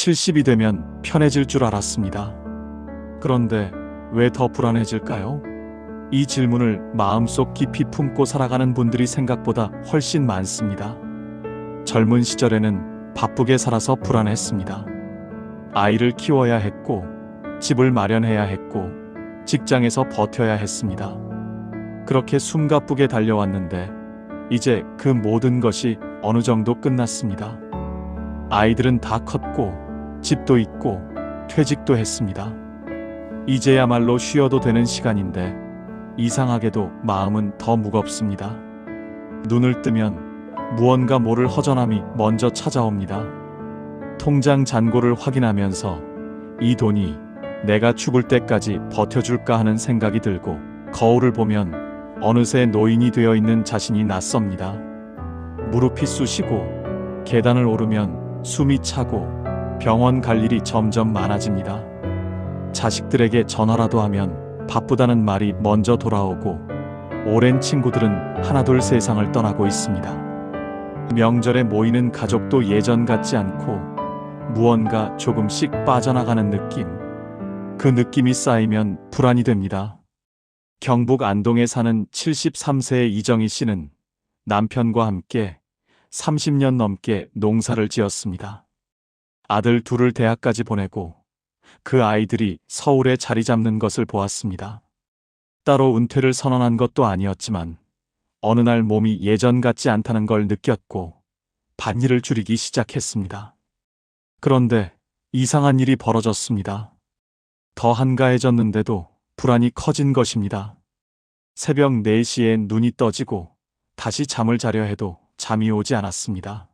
70이 되면 편해질 줄 알았습니다. 그런데 왜 더 불안해질까요? 이 질문을 마음속 깊이 품고 살아가는 분들이 생각보다 훨씬 많습니다. 젊은 시절에는 바쁘게 살아서 불안했습니다. 아이를 키워야 했고, 집을 마련해야 했고, 직장에서 버텨야 했습니다. 그렇게 숨가쁘게 달려왔는데, 이제 그 모든 것이 어느 정도 끝났습니다. 아이들은 다 컸고, 집도 있고, 퇴직도 했습니다. 이제야말로 쉬어도 되는 시간인데, 이상하게도 마음은 더 무겁습니다. 눈을 뜨면 무언가 모를 허전함이 먼저 찾아옵니다. 통장 잔고를 확인하면서 이 돈이 내가 죽을 때까지 버텨줄까 하는 생각이 들고, 거울을 보면 어느새 노인이 되어 있는 자신이 낯섭니다. 무릎이 쑤시고 계단을 오르면 숨이 차고 병원 갈 일이 점점 많아집니다. 자식들에게 전화라도 하면 바쁘다는 말이 먼저 돌아오고, 오랜 친구들은 하나둘 세상을 떠나고 있습니다. 명절에 모이는 가족도 예전 같지 않고 무언가 조금씩 빠져나가는 느낌. 그 느낌이 쌓이면 불안이 됩니다. 경북 안동에 사는 73세의 이정희 씨는 남편과 함께 30년 넘게 농사를 지었습니다. 아들 둘을 대학까지 보내고 그 아이들이 서울에 자리 잡는 것을 보았습니다. 따로 은퇴를 선언한 것도 아니었지만 어느 날 몸이 예전 같지 않다는 걸 느꼈고 밭일을 줄이기 시작했습니다. 그런데 이상한 일이 벌어졌습니다. 더 한가해졌는데도 불안이 커진 것입니다. 새벽 4시에 눈이 떠지고 다시 잠을 자려 해도 잠이 오지 않았습니다.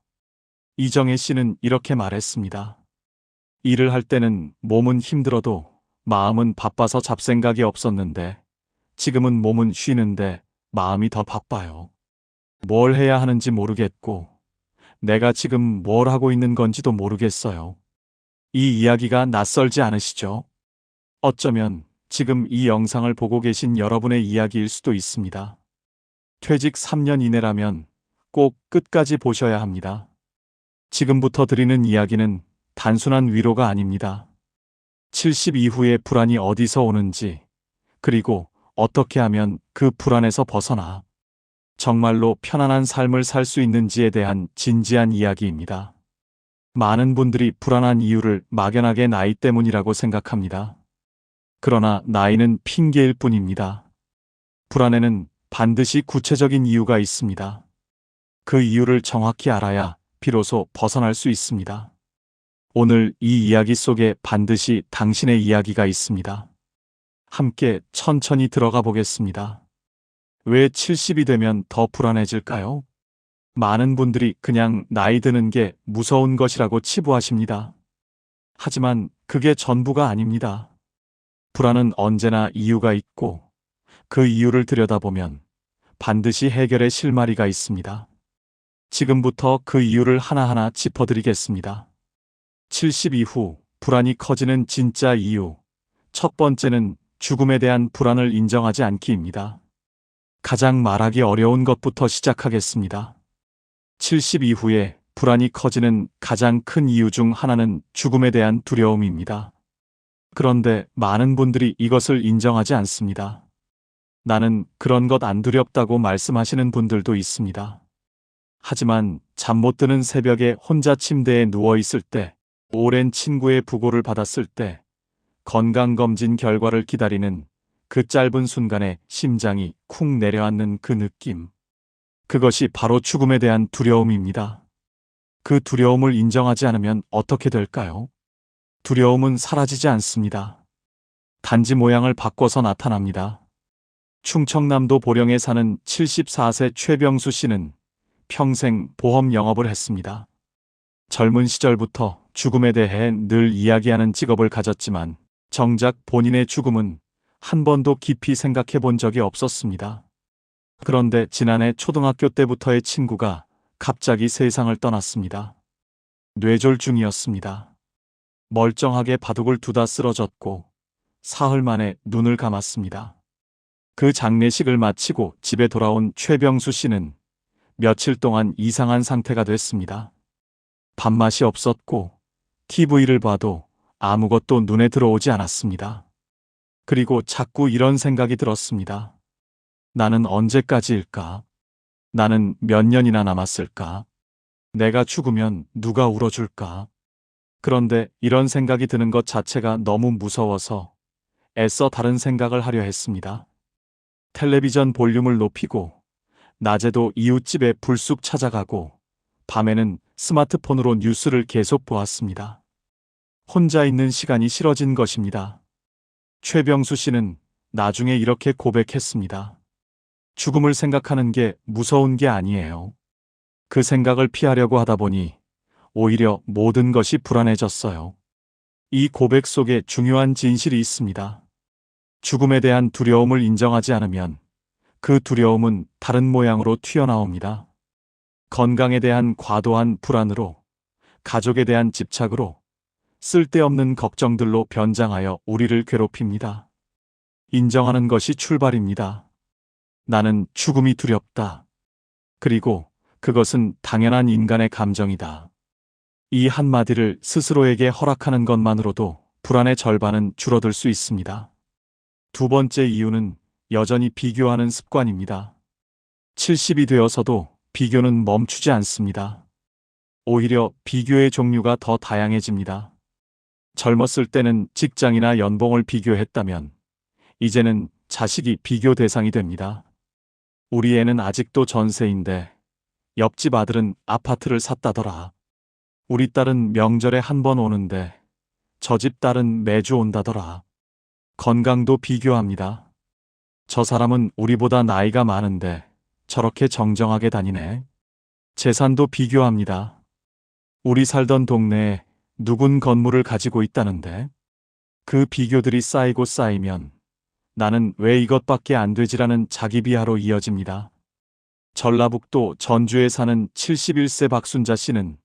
이정혜 씨는 이렇게 말했습니다. 일을 할 때는 몸은 힘들어도 마음은 바빠서 잡생각이 없었는데 지금은 몸은 쉬는데 마음이 더 바빠요. 뭘 해야 하는지 모르겠고 내가 지금 뭘 하고 있는 건지도 모르겠어요. 이 이야기가 낯설지 않으시죠? 어쩌면 지금 이 영상을 보고 계신 여러분의 이야기일 수도 있습니다. 퇴직 3년 이내라면 꼭 끝까지 보셔야 합니다. 지금부터 드리는 이야기는 단순한 위로가 아닙니다. 70 이후의 불안이 어디서 오는지, 그리고 어떻게 하면 그 불안에서 벗어나 정말로 편안한 삶을 살 수 있는지에 대한 진지한 이야기입니다. 많은 분들이 불안한 이유를 막연하게 나이 때문이라고 생각합니다. 그러나 나이는 핑계일 뿐입니다. 불안에는 반드시 구체적인 이유가 있습니다. 그 이유를 정확히 알아야 비로소 벗어날 수 있습니다. 오늘 이 이야기 속에 반드시 당신의 이야기가 있습니다. 함께 천천히 들어가 보겠습니다. 왜 70이 되면 더 불안해질까요? 많은 분들이 그냥 나이 드는 게 무서운 것이라고 치부하십니다. 하지만 그게 전부가 아닙니다. 불안은 언제나 이유가 있고 그 이유를 들여다보면 반드시 해결의 실마리가 있습니다. 지금부터 그 이유를 하나하나 짚어드리겠습니다. 70 이후 불안이 커지는 진짜 이유. 첫 번째는 죽음에 대한 불안을 인정하지 않기입니다. 가장 말하기 어려운 것부터 시작하겠습니다. 70 이후에 불안이 커지는 가장 큰 이유 중 하나는 죽음에 대한 두려움입니다. 그런데 많은 분들이 이것을 인정하지 않습니다. 나는 그런 것 안 두렵다고 말씀하시는 분들도 있습니다. 하지만 잠 못 드는 새벽에 혼자 침대에 누워 있을 때, 오랜 친구의 부고를 받았을 때, 건강검진 결과를 기다리는 그 짧은 순간에 심장이 쿵 내려앉는 그 느낌. 그것이 바로 죽음에 대한 두려움입니다. 그 두려움을 인정하지 않으면 어떻게 될까요? 두려움은 사라지지 않습니다. 단지 모양을 바꿔서 나타납니다. 충청남도 보령에 사는 74세 최병수 씨는 평생 보험 영업을 했습니다. 젊은 시절부터 죽음에 대해 늘 이야기하는 직업을 가졌지만 정작 본인의 죽음은 한 번도 깊이 생각해 본 적이 없었습니다. 그런데 지난해 초등학교 때부터의 친구가 갑자기 세상을 떠났습니다. 뇌졸중이었습니다. 멀쩡하게 바둑을 두다 쓰러졌고 사흘 만에 눈을 감았습니다. 그 장례식을 마치고 집에 돌아온 최병수 씨는 며칠 동안 이상한 상태가 됐습니다. 밥맛이 없었고 TV를 봐도 아무것도 눈에 들어오지 않았습니다. 그리고 자꾸 이런 생각이 들었습니다. 나는 언제까지일까? 나는 몇 년이나 남았을까? 내가 죽으면 누가 울어줄까? 그런데 이런 생각이 드는 것 자체가 너무 무서워서 애써 다른 생각을 하려 했습니다. 텔레비전 볼륨을 높이고, 낮에도 이웃집에 불쑥 찾아가고, 밤에는 스마트폰으로 뉴스를 계속 보았습니다. 혼자 있는 시간이 싫어진 것입니다. 최병수 씨는 나중에 이렇게 고백했습니다. 죽음을 생각하는 게 무서운 게 아니에요. 그 생각을 피하려고 하다 보니 오히려 모든 것이 불안해졌어요. 이 고백 속에 중요한 진실이 있습니다. 죽음에 대한 두려움을 인정하지 않으면 그 두려움은 다른 모양으로 튀어나옵니다. 건강에 대한 과도한 불안으로, 가족에 대한 집착으로, 쓸데없는 걱정들로 변장하여 우리를 괴롭힙니다. 인정하는 것이 출발입니다. 나는 죽음이 두렵다. 그리고 그것은 당연한 인간의 감정이다. 이 한마디를 스스로에게 허락하는 것만으로도 불안의 절반은 줄어들 수 있습니다. 두 번째 이유는 여전히 비교하는 습관입니다. 70이 되어서도 비교는 멈추지 않습니다. 오히려 비교의 종류가 더 다양해집니다. 젊었을 때는 직장이나 연봉을 비교했다면 이제는 자식이 비교 대상이 됩니다. 우리 애는 아직도 전세인데 옆집 아들은 아파트를 샀다더라. 우리 딸은 명절에 한 번 오는데 저 집 딸은 매주 온다더라. 건강도 비교합니다. 저 사람은 우리보다 나이가 많은데 저렇게 정정하게 다니네. 재산도 비교합니다. 우리 살던 동네에 누군 건물을 가지고 있다는데 그 비교들이 쌓이고 쌓이면 나는 왜 이것밖에 안 되지라는 자기 비하로 이어집니다. 전라북도 전주에 사는 71세 박순자 씨는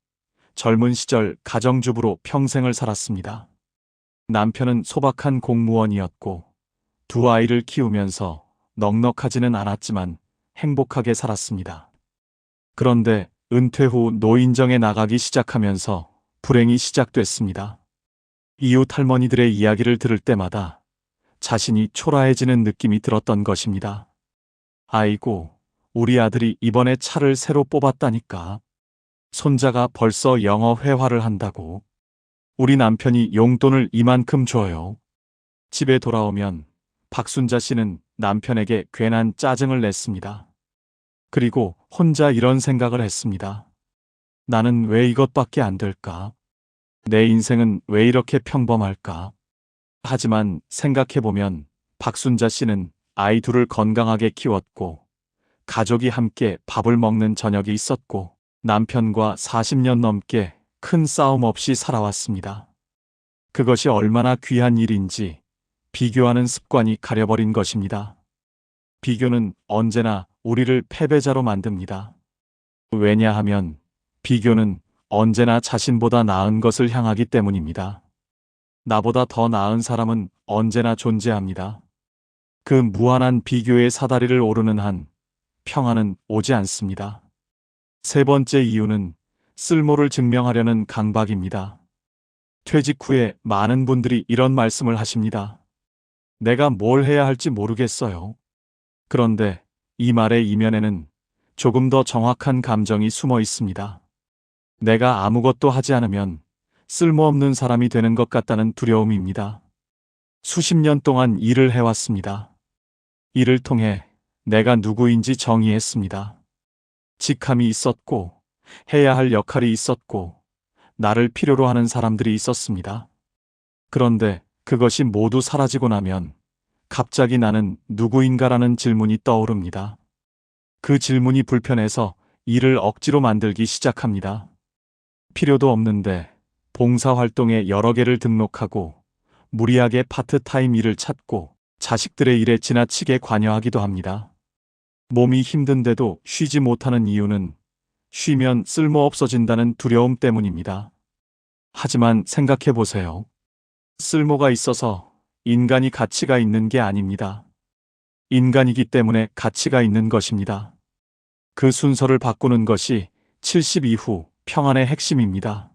젊은 시절 가정주부로 평생을 살았습니다. 남편은 소박한 공무원이었고 두 아이를 키우면서 넉넉하지는 않았지만 행복하게 살았습니다. 그런데 은퇴 후 노인정에 나가기 시작하면서 불행이 시작됐습니다. 이웃 할머니들의 이야기를 들을 때마다 자신이 초라해지는 느낌이 들었던 것입니다. 아이고, 우리 아들이 이번에 차를 새로 뽑았다니까. 손자가 벌써 영어 회화를 한다고. 우리 남편이 용돈을 이만큼 줘요. 집에 돌아오면 박순자 씨는 남편에게 괜한 짜증을 냈습니다. 그리고 혼자 이런 생각을 했습니다. 나는 왜 이것밖에 안 될까? 내 인생은 왜 이렇게 평범할까? 하지만 생각해보면 박순자 씨는 아이 둘을 건강하게 키웠고, 가족이 함께 밥을 먹는 저녁이 있었고, 남편과 40년 넘게 큰 싸움 없이 살아왔습니다. 그것이 얼마나 귀한 일인지 비교하는 습관이 가려버린 것입니다. 비교는 언제나 우리를 패배자로 만듭니다. 왜냐하면 비교는 언제나 자신보다 나은 것을 향하기 때문입니다. 나보다 더 나은 사람은 언제나 존재합니다. 그 무한한 비교의 사다리를 오르는 한 평안은 오지 않습니다. 세 번째 이유는 쓸모를 증명하려는 강박입니다. 퇴직 후에 많은 분들이 이런 말씀을 하십니다. 내가 뭘 해야 할지 모르겠어요. 그런데 이 말의 이면에는 조금 더 정확한 감정이 숨어 있습니다. 내가 아무것도 하지 않으면 쓸모없는 사람이 되는 것 같다는 두려움입니다. 수십 년 동안 일을 해왔습니다. 이를 통해 내가 누구인지 정의했습니다. 직함이 있었고, 해야 할 역할이 있었고, 나를 필요로 하는 사람들이 있었습니다. 그런데 그것이 모두 사라지고 나면 갑자기 나는 누구인가라는 질문이 떠오릅니다. 그 질문이 불편해서 일을 억지로 만들기 시작합니다. 필요도 없는데 봉사활동에 여러 개를 등록하고 무리하게 파트타임 일을 찾고 자식들의 일에 지나치게 관여하기도 합니다. 몸이 힘든데도 쉬지 못하는 이유는 쉬면 쓸모없어진다는 두려움 때문입니다. 하지만 생각해 보세요. 쓸모가 있어서 인간이 가치가 있는 게 아닙니다. 인간이기 때문에 가치가 있는 것입니다. 그 순서를 바꾸는 것이 70 이후 평안의 핵심입니다.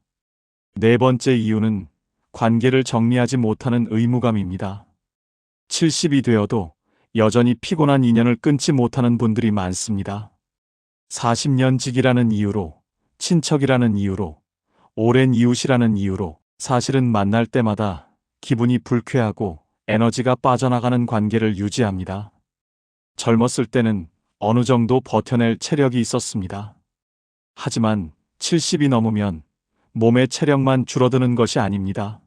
네 번째 이유는 관계를 정리하지 못하는 의무감입니다. 70이 되어도 여전히 피곤한 인연을 끊지 못하는 분들이 많습니다. 40년 직이라는 이유로, 친척이라는 이유로, 오랜 이웃이라는 이유로 사실은 만날 때마다 기분이 불쾌하고 에너지가 빠져나가는 관계를 유지합니다. 젊었을 때는 어느 정도 버텨낼 체력이 있었습니다. 하지만 70이 넘으면 몸의 체력만 줄어드는 것이 아닙니다.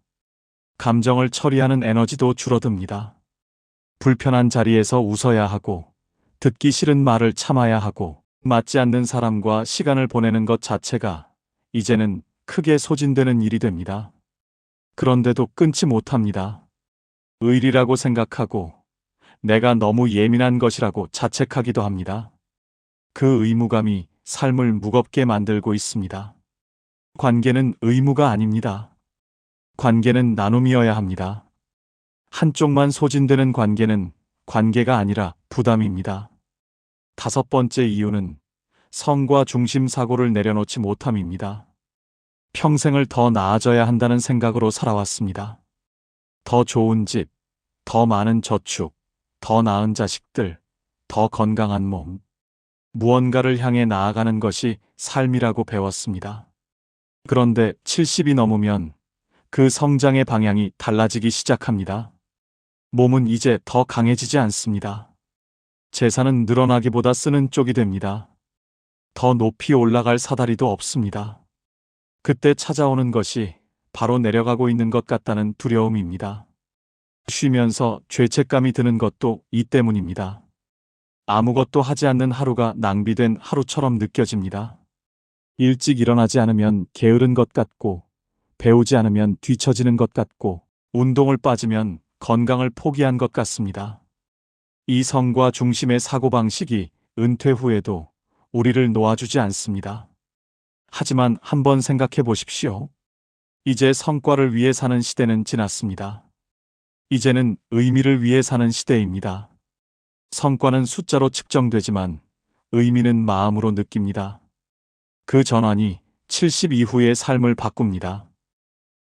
감정을 처리하는 에너지도 줄어듭니다. 불편한 자리에서 웃어야 하고, 듣기 싫은 말을 참아야 하고, 맞지 않는 사람과 시간을 보내는 것 자체가 이제는 크게 소진되는 일이 됩니다. 그런데도 끊지 못합니다. 의리라고 생각하고, 내가 너무 예민한 것이라고 자책하기도 합니다. 그 의무감이 삶을 무겁게 만들고 있습니다. 관계는 의무가 아닙니다. 관계는 나눔이어야 합니다. 한쪽만 소진되는 관계는 관계가 아니라 부담입니다. 다섯 번째 이유는 성과 중심 사고를 내려놓지 못함입니다. 평생을 더 나아져야 한다는 생각으로 살아왔습니다. 더 좋은 집, 더 많은 저축, 더 나은 자식들, 더 건강한 몸. 무언가를 향해 나아가는 것이 삶이라고 배웠습니다. 그런데 70이 넘으면 그 성장의 방향이 달라지기 시작합니다. 몸은 이제 더 강해지지 않습니다. 재산은 늘어나기보다 쓰는 쪽이 됩니다. 더 높이 올라갈 사다리도 없습니다. 그때 찾아오는 것이 바로 내려가고 있는 것 같다는 두려움입니다. 쉬면서 죄책감이 드는 것도 이 때문입니다. 아무것도 하지 않는 하루가 낭비된 하루처럼 느껴집니다. 일찍 일어나지 않으면 게으른 것 같고, 배우지 않으면 뒤처지는 것 같고, 운동을 빠지면 건강을 포기한 것 같습니다. 이 성과 중심의 사고방식이 은퇴 후에도 우리를 놓아주지 않습니다. 하지만 한번 생각해 보십시오. 이제 성과를 위해 사는 시대는 지났습니다. 이제는 의미를 위해 사는 시대입니다. 성과는 숫자로 측정되지만 의미는 마음으로 느낍니다. 그 전환이 70 이후의 삶을 바꿉니다.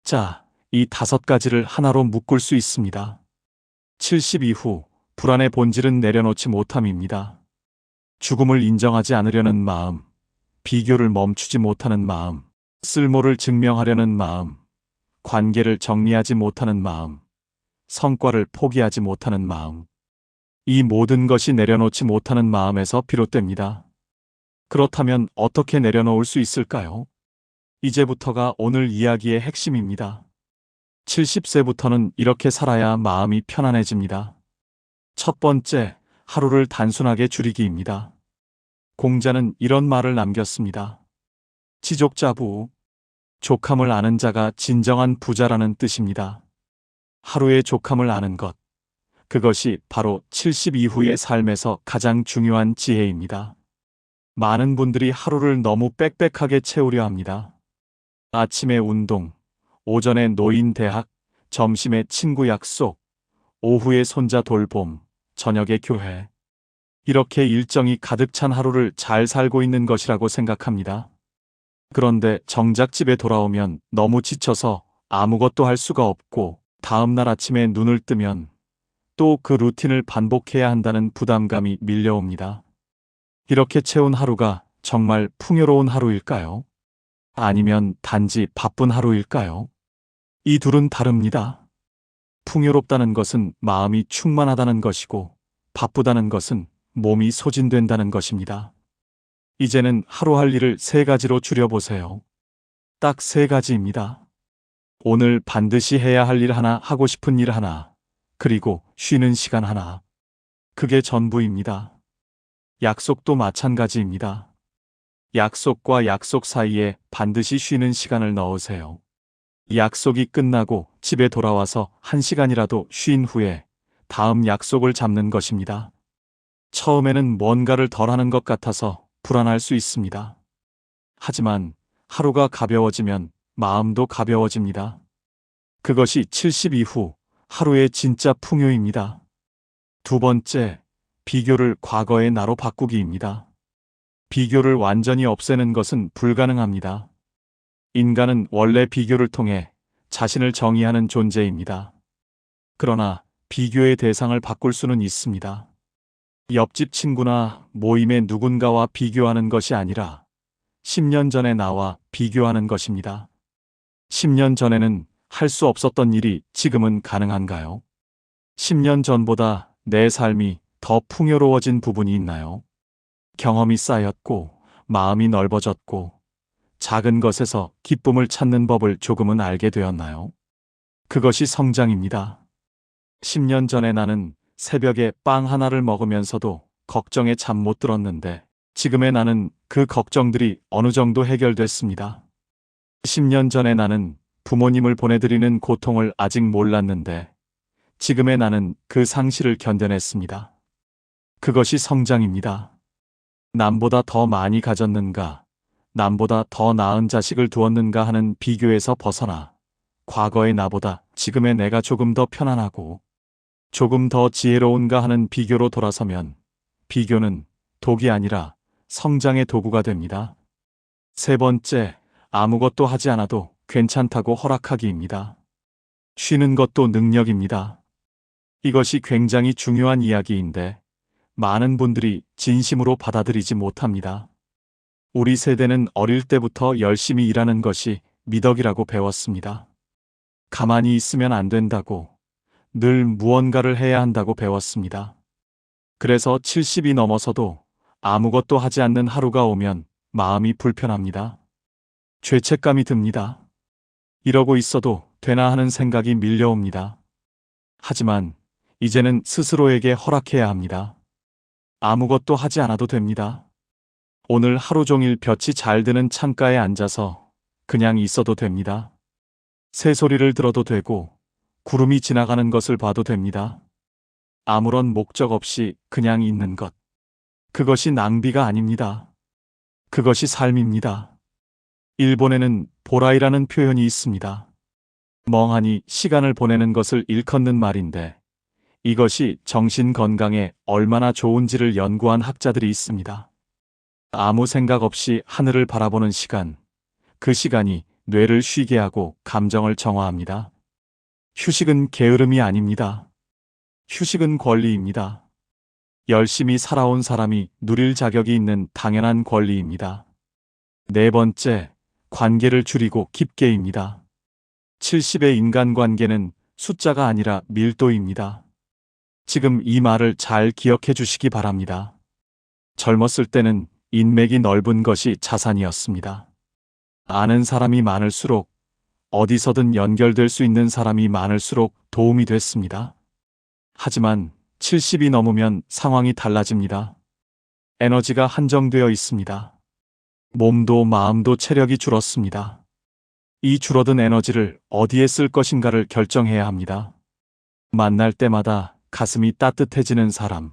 자, 이 다섯 가지를 하나로 묶을 수 있습니다. 70 이후 불안의 본질은 내려놓지 못함입니다. 죽음을 인정하지 않으려는 마음, 비교를 멈추지 못하는 마음, 쓸모를 증명하려는 마음, 관계를 정리하지 못하는 마음, 성과를 포기하지 못하는 마음. 이 모든 것이 내려놓지 못하는 마음에서 비롯됩니다. 그렇다면 어떻게 내려놓을 수 있을까요? 이제부터가 오늘 이야기의 핵심입니다. 70세부터는 이렇게 살아야 마음이 편안해집니다. 첫 번째, 하루를 단순하게 줄이기입니다. 공자는 이런 말을 남겼습니다. 지족자부, 족함을 아는 자가 진정한 부자라는 뜻입니다. 하루의 족함을 아는 것, 그것이 바로 70 이후의 삶에서 가장 중요한 지혜입니다. 많은 분들이 하루를 너무 빽빽하게 채우려 합니다. 아침에 운동, 오전에 노인 대학, 점심에 친구 약속, 오후에 손자 돌봄, 저녁에 교회. 이렇게 일정이 가득 찬 하루를 잘 살고 있는 것이라고 생각합니다. 그런데 정작 집에 돌아오면 너무 지쳐서 아무것도 할 수가 없고 다음날 아침에 눈을 뜨면 또 그 루틴을 반복해야 한다는 부담감이 밀려옵니다. 이렇게 채운 하루가 정말 풍요로운 하루일까요? 아니면 단지 바쁜 하루일까요? 이 둘은 다릅니다. 풍요롭다는 것은 마음이 충만하다는 것이고, 바쁘다는 것은 몸이 소진된다는 것입니다. 이제는 하루 할 일을 세 가지로 줄여보세요. 딱 세 가지입니다. 오늘 반드시 해야 할 일 하나, 하고 싶은 일 하나, 그리고 쉬는 시간 하나. 그게 전부입니다. 약속도 마찬가지입니다. 약속과 약속 사이에 반드시 쉬는 시간을 넣으세요. 약속이 끝나고 집에 돌아와서 1시간이라도 쉰 후에 다음 약속을 잡는 것입니다. 처음에는 뭔가를 덜 하는 것 같아서 불안할 수 있습니다. 하지만 하루가 가벼워지면 마음도 가벼워집니다. 그것이 70 이후 하루의 진짜 풍요입니다. 두 번째, 비교를 과거의 나로 바꾸기입니다. 비교를 완전히 없애는 것은 불가능합니다. 인간은 원래 비교를 통해 자신을 정의하는 존재입니다. 그러나 비교의 대상을 바꿀 수는 있습니다. 옆집 친구나 모임의 누군가와 비교하는 것이 아니라 10년 전의 나와 비교하는 것입니다. 10년 전에는 할 수 없었던 일이 지금은 가능한가요? 10년 전보다 내 삶이 더 풍요로워진 부분이 있나요? 경험이 쌓였고, 마음이 넓어졌고, 작은 것에서 기쁨을 찾는 법을 조금은 알게 되었나요? 그것이 성장입니다. 10년 전에 나는 새벽에 빵 하나를 먹으면서도 걱정에 잠 못 들었는데, 지금의 나는 그 걱정들이 어느 정도 해결됐습니다. 10년 전에 나는 부모님을 보내드리는 고통을 아직 몰랐는데, 지금의 나는 그 상실을 견뎌냈습니다. 그것이 성장입니다. 남보다 더 많이 가졌는가, 남보다 더 나은 자식을 두었는가 하는 비교에서 벗어나 과거의 나보다 지금의 내가 조금 더 편안하고 조금 더 지혜로운가 하는 비교로 돌아서면 비교는 독이 아니라 성장의 도구가 됩니다. 세 번째, 아무것도 하지 않아도 괜찮다고 허락하기입니다. 쉬는 것도 능력입니다. 이것이 굉장히 중요한 이야기인데 많은 분들이 진심으로 받아들이지 못합니다. 우리 세대는 어릴 때부터 열심히 일하는 것이 미덕이라고 배웠습니다. 가만히 있으면 안 된다고, 늘 무언가를 해야 한다고 배웠습니다. 그래서 70이 넘어서도 아무것도 하지 않는 하루가 오면 마음이 불편합니다. 죄책감이 듭니다. 이러고 있어도 되나 하는 생각이 밀려옵니다. 하지만 이제는 스스로에게 허락해야 합니다. 아무것도 하지 않아도 됩니다. 오늘 하루 종일 볕이 잘 드는 창가에 앉아서 그냥 있어도 됩니다. 새소리를 들어도 되고 구름이 지나가는 것을 봐도 됩니다. 아무런 목적 없이 그냥 있는 것. 그것이 낭비가 아닙니다. 그것이 삶입니다. 일본에는 보라이라는 표현이 있습니다. 멍하니 시간을 보내는 것을 일컫는 말인데 이것이 정신 건강에 얼마나 좋은지를 연구한 학자들이 있습니다. 아무 생각 없이 하늘을 바라보는 시간, 그 시간이 뇌를 쉬게 하고 감정을 정화합니다. 휴식은 게으름이 아닙니다. 휴식은 권리입니다. 열심히 살아온 사람이 누릴 자격이 있는 당연한 권리입니다. 네 번째, 관계를 줄이고 깊게입니다. 70의 인간관계는 숫자가 아니라 밀도입니다. 지금 이 말을 잘 기억해 주시기 바랍니다. 젊었을 때는 인맥이 넓은 것이 자산이었습니다. 아는 사람이 많을수록, 어디서든 연결될 수 있는 사람이 많을수록 도움이 됐습니다. 하지만 70이 넘으면 상황이 달라집니다. 에너지가 한정되어 있습니다. 몸도 마음도 체력이 줄었습니다. 이 줄어든 에너지를 어디에 쓸 것인가를 결정해야 합니다. 만날 때마다 가슴이 따뜻해지는 사람,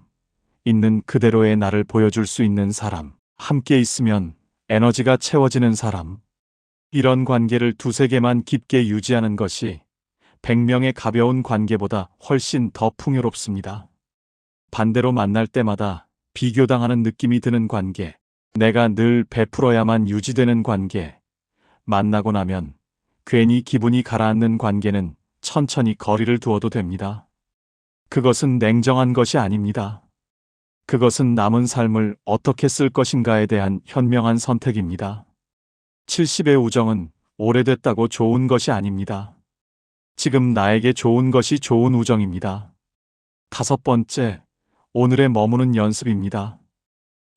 있는 그대로의 나를 보여줄 수 있는 사람, 함께 있으면 에너지가 채워지는 사람, 이런 관계를 두세 개만 깊게 유지하는 것이 100명의 가벼운 관계보다 훨씬 더 풍요롭습니다. 반대로 만날 때마다 비교당하는 느낌이 드는 관계, 내가 늘 베풀어야만 유지되는 관계, 만나고 나면 괜히 기분이 가라앉는 관계는 천천히 거리를 두어도 됩니다. 그것은 냉정한 것이 아닙니다. 그것은 남은 삶을 어떻게 쓸 것인가에 대한 현명한 선택입니다. 70의 우정은 오래됐다고 좋은 것이 아닙니다. 지금 나에게 좋은 것이 좋은 우정입니다. 다섯 번째, 오늘에 머무는 연습입니다.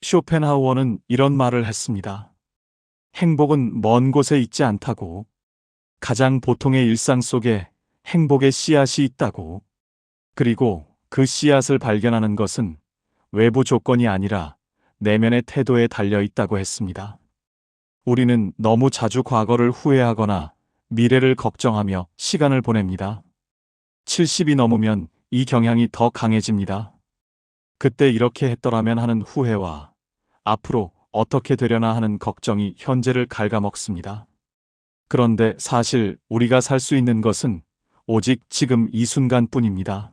쇼펜하우어는 이런 말을 했습니다. 행복은 먼 곳에 있지 않다고, 가장 보통의 일상 속에 행복의 씨앗이 있다고, 그리고 그 씨앗을 발견하는 것은 외부 조건이 아니라 내면의 태도에 달려 있다고 했습니다. 우리는 너무 자주 과거를 후회하거나 미래를 걱정하며 시간을 보냅니다. 70이 넘으면 이 경향이 더 강해집니다. 그때 이렇게 했더라면 하는 후회와 앞으로 어떻게 되려나 하는 걱정이 현재를 갉아먹습니다. 그런데 사실 우리가 살 수 있는 것은 오직 지금 이 순간뿐입니다.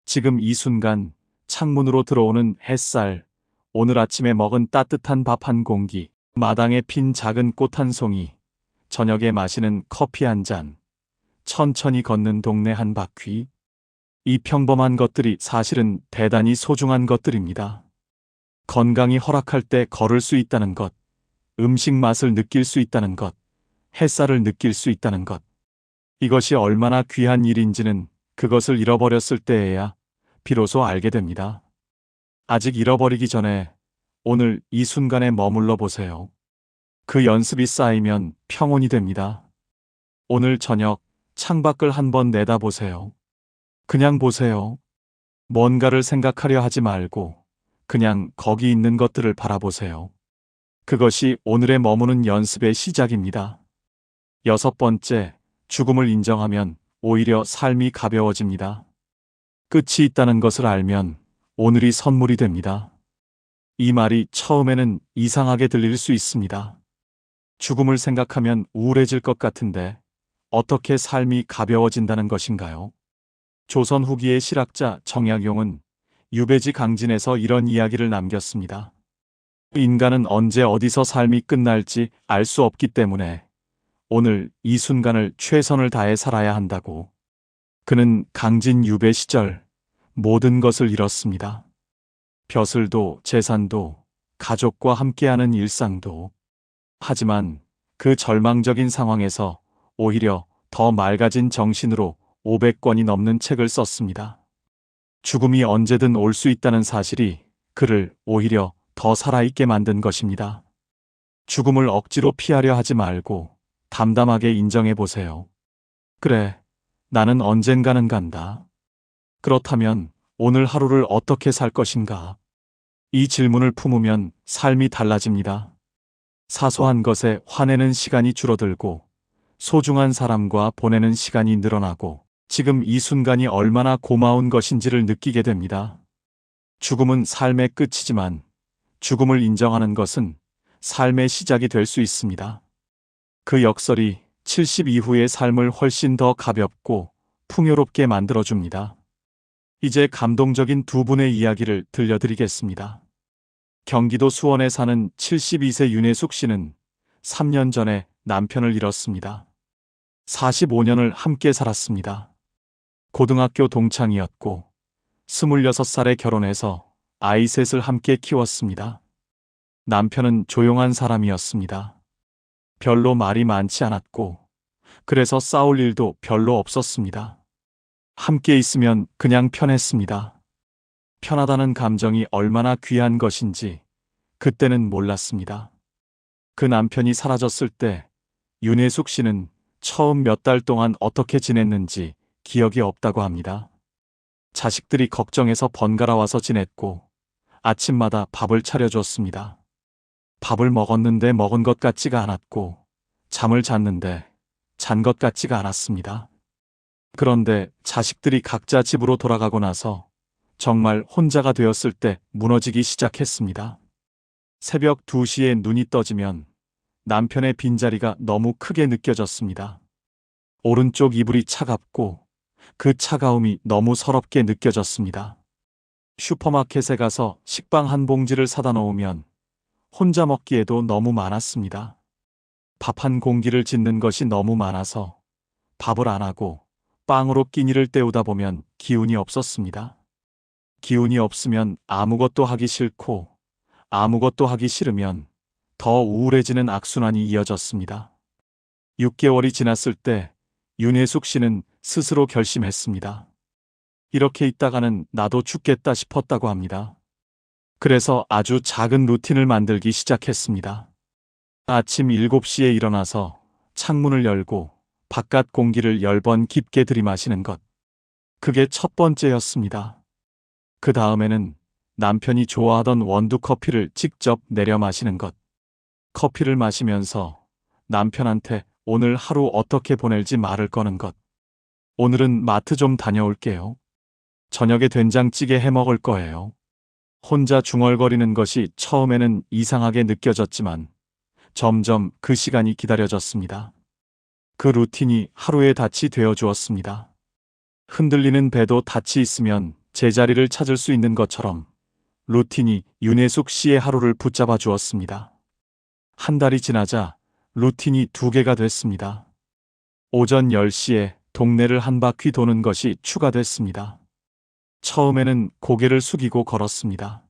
지금 이 순간, 창문으로 들어오는 햇살, 오늘 아침에 먹은 따뜻한 밥 한 공기, 마당에 핀 작은 꽃 한 송이, 저녁에 마시는 커피 한 잔, 천천히 걷는 동네 한 바퀴. 이 평범한 것들이 사실은 대단히 소중한 것들입니다. 건강이 허락할 때 걸을 수 있다는 것, 음식 맛을 느낄 수 있다는 것, 햇살을 느낄 수 있다는 것. 이것이 얼마나 귀한 일인지는 그것을 잃어버렸을 때에야 비로소 알게 됩니다. 아직 잃어버리기 전에 오늘 이 순간에 머물러 보세요. 그 연습이 쌓이면 평온이 됩니다. 오늘 저녁 창밖을 한번 내다보세요. 그냥 보세요. 뭔가를 생각하려 하지 말고 그냥 거기 있는 것들을 바라보세요. 그것이 오늘의 머무는 연습의 시작입니다. 6번째, 죽음을 인정하면 오히려 삶이 가벼워집니다. 끝이 있다는 것을 알면 오늘이 선물이 됩니다. 이 말이 처음에는 이상하게 들릴 수 있습니다. 죽음을 생각하면 우울해질 것 같은데 어떻게 삶이 가벼워진다는 것인가요? 조선 후기의 실학자 정약용은 유배지 강진에서 이런 이야기를 남겼습니다. 인간은 언제 어디서 삶이 끝날지 알 수 없기 때문에 오늘 이 순간을 최선을 다해 살아야 한다고. 그는 강진 유배 시절 모든 것을 잃었습니다. 벼슬도 재산도 가족과 함께하는 일상도. 하지만 그 절망적인 상황에서 오히려 더 맑아진 정신으로 500권이 넘는 책을 썼습니다. 죽음이 언제든 올 수 있다는 사실이 그를 오히려 더 살아있게 만든 것입니다. 죽음을 억지로 피하려 하지 말고 담담하게 인정해 보세요. 그래, 나는 언젠가는 간다. 그렇다면 오늘 하루를 어떻게 살 것인가? 이 질문을 품으면 삶이 달라집니다. 사소한 것에 화내는 시간이 줄어들고 소중한 사람과 보내는 시간이 늘어나고 지금 이 순간이 얼마나 고마운 것인지를 느끼게 됩니다. 죽음은 삶의 끝이지만 죽음을 인정하는 것은 삶의 시작이 될 수 있습니다. 그 역설이 70 이후의 삶을 훨씬 더 가볍고 풍요롭게 만들어줍니다. 이제 감동적인 두 분의 이야기를 들려드리겠습니다. 경기도 수원에 사는 72세 윤혜숙 씨는 3년 전에 남편을 잃었습니다. 45년을 함께 살았습니다. 고등학교 동창이었고 26살에 결혼해서 아이 셋을 함께 키웠습니다. 남편은 조용한 사람이었습니다. 별로 말이 많지 않았고 그래서 싸울 일도 별로 없었습니다. 함께 있으면 그냥 편했습니다. 편하다는 감정이 얼마나 귀한 것인지 그때는 몰랐습니다. 그 남편이 사라졌을 때 윤혜숙 씨는 처음 몇 달 동안 어떻게 지냈는지 기억이 없다고 합니다. 자식들이 걱정해서 번갈아 와서 지냈고 아침마다 밥을 차려줬습니다. 밥을 먹었는데 먹은 것 같지가 않았고 잠을 잤는데 잔 것 같지가 않았습니다. 그런데 자식들이 각자 집으로 돌아가고 나서 정말 혼자가 되었을 때 무너지기 시작했습니다. 새벽 2시에 눈이 떠지면 남편의 빈자리가 너무 크게 느껴졌습니다. 오른쪽 이불이 차갑고 그 차가움이 너무 서럽게 느껴졌습니다. 슈퍼마켓에 가서 식빵 한 봉지를 사다 놓으면 혼자 먹기에도 너무 많았습니다. 밥 한 공기를 짓는 것이 너무 많아서 밥을 안 하고 빵으로 끼니를 때우다 보면 기운이 없었습니다. 기운이 없으면 아무것도 하기 싫고 아무것도 하기 싫으면 더 우울해지는 악순환이 이어졌습니다. 6개월이 지났을 때 윤혜숙 씨는 스스로 결심했습니다. 이렇게 있다가는 나도 죽겠다 싶었다고 합니다. 그래서 아주 작은 루틴을 만들기 시작했습니다. 아침 7시에 일어나서 창문을 열고 바깥 공기를 10번 깊게 들이마시는 것. 그게 첫 번째였습니다. 그 다음에는 남편이 좋아하던 원두 커피를 직접 내려 마시는 것. 커피를 마시면서 남편한테 오늘 하루 어떻게 보낼지 말을 거는 것. 오늘은 마트 좀 다녀올게요. 저녁에 된장찌개 해 먹을 거예요. 혼자 중얼거리는 것이 처음에는 이상하게 느껴졌지만 점점 그 시간이 기다려졌습니다. 그 루틴이 하루의 닻이 되어 주었습니다. 흔들리는 배도 닻이 있으면 제자리를 찾을 수 있는 것처럼 루틴이 윤혜숙 씨의 하루를 붙잡아 주었습니다. 한 달이 지나자 루틴이 두 개가 됐습니다. 오전 10시에 동네를 한 바퀴 도는 것이 추가됐습니다. 처음에는 고개를 숙이고 걸었습니다.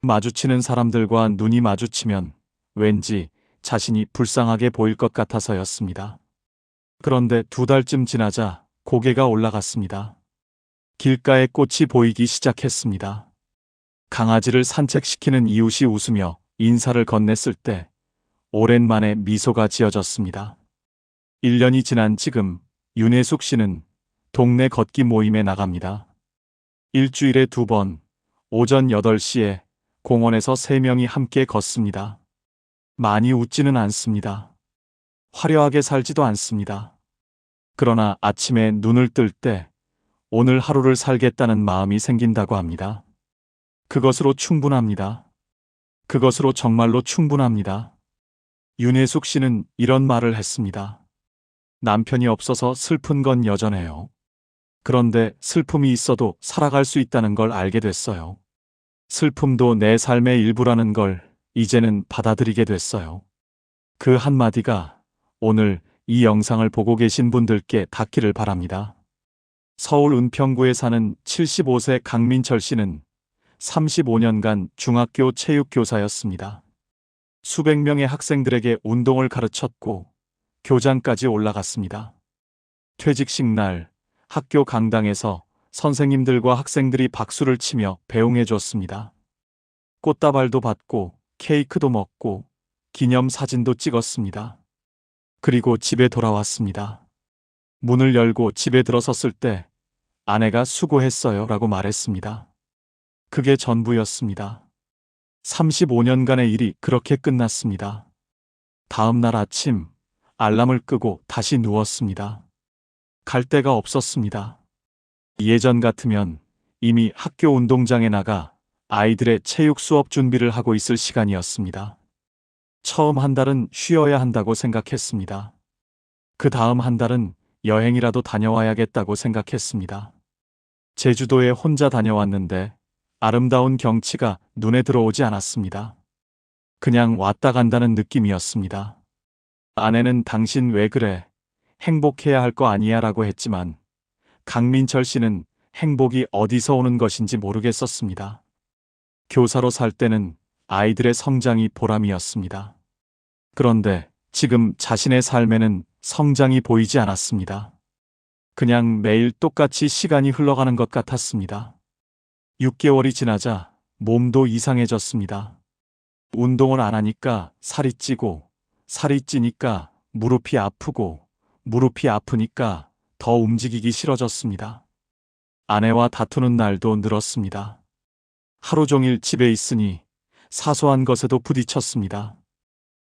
마주치는 사람들과 눈이 마주치면 왠지 자신이 불쌍하게 보일 것 같아서였습니다. 그런데 2달쯤 지나자 고개가 올라갔습니다. 길가에 꽃이 보이기 시작했습니다. 강아지를 산책시키는 이웃이 웃으며 인사를 건넸을 때 오랜만에 미소가 지어졌습니다. 1년이 지난 지금 윤혜숙 씨는 동네 걷기 모임에 나갑니다. 일주일에 2번, 오전 8시에 공원에서 3명이 함께 걷습니다. 많이 웃지는 않습니다. 화려하게 살지도 않습니다. 그러나 아침에 눈을 뜰 때 오늘 하루를 살겠다는 마음이 생긴다고 합니다. 그것으로 충분합니다. 그것으로 정말로 충분합니다. 윤혜숙 씨는 이런 말을 했습니다. 남편이 없어서 슬픈 건 여전해요. 그런데 슬픔이 있어도 살아갈 수 있다는 걸 알게 됐어요. 슬픔도 내 삶의 일부라는 걸 이제는 받아들이게 됐어요. 그 한마디가 오늘 이 영상을 보고 계신 분들께 닿기를 바랍니다. 서울 은평구에 사는 75세 강민철 씨는 35년간 중학교 체육교사였습니다. 수백 명의 학생들에게 운동을 가르쳤고 교장까지 올라갔습니다. 퇴직식 날 학교 강당에서 선생님들과 학생들이 박수를 치며 배웅해 줬습니다. 꽃다발도 받고 케이크도 먹고 기념 사진도 찍었습니다. 그리고 집에 돌아왔습니다. 문을 열고 집에 들어섰을 때 아내가 수고했어요 라고 말했습니다. 그게 전부였습니다. 35년간의 일이 그렇게 끝났습니다. 다음 날 아침 알람을 끄고 다시 누웠습니다. 갈 데가 없었습니다. 예전 같으면 이미 학교 운동장에 나가 아이들의 체육 수업 준비를 하고 있을 시간이었습니다. 처음 한 달은 쉬어야 한다고 생각했습니다. 그 다음 한 달은 여행이라도 다녀와야겠다고 생각했습니다. 제주도에 혼자 다녀왔는데 아름다운 경치가 눈에 들어오지 않았습니다. 그냥 왔다 간다는 느낌이었습니다. 아내는 당신 왜 그래? 행복해야 할 거 아니야 라고 했지만 강민철 씨는 행복이 어디서 오는 것인지 모르겠었습니다. 교사로 살 때는 아이들의 성장이 보람이었습니다. 그런데 지금 자신의 삶에는 성장이 보이지 않았습니다. 그냥 매일 똑같이 시간이 흘러가는 것 같았습니다. 6개월이 지나자 몸도 이상해졌습니다. 운동을 안 하니까 살이 찌고, 살이 찌니까 무릎이 아프고, 무릎이 아프니까 더 움직이기 싫어졌습니다. 아내와 다투는 날도 늘었습니다. 하루 종일 집에 있으니 사소한 것에도 부딪혔습니다.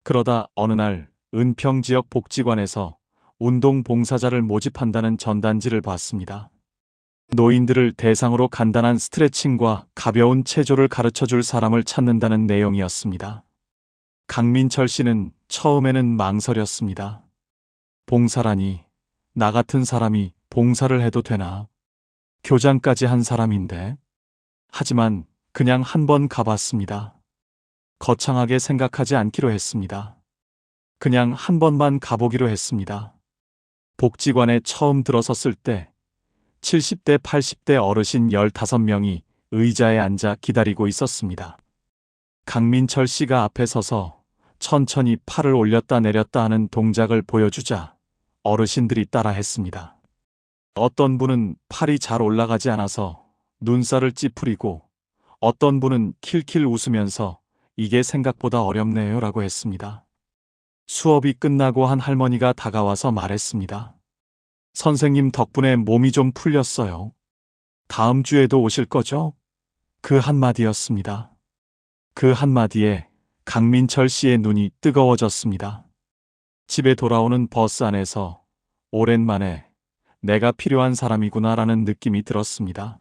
그러다 어느 날 은평 지역 복지관에서 운동 봉사자를 모집한다는 전단지를 봤습니다. 노인들을 대상으로 간단한 스트레칭과 가벼운 체조를 가르쳐줄 사람을 찾는다는 내용이었습니다. 강민철 씨는 처음에는 망설였습니다. 봉사라니, 나 같은 사람이 봉사를 해도 되나? 교장까지 한 사람인데. 하지만 그냥 한번 가봤습니다. 거창하게 생각하지 않기로 했습니다. 그냥 한 번만 가보기로 했습니다. 복지관에 처음 들어섰을 때 70대, 80대 어르신 15명이 의자에 앉아 기다리고 있었습니다. 강민철 씨가 앞에 서서 천천히 팔을 올렸다 내렸다 하는 동작을 보여주자 어르신들이 따라 했습니다. 어떤 분은 팔이 잘 올라가지 않아서 눈살을 찌푸리고 어떤 분은 킬킬 웃으면서 이게 생각보다 어렵네요 라고 했습니다. 수업이 끝나고 한 할머니가 다가와서 말했습니다. 선생님 덕분에 몸이 좀 풀렸어요. 다음 주에도 오실 거죠? 그 한마디였습니다. 그 한마디에 강민철 씨의 눈이 뜨거워졌습니다. 집에 돌아오는 버스 안에서 오랜만에 내가 필요한 사람이구나라는 느낌이 들었습니다.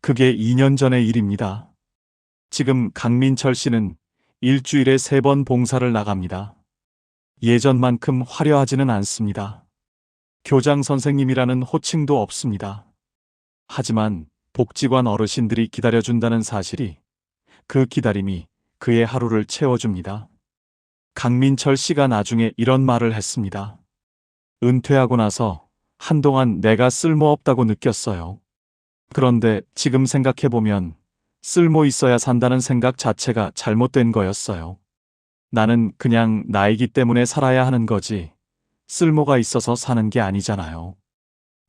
그게 2년 전의 일입니다. 지금 강민철 씨는 일주일에 3번 봉사를 나갑니다. 예전만큼 화려하지는 않습니다. 교장 선생님이라는 호칭도 없습니다. 하지만 복지관 어르신들이 기다려준다는 사실이, 그 기다림이 그의 하루를 채워줍니다. 강민철 씨가 나중에 이런 말을 했습니다. 은퇴하고 나서 한동안 내가 쓸모없다고 느꼈어요. 그런데 지금 생각해보면 쓸모 있어야 산다는 생각 자체가 잘못된 거였어요. 나는 그냥 나이기 때문에 살아야 하는 거지 쓸모가 있어서 사는 게 아니잖아요.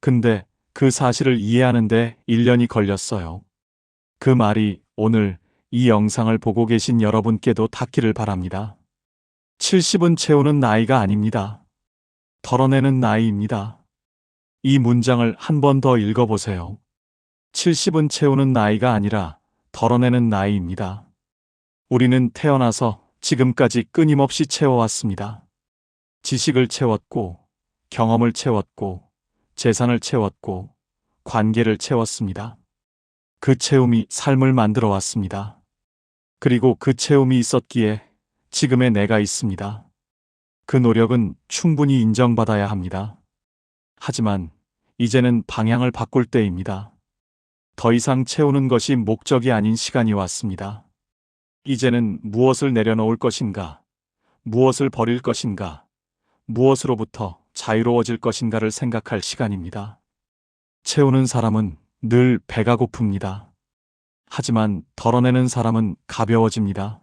근데 그 사실을 이해하는데 1년이 걸렸어요. 그 말이 오늘 이 영상을 보고 계신 여러분께도 닿기를 바랍니다. 70은 채우는 나이가 아닙니다. 덜어내는 나이입니다. 이 문장을 한 번 더 읽어보세요. 70은 채우는 나이가 아니라 덜어내는 나이입니다. 우리는 태어나서 지금까지 끊임없이 채워왔습니다. 지식을 채웠고, 경험을 채웠고, 재산을 채웠고, 관계를 채웠습니다. 그 채움이 삶을 만들어 왔습니다. 그리고 그 채움이 있었기에 지금의 내가 있습니다. 그 노력은 충분히 인정받아야 합니다. 하지만 이제는 방향을 바꿀 때입니다. 더 이상 채우는 것이 목적이 아닌 시간이 왔습니다. 이제는 무엇을 내려놓을 것인가, 무엇을 버릴 것인가, 무엇으로부터 자유로워질 것인가를 생각할 시간입니다. 채우는 사람은 늘 배가 고픕니다. 하지만 덜어내는 사람은 가벼워집니다.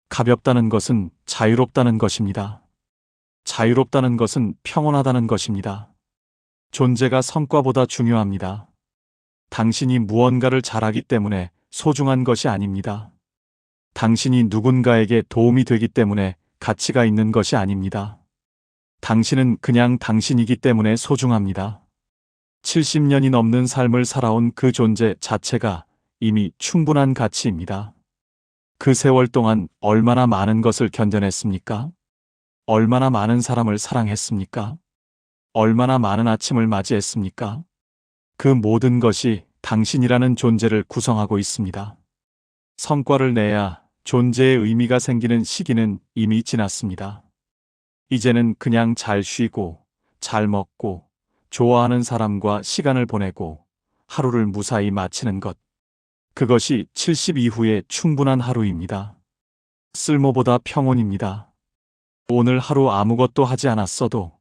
가볍다는 것은 자유롭다는 것입니다. 자유롭다는 것은 평온하다는 것입니다. 존재가 성과보다 중요합니다. 당신이 무언가를 잘하기 때문에 소중한 것이 아닙니다. 당신이 누군가에게 도움이 되기 때문에 가치가 있는 것이 아닙니다. 당신은 그냥 당신이기 때문에 소중합니다. 70년이 넘는 삶을 살아온 그 존재 자체가 이미 충분한 가치입니다. 그 세월 동안 얼마나 많은 것을 견뎌냈습니까? 얼마나 많은 사람을 사랑했습니까? 얼마나 많은 아침을 맞이했습니까? 그 모든 것이 당신이라는 존재를 구성하고 있습니다. 성과를 내야 존재의 의미가 생기는 시기는 이미 지났습니다. 이제는 그냥 잘 쉬고, 잘 먹고, 좋아하는 사람과 시간을 보내고, 하루를 무사히 마치는 것. 그것이 70 이후의 충분한 하루입니다. 쓸모보다 평온입니다. 오늘 하루 아무것도 하지 않았어도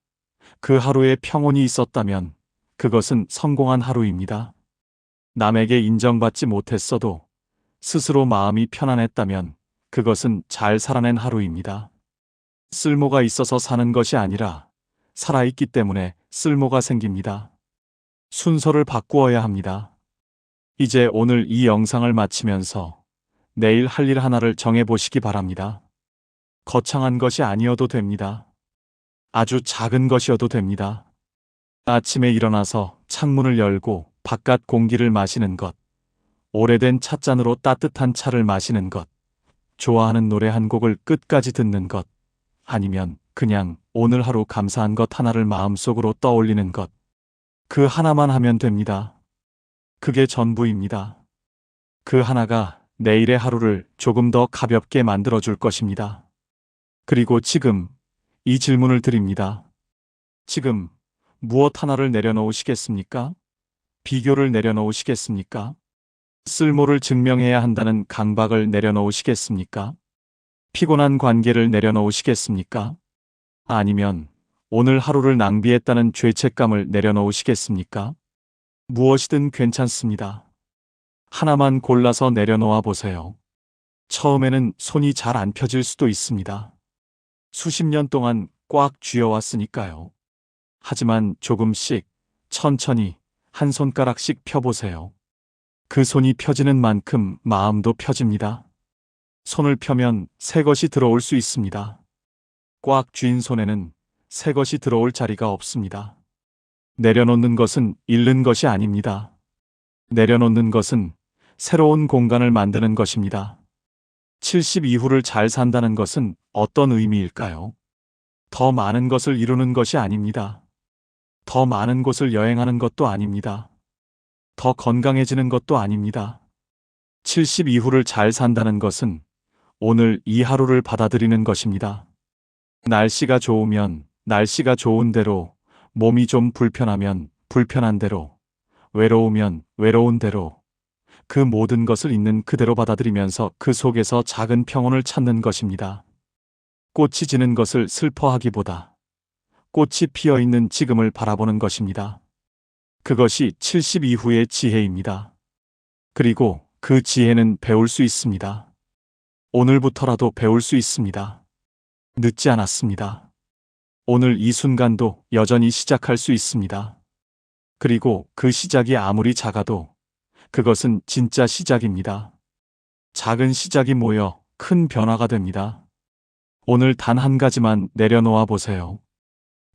그 하루에 평온이 있었다면 그것은 성공한 하루입니다. 남에게 인정받지 못했어도 스스로 마음이 편안했다면 그것은 잘 살아낸 하루입니다. 쓸모가 있어서 사는 것이 아니라 살아있기 때문에 쓸모가 생깁니다. 순서를 바꾸어야 합니다. 이제 오늘 이 영상을 마치면서 내일 할 일 하나를 정해보시기 바랍니다. 거창한 것이 아니어도 됩니다. 아주 작은 것이어도 됩니다. 아침에 일어나서 창문을 열고 바깥 공기를 마시는 것, 오래된 찻잔으로 따뜻한 차를 마시는 것, 좋아하는 노래 한 곡을 끝까지 듣는 것, 아니면 그냥 오늘 하루 감사한 것 하나를 마음속으로 떠올리는 것. 그 하나만 하면 됩니다. 그게 전부입니다. 그 하나가 내일의 하루를 조금 더 가볍게 만들어줄 것입니다. 그리고 지금 이 질문을 드립니다. 지금 무엇 하나를 내려놓으시겠습니까? 비교를 내려놓으시겠습니까? 쓸모를 증명해야 한다는 강박을 내려놓으시겠습니까? 피곤한 관계를 내려놓으시겠습니까? 아니면 오늘 하루를 낭비했다는 죄책감을 내려놓으시겠습니까? 무엇이든 괜찮습니다. 하나만 골라서 내려놓아 보세요. 처음에는 손이 잘 안 펴질 수도 있습니다. 수십 년 동안 꽉 쥐어왔으니까요. 하지만 조금씩, 천천히 한 손가락씩 펴보세요. 그 손이 펴지는 만큼 마음도 펴집니다. 손을 펴면 새 것이 들어올 수 있습니다. 꽉 쥔 손에는 새 것이 들어올 자리가 없습니다. 내려놓는 것은 잃는 것이 아닙니다. 내려놓는 것은 새로운 공간을 만드는 것입니다. 70 이후를 잘 산다는 것은 어떤 의미일까요? 더 많은 것을 이루는 것이 아닙니다. 더 많은 곳을 여행하는 것도 아닙니다. 더 건강해지는 것도 아닙니다. 70 이후를 잘 산다는 것은 오늘 이 하루를 받아들이는 것입니다. 날씨가 좋으면 날씨가 좋은 대로, 몸이 좀 불편하면 불편한 대로, 외로우면 외로운 대로, 그 모든 것을 있는 그대로 받아들이면서 그 속에서 작은 평온을 찾는 것입니다. 꽃이 지는 것을 슬퍼하기보다 꽃이 피어 있는 지금을 바라보는 것입니다. 그것이 70 이후의 지혜입니다. 그리고 그 지혜는 배울 수 있습니다. 오늘부터라도 배울 수 있습니다. 늦지 않았습니다. 오늘 이 순간도 여전히 시작할 수 있습니다. 그리고 그 시작이 아무리 작아도 그것은 진짜 시작입니다. 작은 시작이 모여 큰 변화가 됩니다. 오늘 단 한 가지만 내려놓아 보세요.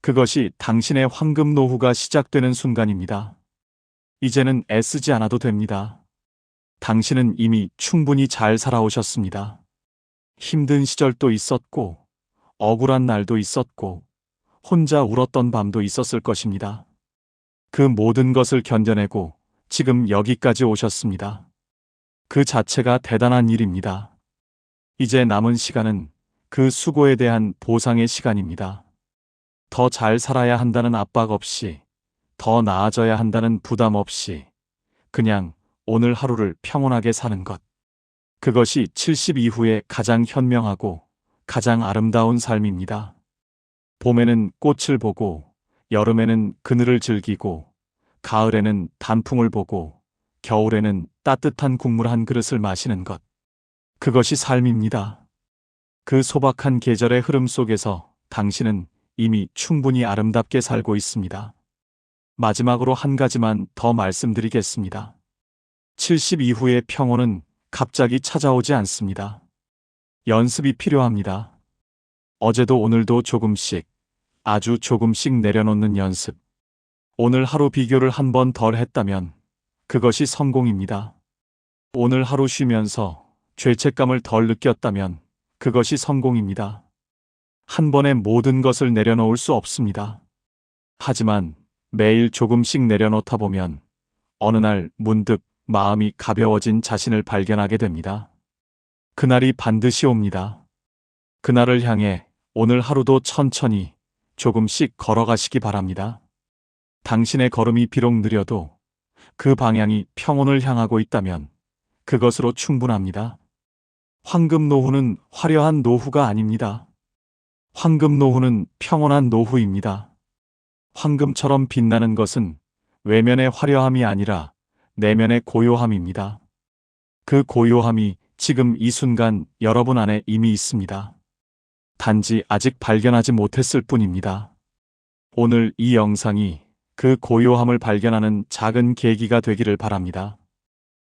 그것이 당신의 황금 노후가 시작되는 순간입니다. 이제는 애쓰지 않아도 됩니다. 당신은 이미 충분히 잘 살아오셨습니다. 힘든 시절도 있었고, 억울한 날도 있었고, 혼자 울었던 밤도 있었을 것입니다. 그 모든 것을 견뎌내고 지금 여기까지 오셨습니다. 그 자체가 대단한 일입니다. 이제 남은 시간은 그 수고에 대한 보상의 시간입니다. 더 잘 살아야 한다는 압박 없이, 더 나아져야 한다는 부담 없이, 그냥 오늘 하루를 평온하게 사는 것. 그것이 70 이후에 가장 현명하고 가장 아름다운 삶입니다. 봄에는 꽃을 보고, 여름에는 그늘을 즐기고, 가을에는 단풍을 보고, 겨울에는 따뜻한 국물 한 그릇을 마시는 것. 그것이 삶입니다. 그 소박한 계절의 흐름 속에서 당신은 이미 충분히 아름답게 살고 있습니다. 마지막으로 한 가지만 더 말씀드리겠습니다. 70 이후의 평온은 갑자기 찾아오지 않습니다. 연습이 필요합니다. 어제도 오늘도 조금씩, 아주 조금씩 내려놓는 연습. 오늘 하루 비교를 한 번 덜 했다면 그것이 성공입니다. 오늘 하루 쉬면서 죄책감을 덜 느꼈다면 그것이 성공입니다. 한 번에 모든 것을 내려놓을 수 없습니다. 하지만 매일 조금씩 내려놓다 보면 어느 날 문득 마음이 가벼워진 자신을 발견하게 됩니다. 그날이 반드시 옵니다. 그날을 향해 오늘 하루도 천천히 조금씩 걸어가시기 바랍니다. 당신의 걸음이 비록 느려도 그 방향이 평온을 향하고 있다면 그것으로 충분합니다. 황금 노후는 화려한 노후가 아닙니다. 황금 노후는 평온한 노후입니다. 황금처럼 빛나는 것은 외면의 화려함이 아니라 내면의 고요함입니다. 그 고요함이 지금 이 순간 여러분 안에 이미 있습니다. 단지 아직 발견하지 못했을 뿐입니다. 오늘 이 영상이 그 고요함을 발견하는 작은 계기가 되기를 바랍니다.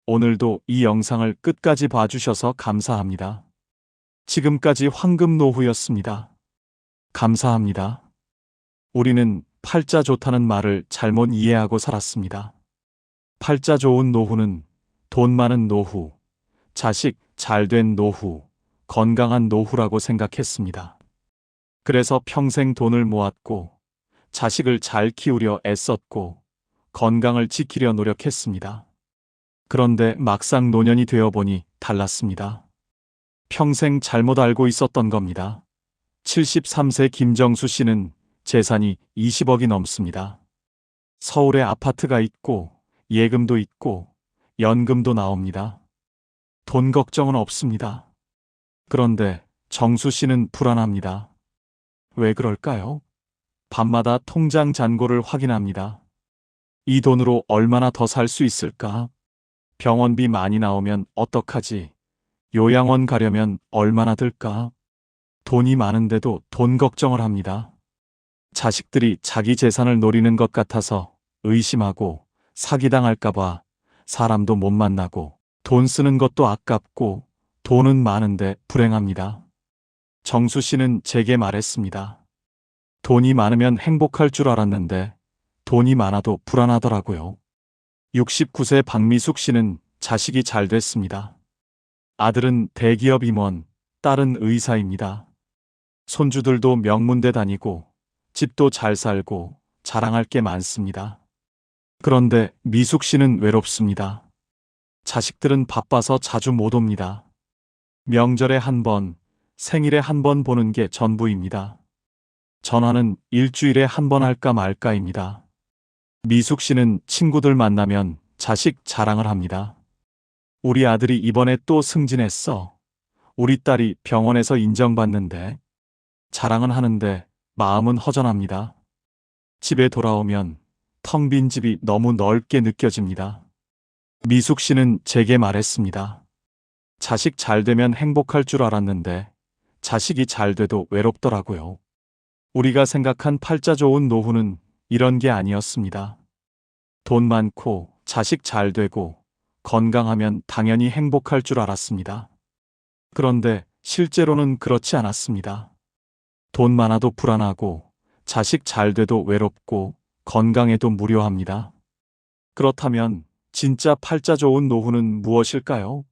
오늘도 이 영상을 끝까지 봐주셔서 감사합니다. 지금까지 황금 노후였습니다. 감사합니다. 우리는 팔자 좋다는 말을 잘못 이해하고 살았습니다. 팔자 좋은 노후는 돈 많은 노후, 자식 잘된 노후, 건강한 노후라고 생각했습니다. 그래서 평생 돈을 모았고, 자식을 잘 키우려 애썼고, 건강을 지키려 노력했습니다. 그런데 막상 노년이 되어보니 달랐습니다. 평생 잘못 알고 있었던 겁니다. 73세 김정수 씨는 재산이 20억이 넘습니다. 서울에 아파트가 있고, 예금도 있고, 연금도 나옵니다. 돈 걱정은 없습니다. 그런데 정수 씨는 불안합니다. 왜 그럴까요? 밤마다 통장 잔고를 확인합니다. 이 돈으로 얼마나 더 살 수 있을까? 병원비 많이 나오면 어떡하지? 요양원 가려면 얼마나 들까? 돈이 많은데도 돈 걱정을 합니다. 자식들이 자기 재산을 노리는 것 같아서 의심하고 사기당할까봐 사람도 못 만나고 돈 쓰는 것도 아깝고 돈은 많은데 불행합니다. 정수 씨는 제게 말했습니다. 돈이 많으면 행복할 줄 알았는데 돈이 많아도 불안하더라고요. 69세 박미숙 씨는 자식이 잘 됐습니다. 아들은 대기업 임원, 딸은 의사입니다. 손주들도 명문대 다니고 집도 잘 살고 자랑할 게 많습니다. 그런데 미숙 씨는 외롭습니다. 자식들은 바빠서 자주 못 옵니다. 명절에 한 번, 생일에 한 번 보는 게 전부입니다. 전화는 일주일에 한 번 할까 말까입니다. 미숙 씨는 친구들 만나면 자식 자랑을 합니다. 우리 아들이 이번에 또 승진했어. 우리 딸이 병원에서 인정받는데. 자랑은 하는데 마음은 허전합니다. 집에 돌아오면 텅 빈 집이 너무 넓게 느껴집니다. 미숙 씨는 제게 말했습니다. 자식 잘 되면 행복할 줄 알았는데 자식이 잘 돼도 외롭더라고요. 우리가 생각한 팔자 좋은 노후는 이런 게 아니었습니다. 돈 많고 자식 잘 되고 건강하면 당연히 행복할 줄 알았습니다. 그런데 실제로는 그렇지 않았습니다. 돈 많아도 불안하고 자식 잘 돼도 외롭고 건강해도 무료합니다. 그렇다면 진짜 팔자 좋은 노후는 무엇일까요?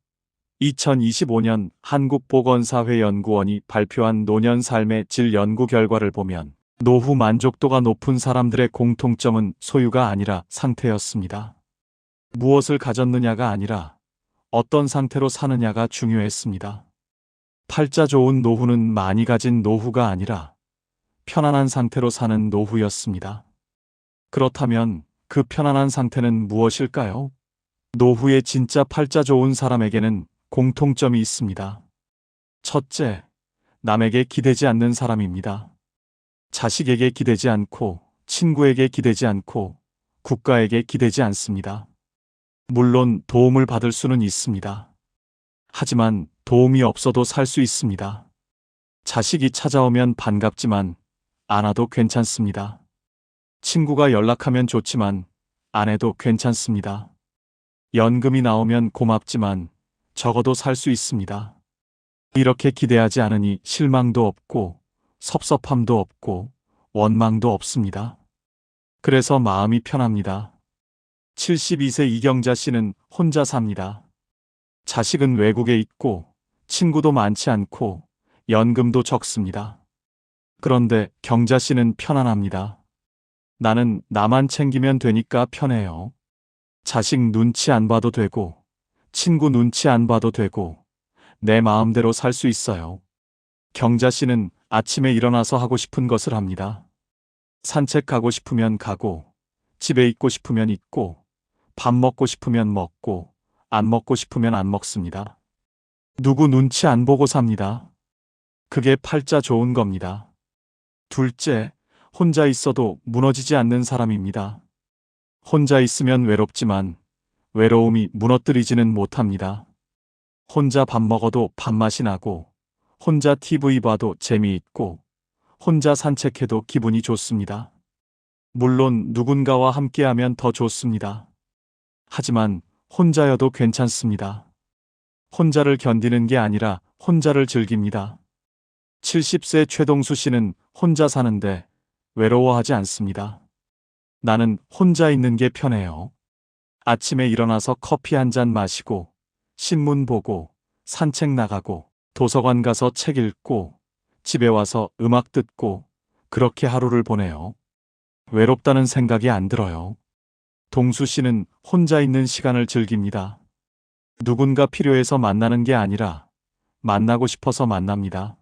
2025년 한국보건사회연구원이 발표한 노년 삶의 질 연구 결과를 보면 노후 만족도가 높은 사람들의 공통점은 소유가 아니라 상태였습니다. 무엇을 가졌느냐가 아니라 어떤 상태로 사느냐가 중요했습니다. 팔자 좋은 노후는 많이 가진 노후가 아니라 편안한 상태로 사는 노후였습니다. 그렇다면 그 편안한 상태는 무엇일까요? 노후에 진짜 팔자 좋은 사람에게는 공통점이 있습니다. 첫째, 남에게 기대지 않는 사람입니다. 자식에게 기대지 않고, 친구에게 기대지 않고, 국가에게 기대지 않습니다. 물론 도움을 받을 수는 있습니다. 하지만 도움이 없어도 살 수 있습니다. 자식이 찾아오면 반갑지만 안 와도 괜찮습니다. 친구가 연락하면 좋지만 안 해도 괜찮습니다. 연금이 나오면 고맙지만 적어도 살 수 있습니다. 이렇게 기대하지 않으니 실망도 없고 섭섭함도 없고 원망도 없습니다. 그래서 마음이 편합니다. 72세 이경자 씨는 혼자 삽니다. 자식은 외국에 있고 친구도 많지 않고 연금도 적습니다. 그런데 경자 씨는 편안합니다. 나는 나만 챙기면 되니까 편해요. 자식 눈치 안 봐도 되고 친구 눈치 안 봐도 되고 내 마음대로 살 수 있어요. 경자 씨는 아침에 일어나서 하고 싶은 것을 합니다. 산책 가고 싶으면 가고 집에 있고 싶으면 있고 밥 먹고 싶으면 먹고 안 먹고 싶으면 안 먹습니다. 누구 눈치 안 보고 삽니다. 그게 팔자 좋은 겁니다. 둘째, 혼자 있어도 무너지지 않는 사람입니다. 혼자 있으면 외롭지만 외로움이 무너뜨리지는 못합니다. 혼자 밥 먹어도 밥맛이 나고 혼자 TV 봐도 재미있고 혼자 산책해도 기분이 좋습니다. 물론 누군가와 함께하면 더 좋습니다. 하지만 혼자여도 괜찮습니다. 혼자를 견디는 게 아니라 혼자를 즐깁니다. 70세 최동수 씨는 혼자 사는데 외로워하지 않습니다. 나는 혼자 있는 게 편해요. 아침에 일어나서 커피 한 잔 마시고 신문 보고 산책 나가고 도서관 가서 책 읽고 집에 와서 음악 듣고 그렇게 하루를 보내요. 외롭다는 생각이 안 들어요. 동수 씨는 혼자 있는 시간을 즐깁니다. 누군가 필요해서 만나는 게 아니라 만나고 싶어서 만납니다.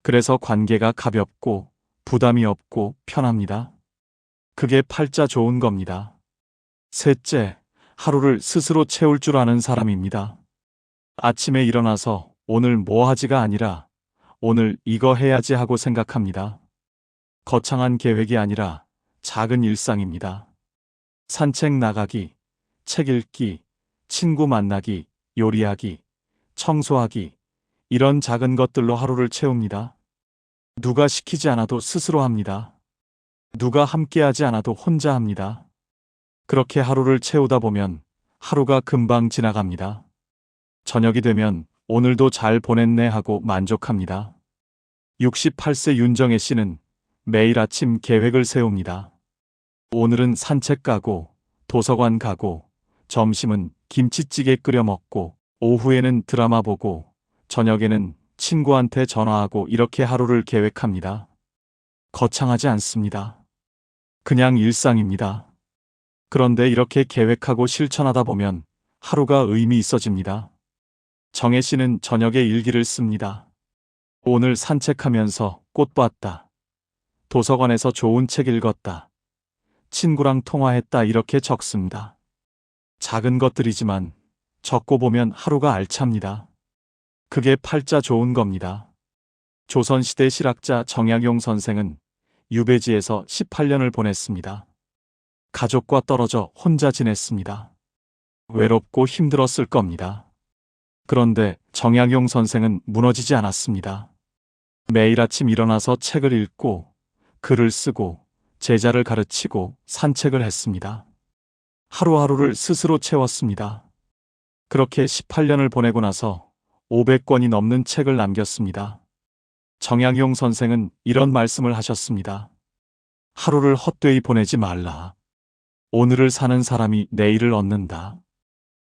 그래서 관계가 가볍고 부담이 없고 편합니다. 그게 팔자 좋은 겁니다. 셋째, 하루를 스스로 채울 줄 아는 사람입니다. 아침에 일어나서 오늘 뭐 하지가 아니라 오늘 이거 해야지 하고 생각합니다. 거창한 계획이 아니라 작은 일상입니다. 산책 나가기, 책 읽기, 친구 만나기, 요리하기, 청소하기, 이런 작은 것들로 하루를 채웁니다. 누가 시키지 않아도 스스로 합니다. 누가 함께하지 않아도 혼자 합니다. 그렇게 하루를 채우다 보면 하루가 금방 지나갑니다. 저녁이 되면 오늘도 잘 보냈네 하고 만족합니다. 68세 윤정혜 씨는 매일 아침 계획을 세웁니다. 오늘은 산책 가고 도서관 가고 점심은 김치찌개 끓여 먹고 오후에는 드라마 보고 저녁에는 친구한테 전화하고 이렇게 하루를 계획합니다. 거창하지 않습니다. 그냥 일상입니다. 그런데 이렇게 계획하고 실천하다 보면 하루가 의미 있어집니다. 정혜 씨는 저녁에 일기를 씁니다. 오늘 산책하면서 꽃 봤다. 도서관에서 좋은 책 읽었다. 친구랑 통화했다 이렇게 적습니다. 작은 것들이지만 적고 보면 하루가 알찹니다. 그게 팔자 좋은 겁니다. 조선시대 실학자 정약용 선생은 유배지에서 18년을 보냈습니다. 가족과 떨어져 혼자 지냈습니다. 외롭고 힘들었을 겁니다. 그런데 정약용 선생은 무너지지 않았습니다. 매일 아침 일어나서 책을 읽고 글을 쓰고 제자를 가르치고 산책을 했습니다. 하루하루를 스스로 채웠습니다. 그렇게 18년을 보내고 나서 500권이 넘는 책을 남겼습니다. 정약용 선생은 이런 말씀을 하셨습니다. 하루를 헛되이 보내지 말라. 오늘을 사는 사람이 내일을 얻는다.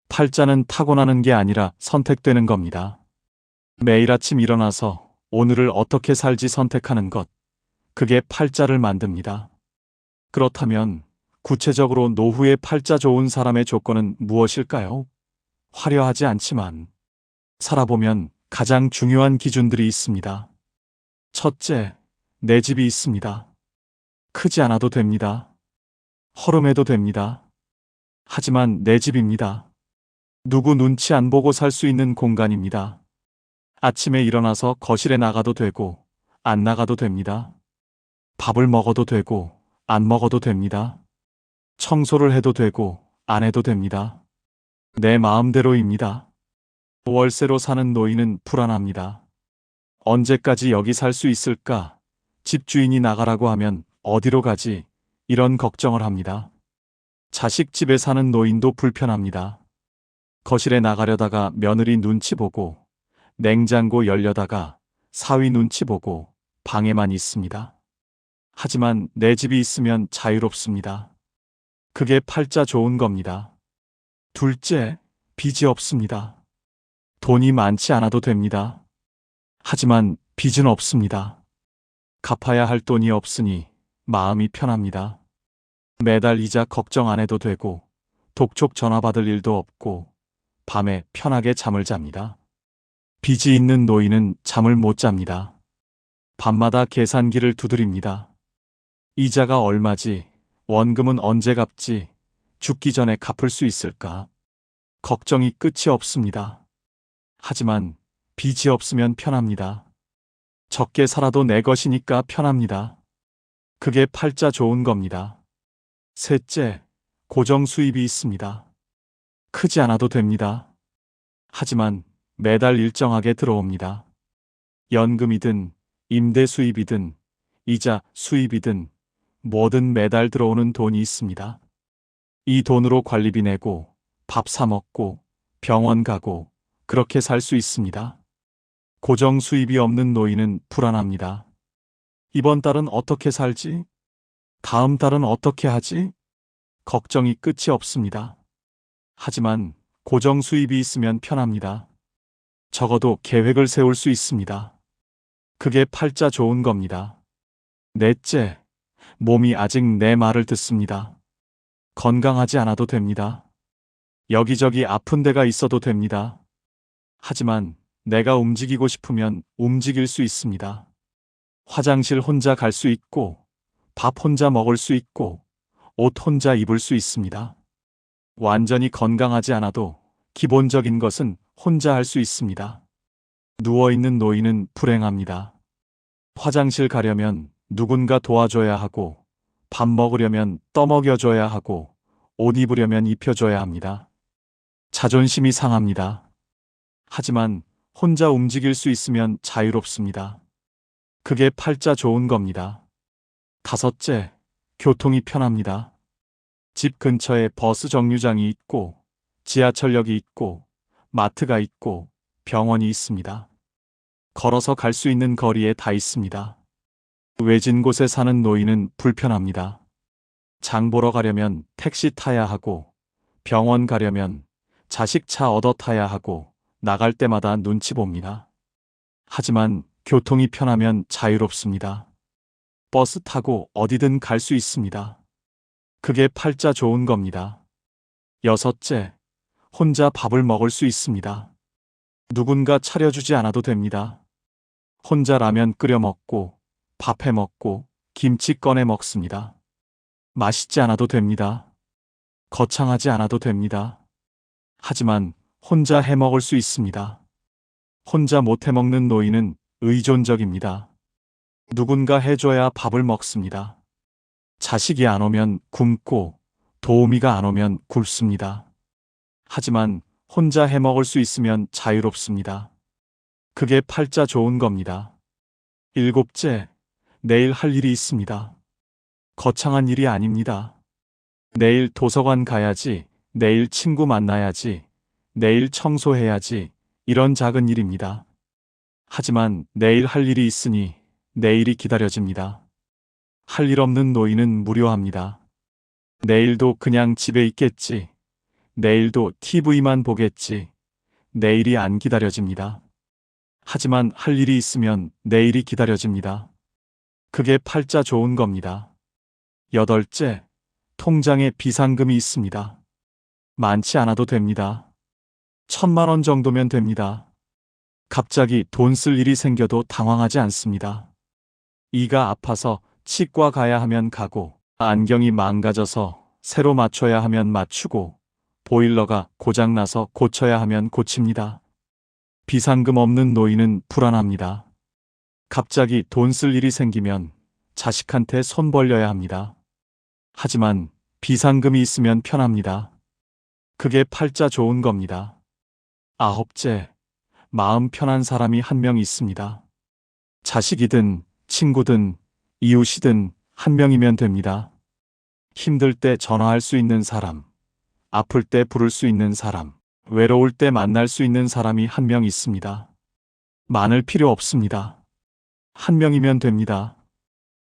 팔자는 타고나는 게 아니라 선택되는 겁니다. 매일 아침 일어나서 오늘을 어떻게 살지 선택하는 것, 그게 팔자를 만듭니다. 그렇다면 구체적으로 노후에 팔자 좋은 사람의 조건은 무엇일까요? 화려하지 않지만 살아보면 가장 중요한 기준들이 있습니다. 첫째, 내 집이 있습니다. 크지 않아도 됩니다. 허름해도 됩니다. 하지만 내 집입니다. 누구 눈치 안 보고 살 수 있는 공간입니다. 아침에 일어나서 거실에 나가도 되고 안 나가도 됩니다. 밥을 먹어도 되고 안 먹어도 됩니다. 청소를 해도 되고 안 해도 됩니다. 내 마음대로입니다. 월세로 사는 노인은 불안합니다. 언제까지 여기 살 수 있을까? 집주인이 나가라고 하면 어디로 가지? 이런 걱정을 합니다. 자식 집에 사는 노인도 불편합니다. 거실에 나가려다가 며느리 눈치 보고 냉장고 열려다가 사위 눈치 보고 방에만 있습니다. 하지만 내 집이 있으면 자유롭습니다. 그게 팔자 좋은 겁니다. 둘째, 빚이 없습니다. 돈이 많지 않아도 됩니다. 하지만 빚은 없습니다. 갚아야 할 돈이 없으니 마음이 편합니다. 매달 이자 걱정 안 해도 되고 독촉 전화 받을 일도 없고 밤에 편하게 잠을 잡니다. 빚이 있는 노인은 잠을 못 잡니다. 밤마다 계산기를 두드립니다. 이자가 얼마지? 원금은 언제 갚지? 죽기 전에 갚을 수 있을까? 걱정이 끝이 없습니다. 하지만 빚이 없으면 편합니다. 적게 살아도 내 것이니까 편합니다. 그게 팔자 좋은 겁니다. 셋째, 고정 수입이 있습니다. 크지 않아도 됩니다. 하지만 매달 일정하게 들어옵니다. 연금이든 임대 수입이든 이자 수입이든 뭐든 매달 들어오는 돈이 있습니다. 이 돈으로 관리비 내고 밥 사 먹고 병원 가고 그렇게 살 수 있습니다. 고정 수입이 없는 노인은 불안합니다. 이번 달은 어떻게 살지? 다음 달은 어떻게 하지? 걱정이 끝이 없습니다. 하지만 고정 수입이 있으면 편합니다. 적어도 계획을 세울 수 있습니다. 그게 팔자 좋은 겁니다. 넷째, 몸이 아직 내 말을 듣습니다. 건강하지 않아도 됩니다. 여기저기 아픈 데가 있어도 됩니다. 하지만 내가 움직이고 싶으면 움직일 수 있습니다. 화장실 혼자 갈 수 있고, 밥 혼자 먹을 수 있고, 옷 혼자 입을 수 있습니다. 완전히 건강하지 않아도 기본적인 것은 혼자 할 수 있습니다. 누워있는 노인은 불행합니다. 화장실 가려면 누군가 도와줘야 하고, 밥 먹으려면 떠먹여줘야 하고, 옷 입으려면 입혀줘야 합니다. 자존심이 상합니다. 하지만 혼자 움직일 수 있으면 자유롭습니다. 그게 팔자 좋은 겁니다. 다섯째, 교통이 편합니다. 집 근처에 버스 정류장이 있고, 지하철역이 있고, 마트가 있고, 병원이 있습니다. 걸어서 갈 수 있는 거리에 다 있습니다. 외진 곳에 사는 노인은 불편합니다. 장 보러 가려면 택시 타야 하고, 병원 가려면 자식 차 얻어 타야 하고, 나갈 때마다 눈치 봅니다. 하지만 교통이 편하면 자유롭습니다. 버스 타고 어디든 갈 수 있습니다. 그게 팔자 좋은 겁니다. 여섯째, 혼자 밥을 먹을 수 있습니다. 누군가 차려주지 않아도 됩니다. 혼자 라면 끓여 먹고, 밥 해 먹고, 김치 꺼내 먹습니다. 맛있지 않아도 됩니다. 거창하지 않아도 됩니다. 하지만 혼자 해 먹을 수 있습니다. 혼자 못 해 먹는 노인은 의존적입니다. 누군가 해줘야 밥을 먹습니다. 자식이 안 오면 굶고 도우미가 안 오면 굶습니다. 하지만 혼자 해먹을 수 있으면 자유롭습니다. 그게 팔자 좋은 겁니다. 일곱째, 내일 할 일이 있습니다. 거창한 일이 아닙니다. 내일 도서관 가야지, 내일 친구 만나야지, 내일 청소해야지, 이런 작은 일입니다. 하지만 내일 할 일이 있으니 내일이 기다려집니다. 할 일 없는 노인은 무료합니다. 내일도 그냥 집에 있겠지. 내일도 TV만 보겠지. 내일이 안 기다려집니다. 하지만 할 일이 있으면 내일이 기다려집니다. 그게 팔자 좋은 겁니다. 여덟째, 통장에 비상금이 있습니다. 많지 않아도 됩니다. 1,000만 원 정도면 됩니다. 갑자기 돈 쓸 일이 생겨도 당황하지 않습니다. 이가 아파서 치과 가야 하면 가고, 안경이 망가져서 새로 맞춰야 하면 맞추고, 보일러가 고장나서 고쳐야 하면 고칩니다. 비상금 없는 노인은 불안합니다. 갑자기 돈 쓸 일이 생기면 자식한테 손 벌려야 합니다. 하지만 비상금이 있으면 편합니다. 그게 팔자 좋은 겁니다. 아홉째, 마음 편한 사람이 한 명 있습니다. 자식이든 친구든 이웃이든 한 명이면 됩니다. 힘들 때 전화할 수 있는 사람, 아플 때 부를 수 있는 사람, 외로울 때 만날 수 있는 사람이 한 명 있습니다. 많을 필요 없습니다. 한 명이면 됩니다.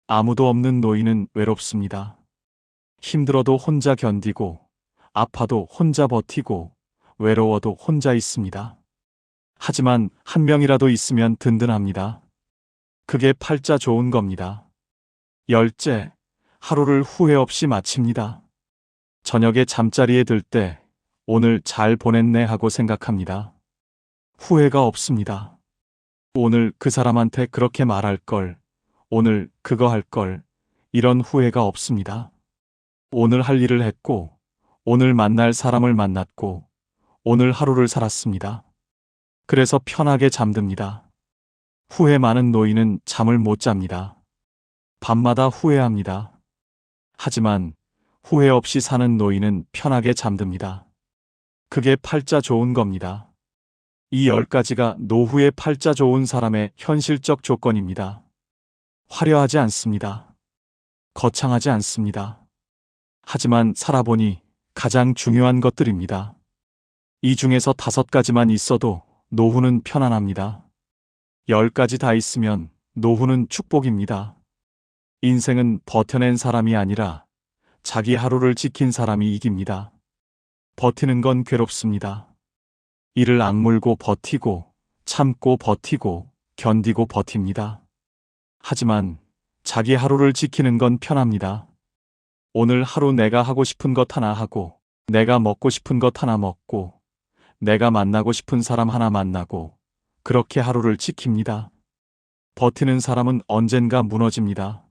아무도 없는 노인은 외롭습니다. 힘들어도 혼자 견디고, 아파도 혼자 버티고, 외로워도 혼자 있습니다. 하지만 한 명이라도 있으면 든든합니다. 그게 팔자 좋은 겁니다. 열째, 하루를 후회 없이 마칩니다. 저녁에 잠자리에 들 때 오늘 잘 보냈네 하고 생각합니다. 후회가 없습니다. 오늘 그 사람한테 그렇게 말할 걸, 오늘 그거 할 걸, 이런 후회가 없습니다. 오늘 할 일을 했고, 오늘 만날 사람을 만났고, 오늘 하루를 살았습니다. 그래서 편하게 잠듭니다. 후회 많은 노인은 잠을 못 잡니다. 밤마다 후회합니다. 하지만 후회 없이 사는 노인은 편하게 잠듭니다. 그게 팔자 좋은 겁니다. 이 10가지가 노후에 팔자 좋은 사람의 현실적 조건입니다. 화려하지 않습니다. 거창하지 않습니다. 하지만 살아보니 가장 중요한 것들입니다. 이 중에서 5가지만 있어도 노후는 편안합니다. 10가지 다 있으면 노후는 축복입니다. 인생은 버텨낸 사람이 아니라 자기 하루를 지킨 사람이 이깁니다. 버티는 건 괴롭습니다. 이를 악물고 버티고, 참고 버티고, 견디고 버팁니다. 하지만 자기 하루를 지키는 건 편합니다. 오늘 하루 내가 하고 싶은 것 하나 하고, 내가 먹고 싶은 것 하나 먹고, 내가 만나고 싶은 사람 하나 만나고, 그렇게 하루를 지킵니다. 버티는 사람은 언젠가 무너집니다.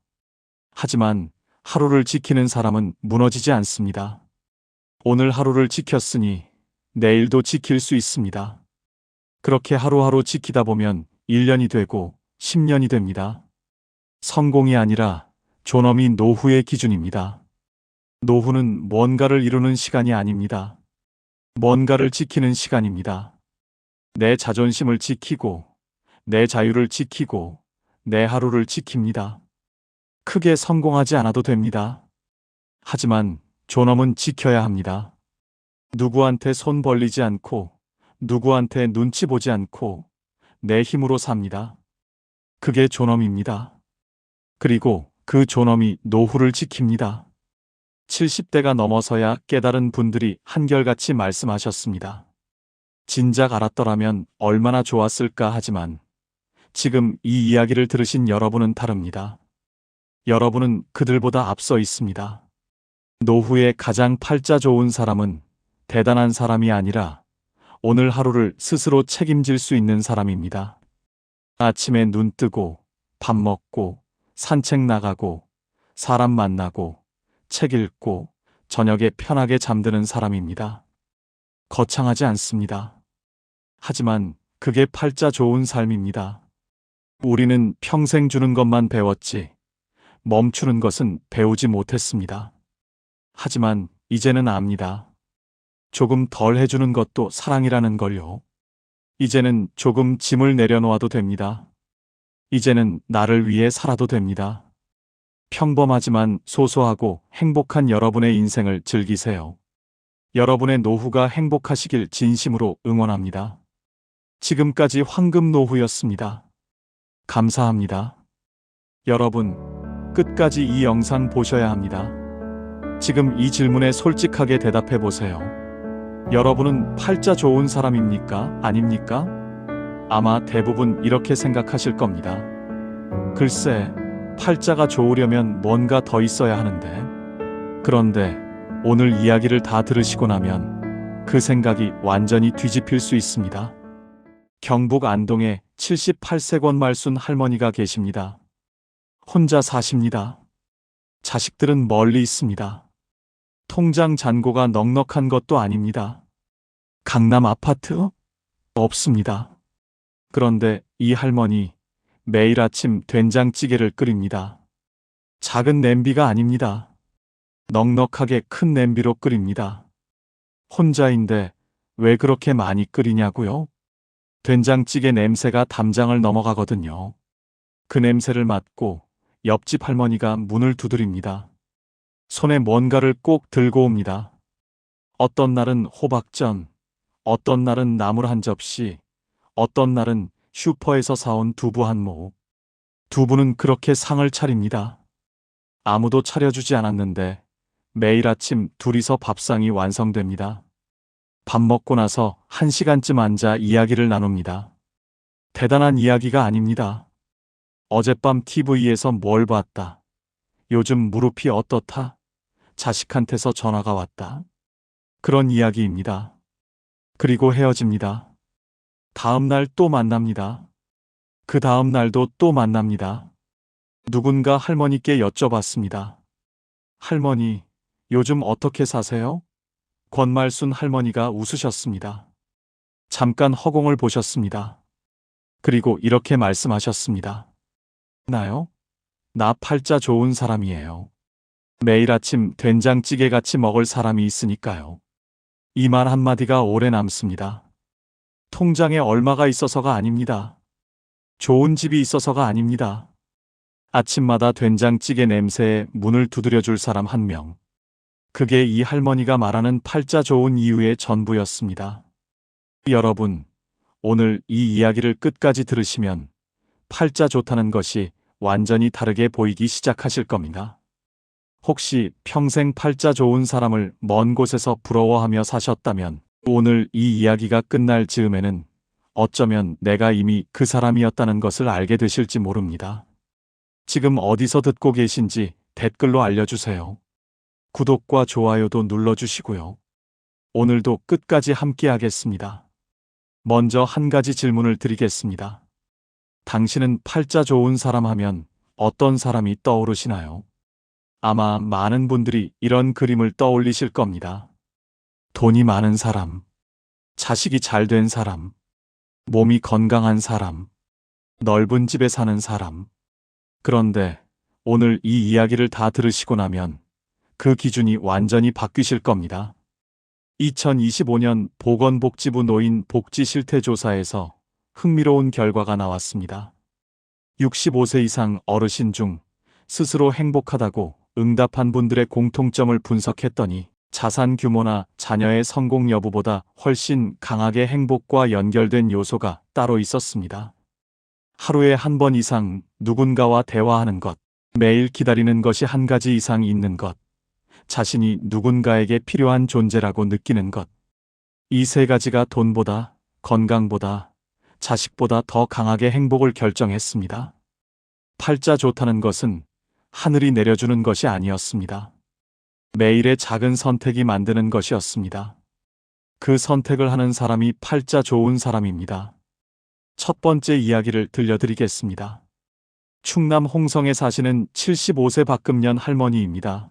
하지만 하루를 지키는 사람은 무너지지 않습니다. 오늘 하루를 지켰으니 내일도 지킬 수 있습니다. 그렇게 하루하루 지키다 보면 1년이 되고 10년이 됩니다. 성공이 아니라 존엄이 노후의 기준입니다. 노후는 뭔가를 이루는 시간이 아닙니다. 뭔가를 지키는 시간입니다. 내 자존심을 지키고, 내 자유를 지키고, 내 하루를 지킵니다. 크게 성공하지 않아도 됩니다. 하지만 존엄은 지켜야 합니다. 누구한테 손 벌리지 않고, 누구한테 눈치 보지 않고, 내 힘으로 삽니다. 그게 존엄입니다. 그리고 그 존엄이 노후를 지킵니다. 70대가 넘어서야 깨달은 분들이 한결같이 말씀하셨습니다. 진작 알았더라면 얼마나 좋았을까 하지만 지금 이 이야기를 들으신 여러분은 다릅니다. 여러분은 그들보다 앞서 있습니다. 노후에 가장 팔자 좋은 사람은 대단한 사람이 아니라 오늘 하루를 스스로 책임질 수 있는 사람입니다. 아침에 눈 뜨고, 밥 먹고, 산책 나가고, 사람 만나고, 책 읽고, 저녁에 편하게 잠드는 사람입니다. 거창하지 않습니다. 하지만 그게 팔자 좋은 삶입니다. 우리는 평생 주는 것만 배웠지 멈추는 것은 배우지 못했습니다. 하지만 이제는 압니다. 조금 덜 해주는 것도 사랑이라는 걸요. 이제는 조금 짐을 내려놓아도 됩니다. 이제는 나를 위해 살아도 됩니다. 평범하지만 소소하고 행복한 여러분의 인생을 즐기세요. 여러분의 노후가 행복하시길 진심으로 응원합니다. 지금까지 황금 노후였습니다. 감사합니다. 여러분, 끝까지 이 영상 보셔야 합니다. 지금 이 질문에 솔직하게 대답해 보세요. 여러분은 팔자 좋은 사람입니까? 아닙니까? 아마 대부분 이렇게 생각하실 겁니다. 글쎄, 팔자가 좋으려면 뭔가 더 있어야 하는데. 그런데 오늘 이야기를 다 들으시고 나면 그 생각이 완전히 뒤집힐 수 있습니다. 경북 안동에 78세 권말순 할머니가 계십니다. 혼자 사십니다. 자식들은 멀리 있습니다. 통장 잔고가 넉넉한 것도 아닙니다. 강남 아파트? 없습니다. 그런데 이 할머니 매일 아침 된장찌개를 끓입니다. 작은 냄비가 아닙니다. 넉넉하게 큰 냄비로 끓입니다. 혼자인데 왜 그렇게 많이 끓이냐고요? 된장찌개 냄새가 담장을 넘어가거든요. 그 냄새를 맡고 옆집 할머니가 문을 두드립니다. 손에 뭔가를 꼭 들고 옵니다. 어떤 날은 호박전, 어떤 날은 나물 한 접시, 어떤 날은 슈퍼에서 사온 두부 한 모. 두부는 그렇게 상을 차립니다. 아무도 차려주지 않았는데 매일 아침 둘이서 밥상이 완성됩니다. 밥 먹고 나서 1시간쯤 앉아 이야기를 나눕니다. 대단한 이야기가 아닙니다. 어젯밤 TV에서 뭘 봤다. 요즘 무릎이 어떻다. 자식한테서 전화가 왔다. 그런 이야기입니다. 그리고 헤어집니다. 다음 날 또 만납니다. 그 다음 날도 또 만납니다. 누군가 할머니께 여쭤봤습니다. 할머니, 요즘 어떻게 사세요? 권말순 할머니가 웃으셨습니다. 잠깐 허공을 보셨습니다. 그리고 이렇게 말씀하셨습니다. 나요? 나 팔자 좋은 사람이에요. 매일 아침 된장찌개 같이 먹을 사람이 있으니까요. 이 말 한마디가 오래 남습니다. 통장에 얼마가 있어서가 아닙니다. 좋은 집이 있어서가 아닙니다. 아침마다 된장찌개 냄새에 문을 두드려줄 사람 한 명. 그게 이 할머니가 말하는 팔자 좋은 이유의 전부였습니다. 여러분, 오늘 이 이야기를 끝까지 들으시면 팔자 좋다는 것이 완전히 다르게 보이기 시작하실 겁니다. 혹시 평생 팔자 좋은 사람을 먼 곳에서 부러워하며 사셨다면 오늘 이 이야기가 끝날 즈음에는 어쩌면 내가 이미 그 사람이었다는 것을 알게 되실지 모릅니다. 지금 어디서 듣고 계신지 댓글로 알려주세요. 구독과 좋아요도 눌러주시고요. 오늘도 끝까지 함께 하겠습니다. 먼저 한 가지 질문을 드리겠습니다. 당신은 팔자 좋은 사람 하면 어떤 사람이 떠오르시나요? 아마 많은 분들이 이런 그림을 떠올리실 겁니다. 돈이 많은 사람, 자식이 잘 된 사람, 몸이 건강한 사람, 넓은 집에 사는 사람. 그런데 오늘 이 이야기를 다 들으시고 나면 그 기준이 완전히 바뀌실 겁니다. 2025년 보건복지부 노인 복지 실태 조사에서 흥미로운 결과가 나왔습니다. 65세 이상 어르신 중 스스로 행복하다고 응답한 분들의 공통점을 분석했더니 자산 규모나 자녀의 성공 여부보다 훨씬 강하게 행복과 연결된 요소가 따로 있었습니다. 하루에 한 번 이상 누군가와 대화하는 것, 매일 기다리는 것이 한 가지 이상 있는 것, 자신이 누군가에게 필요한 존재라고 느끼는 것. 이 세 가지가 돈보다, 건강보다, 자식보다 더 강하게 행복을 결정했습니다. 팔자 좋다는 것은 하늘이 내려주는 것이 아니었습니다. 매일의 작은 선택이 만드는 것이었습니다. 그 선택을 하는 사람이 팔자 좋은 사람입니다. 첫 번째 이야기를 들려드리겠습니다. 충남 홍성에 사시는 75세 박금년 할머니입니다.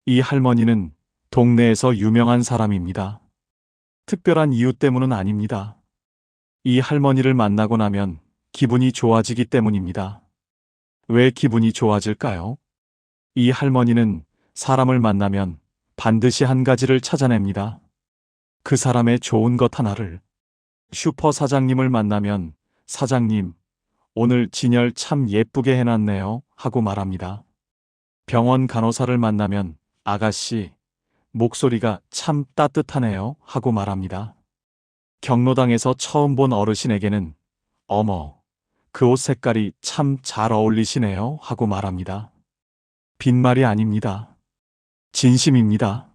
이 할머니는 동네에서 유명한 사람입니다. 특별한 이유 때문은 아닙니다. 이 할머니를 만나고 나면 기분이 좋아지기 때문입니다. 왜 기분이 좋아질까요? 이 할머니는 사람을 만나면 반드시 한 가지를 찾아냅니다. 그 사람의 좋은 것 하나를. 슈퍼 사장님을 만나면 사장님, 오늘 진열 참 예쁘게 해놨네요 하고 말합니다. 병원 간호사를 만나면 아가씨, 목소리가 참 따뜻하네요 하고 말합니다. 경로당에서 처음 본 어르신에게는 어머, 그 옷 색깔이 참 잘 어울리시네요 하고 말합니다. 빈말이 아닙니다. 진심입니다.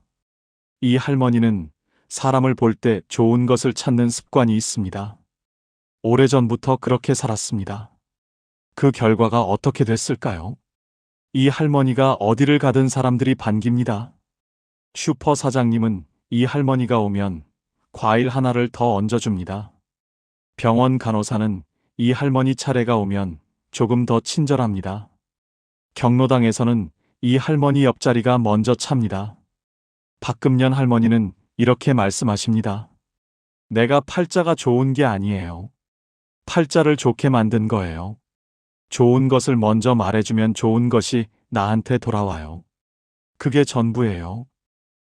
이 할머니는 사람을 볼 때 좋은 것을 찾는 습관이 있습니다. 오래전부터 그렇게 살았습니다. 그 결과가 어떻게 됐을까요? 이 할머니가 어디를 가든 사람들이 반깁니다. 슈퍼 사장님은 이 할머니가 오면 과일 하나를 더 얹어줍니다. 병원 간호사는 이 할머니 차례가 오면 조금 더 친절합니다. 경로당에서는 이 할머니 옆자리가 먼저 찹니다. 박금년 할머니는 이렇게 말씀하십니다. 내가 팔자가 좋은 게 아니에요. 팔자를 좋게 만든 거예요. 좋은 것을 먼저 말해주면 좋은 것이 나한테 돌아와요. 그게 전부예요.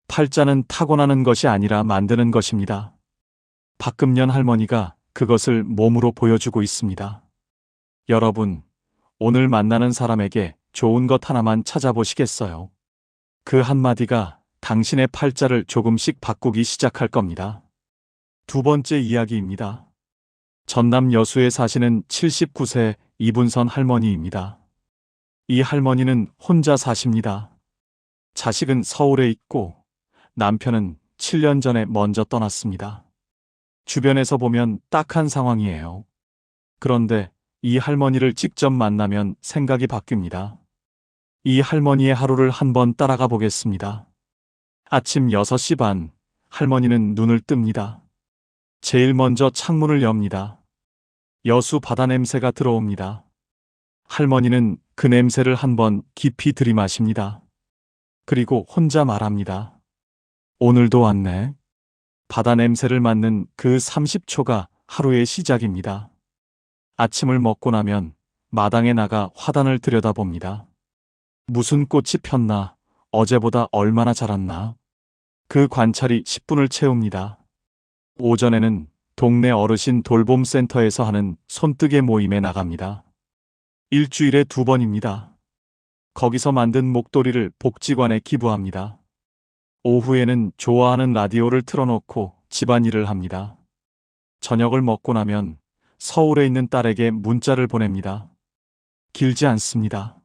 팔자는 타고나는 것이 아니라 만드는 것입니다. 박금년 할머니가 그것을 몸으로 보여주고 있습니다. 여러분, 오늘 만나는 사람에게 좋은 것 하나만 찾아보시겠어요? 그 한마디가 당신의 팔자를 조금씩 바꾸기 시작할 겁니다. 두 번째 이야기입니다. 전남 여수에 사시는 79세 이분선 할머니입니다. 이 할머니는 혼자 사십니다. 자식은 서울에 있고 남편은 7년 전에 먼저 떠났습니다. 주변에서 보면 딱한 상황이에요. 그런데 이 할머니를 직접 만나면 생각이 바뀝니다. 이 할머니의 하루를 한번 따라가 보겠습니다. 아침 6시 반, 할머니는 눈을 뜹니다. 제일 먼저 창문을 엽니다. 여수 바다 냄새가 들어옵니다. 할머니는 그 냄새를 한번 깊이 들이마십니다. 그리고 혼자 말합니다. 오늘도 왔네. 바다 냄새를 맡는 그 30초가 하루의 시작입니다. 아침을 먹고 나면 마당에 나가 화단을 들여다봅니다. 무슨 꽃이 폈나, 어제보다 얼마나 자랐나. 그 관찰이 10분을 채웁니다. 오전에는 동네 어르신 돌봄센터에서 하는 손뜨개 모임에 나갑니다. 일주일에 2번입니다. 거기서 만든 목도리를 복지관에 기부합니다. 오후에는 좋아하는 라디오를 틀어놓고 집안일을 합니다. 저녁을 먹고 나면 서울에 있는 딸에게 문자를 보냅니다. 길지 않습니다.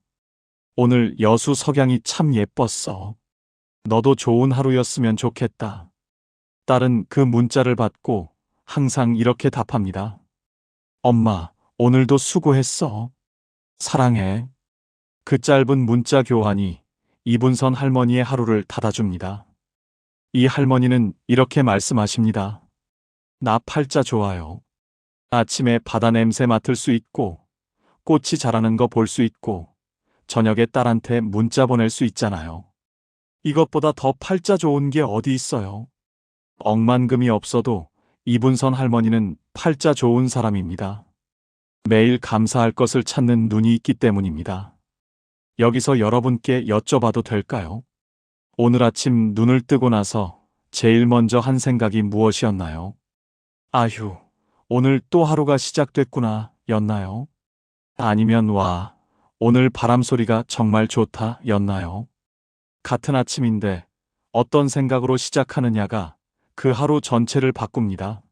오늘 여수 석양이 참 예뻤어. 너도 좋은 하루였으면 좋겠다. 딸은 그 문자를 받고 항상 이렇게 답합니다. 엄마, 오늘도 수고했어. 사랑해. 그 짧은 문자 교환이 이분선 할머니의 하루를 닫아줍니다. 이 할머니는 이렇게 말씀하십니다. 나 팔자 좋아요. 아침에 바다 냄새 맡을 수 있고, 꽃이 자라는 거 볼 수 있고, 저녁에 딸한테 문자 보낼 수 있잖아요. 이것보다 더 팔자 좋은 게 어디 있어요? 억만금이 없어도 이분선 할머니는 팔자 좋은 사람입니다. 매일 감사할 것을 찾는 눈이 있기 때문입니다. 여기서 여러분께 여쭤봐도 될까요? 오늘 아침 눈을 뜨고 나서 제일 먼저 한 생각이 무엇이었나요? 아휴, 오늘 또 하루가 시작됐구나 였나요? 아니면 와, 오늘 바람 소리가 정말 좋다 였나요? 같은 아침인데 어떤 생각으로 시작하느냐가 그 하루 전체를 바꿉니다.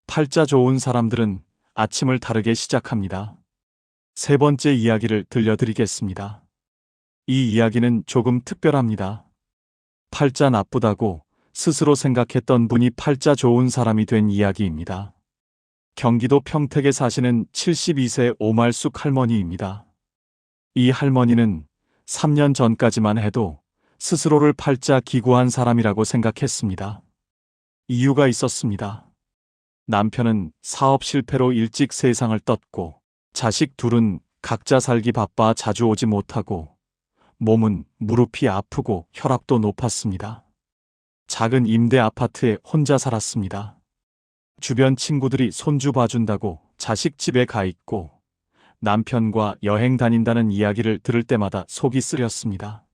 팔자 좋은 사람들은 아침을 다르게 시작합니다. 세 번째 이야기를 들려드리겠습니다. 이 이야기는 조금 특별합니다. 팔자 나쁘다고 스스로 생각했던 분이 팔자 좋은 사람이 된 이야기입니다. 경기도 평택에 사시는 72세 오말숙 할머니입니다. 이 할머니는 3년 전까지만 해도 스스로를 팔자 기구한 사람이라고 생각했습니다. 이유가 있었습니다. 남편은 사업 실패로 일찍 세상을 떴고 자식 둘은 각자 살기 바빠 자주 오지 못하고 몸은 무릎이 아프고 혈압도 높았습니다. 작은 임대 아파트에 혼자 살았습니다. 주변 친구들이 손주 봐준다고 자식 집에 가 있고 남편과 여행 다닌다는 이야기를 들을 때마다 속이 쓰렸습니다.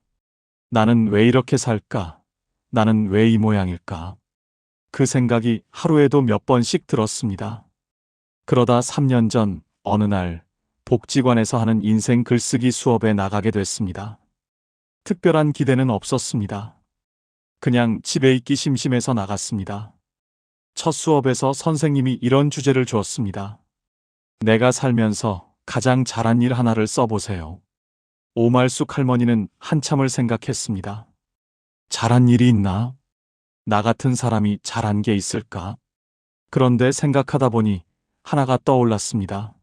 나는 왜 이렇게 살까? 나는 왜 이 모양일까? 그 생각이 하루에도 몇 번씩 들었습니다. 그러다 3년 전 어느 날 복지관에서 하는 인생 글쓰기 수업에 나가게 됐습니다. 특별한 기대는 없었습니다. 그냥 집에 있기 심심해서 나갔습니다. 첫 수업에서 선생님이 이런 주제를 주었습니다. 내가 살면서 가장 잘한 일 하나를 써보세요. 오말숙 할머니는 한참을 생각했습니다. 잘한 일이 있나? 나 같은 사람이 잘한 게 있을까? 그런데 생각하다 보니 하나가 떠올랐습니다.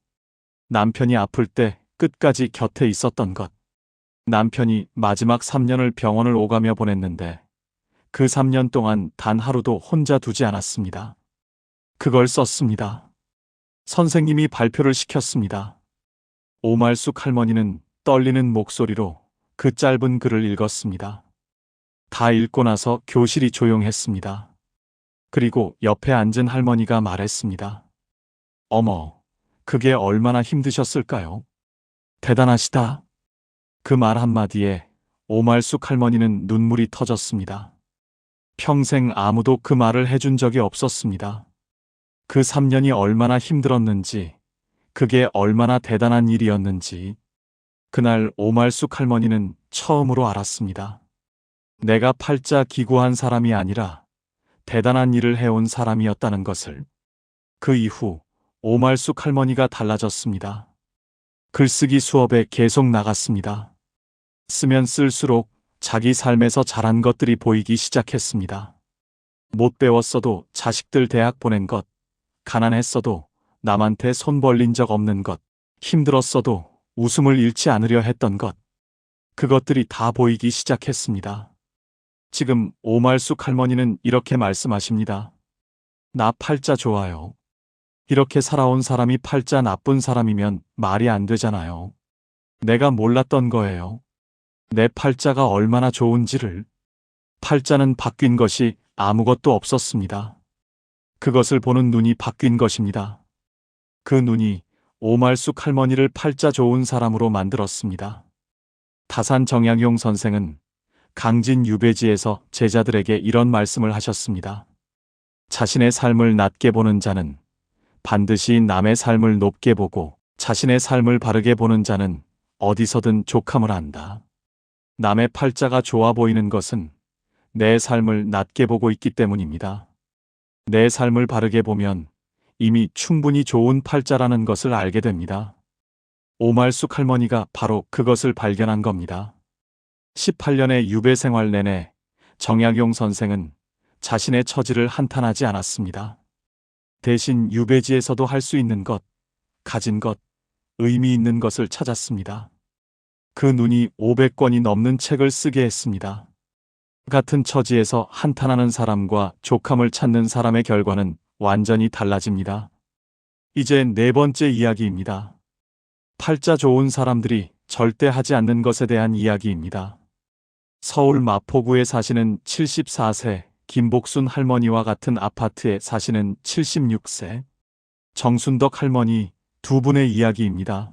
남편이 아플 때 끝까지 곁에 있었던 것. 남편이 마지막 3년을 병원을 오가며 보냈는데 그 3년 동안 단 하루도 혼자 두지 않았습니다. 그걸 썼습니다. 선생님이 발표를 시켰습니다. 오말숙 할머니는 떨리는 목소리로 그 짧은 글을 읽었습니다. 다 읽고 나서 교실이 조용했습니다. 그리고 옆에 앉은 할머니가 말했습니다. 어머, 그게 얼마나 힘드셨을까요? 대단하시다. 그 말 한마디에 오말숙 할머니는 눈물이 터졌습니다. 평생 아무도 그 말을 해준 적이 없었습니다. 그 3년이 얼마나 힘들었는지, 그게 얼마나 대단한 일이었는지, 그날 오말숙 할머니는 처음으로 알았습니다. 내가 팔자 기구한 사람이 아니라 대단한 일을 해온 사람이었다는 것을. 그 이후 오말숙 할머니가 달라졌습니다. 글쓰기 수업에 계속 나갔습니다. 쓰면 쓸수록 자기 삶에서 잘한 것들이 보이기 시작했습니다. 못 배웠어도 자식들 대학 보낸 것, 가난했어도 남한테 손 벌린 적 없는 것, 힘들었어도 웃음을 잃지 않으려 했던 것, 그것들이 다 보이기 시작했습니다. 지금 오말숙 할머니는 이렇게 말씀하십니다. 나 팔자 좋아요. 이렇게 살아온 사람이 팔자 나쁜 사람이면 말이 안 되잖아요. 내가 몰랐던 거예요. 내 팔자가 얼마나 좋은지를. 팔자는 바뀐 것이 아무것도 없었습니다. 그것을 보는 눈이 바뀐 것입니다. 그 눈이 오말숙 할머니를 팔자 좋은 사람으로 만들었습니다. 다산 정약용 선생은 강진 유배지에서 제자들에게 이런 말씀을 하셨습니다. 자신의 삶을 낮게 보는 자는 반드시 남의 삶을 높게 보고 자신의 삶을 바르게 보는 자는 어디서든 족함을 안다. 남의 팔자가 좋아 보이는 것은 내 삶을 낮게 보고 있기 때문입니다. 내 삶을 바르게 보면 이미 충분히 좋은 팔자라는 것을 알게 됩니다. 오말숙 할머니가 바로 그것을 발견한 겁니다. 18년의 유배 생활 내내 정약용 선생은 자신의 처지를 한탄하지 않았습니다. 대신 유배지에서도 할 수 있는 것, 가진 것, 의미 있는 것을 찾았습니다. 그 눈이 500권이 넘는 책을 쓰게 했습니다. 같은 처지에서 한탄하는 사람과 족함을 찾는 사람의 결과는 완전히 달라집니다. 이제 네 번째 이야기입니다. 팔자 좋은 사람들이 절대 하지 않는 것에 대한 이야기입니다. 서울 마포구에 사시는 74세 김복순 할머니와 같은 아파트에 사시는 76세 정순덕 할머니 두 분의 이야기입니다.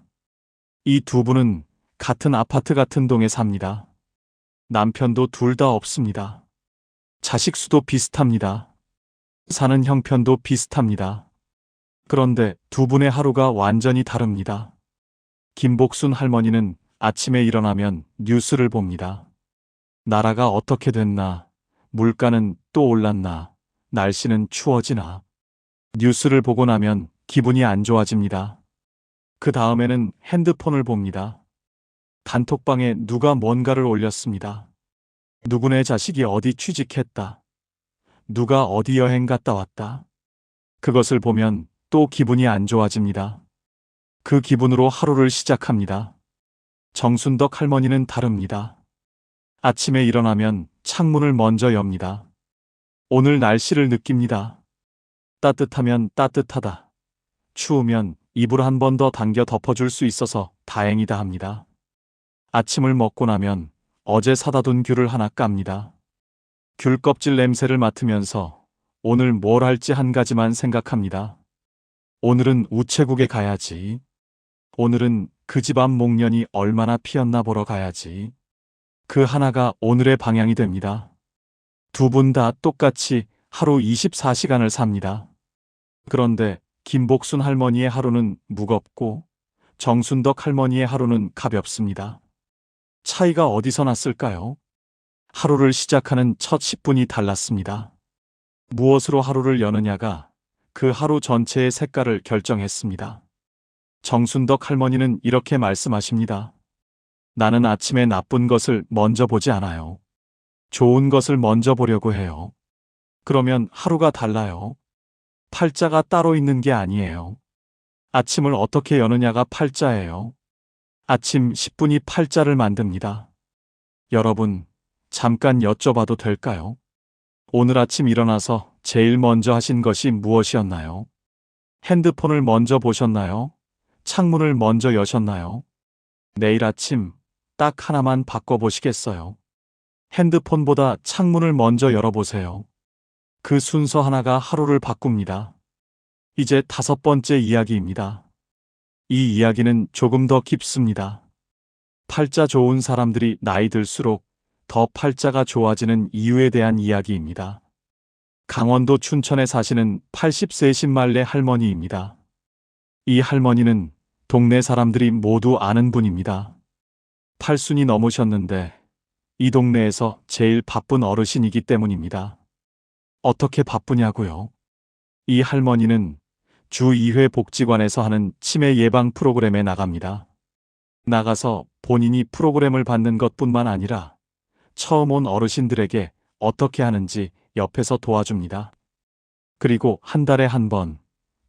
이 두 분은 같은 아파트 같은 동에 삽니다. 남편도 둘 다 없습니다. 자식 수도 비슷합니다. 사는 형편도 비슷합니다. 그런데 두 분의 하루가 완전히 다릅니다. 김복순 할머니는 아침에 일어나면 뉴스를 봅니다. 나라가 어떻게 됐나, 물가는 또 올랐나, 날씨는 추워지나. 뉴스를 보고 나면 기분이 안 좋아집니다. 그 다음에는 핸드폰을 봅니다. 단톡방에 누가 뭔가를 올렸습니다. 누구네 자식이 어디 취직했다. 누가 어디 여행 갔다 왔다. 그것을 보면 또 기분이 안 좋아집니다. 그 기분으로 하루를 시작합니다. 정순덕 할머니는 다릅니다. 아침에 일어나면 창문을 먼저 엽니다. 오늘 날씨를 느낍니다. 따뜻하면 따뜻하다. 추우면 이불 한 번 더 당겨 덮어줄 수 있어서 다행이다 합니다. 아침을 먹고 나면 어제 사다 둔 귤을 하나 깝니다. 귤 껍질 냄새를 맡으면서 오늘 뭘 할지 한 가지만 생각합니다. 오늘은 우체국에 가야지. 오늘은 그 집 앞 목련이 얼마나 피었나 보러 가야지. 그 하나가 오늘의 방향이 됩니다. 두 분 다 똑같이 하루 24시간을 삽니다. 그런데 김복순 할머니의 하루는 무겁고 정순덕 할머니의 하루는 가볍습니다. 차이가 어디서 났을까요? 하루를 시작하는 첫 10분이 달랐습니다. 무엇으로 하루를 여느냐가 그 하루 전체의 색깔을 결정했습니다. 정순덕 할머니는 이렇게 말씀하십니다. 나는 아침에 나쁜 것을 먼저 보지 않아요. 좋은 것을 먼저 보려고 해요. 그러면 하루가 달라요. 팔자가 따로 있는 게 아니에요. 아침을 어떻게 여느냐가 팔자예요. 아침 10분이 팔자를 만듭니다. 여러분, 잠깐 여쭤봐도 될까요? 오늘 아침 일어나서 제일 먼저 하신 것이 무엇이었나요? 핸드폰을 먼저 보셨나요? 창문을 먼저 여셨나요? 내일 아침 딱 하나만 바꿔보시겠어요? 핸드폰보다 창문을 먼저 열어보세요. 그 순서 하나가 하루를 바꿉니다. 이제 5번째 이야기입니다. 이 이야기는 조금 더 깊습니다. 팔자 좋은 사람들이 나이 들수록 더 팔자가 좋아지는 이유에 대한 이야기입니다. 강원도 춘천에 사시는 80세 신말레 할머니입니다. 이 할머니는 동네 사람들이 모두 아는 분입니다. 80이 넘으셨는데 이 동네에서 제일 바쁜 어르신이기 때문입니다. 어떻게 바쁘냐고요? 이 할머니는 주 2회 복지관에서 하는 치매 예방 프로그램에 나갑니다. 나가서 본인이 프로그램을 받는 것뿐만 아니라 처음 온 어르신들에게 어떻게 하는지 옆에서 도와줍니다. 그리고 한 달에 한 번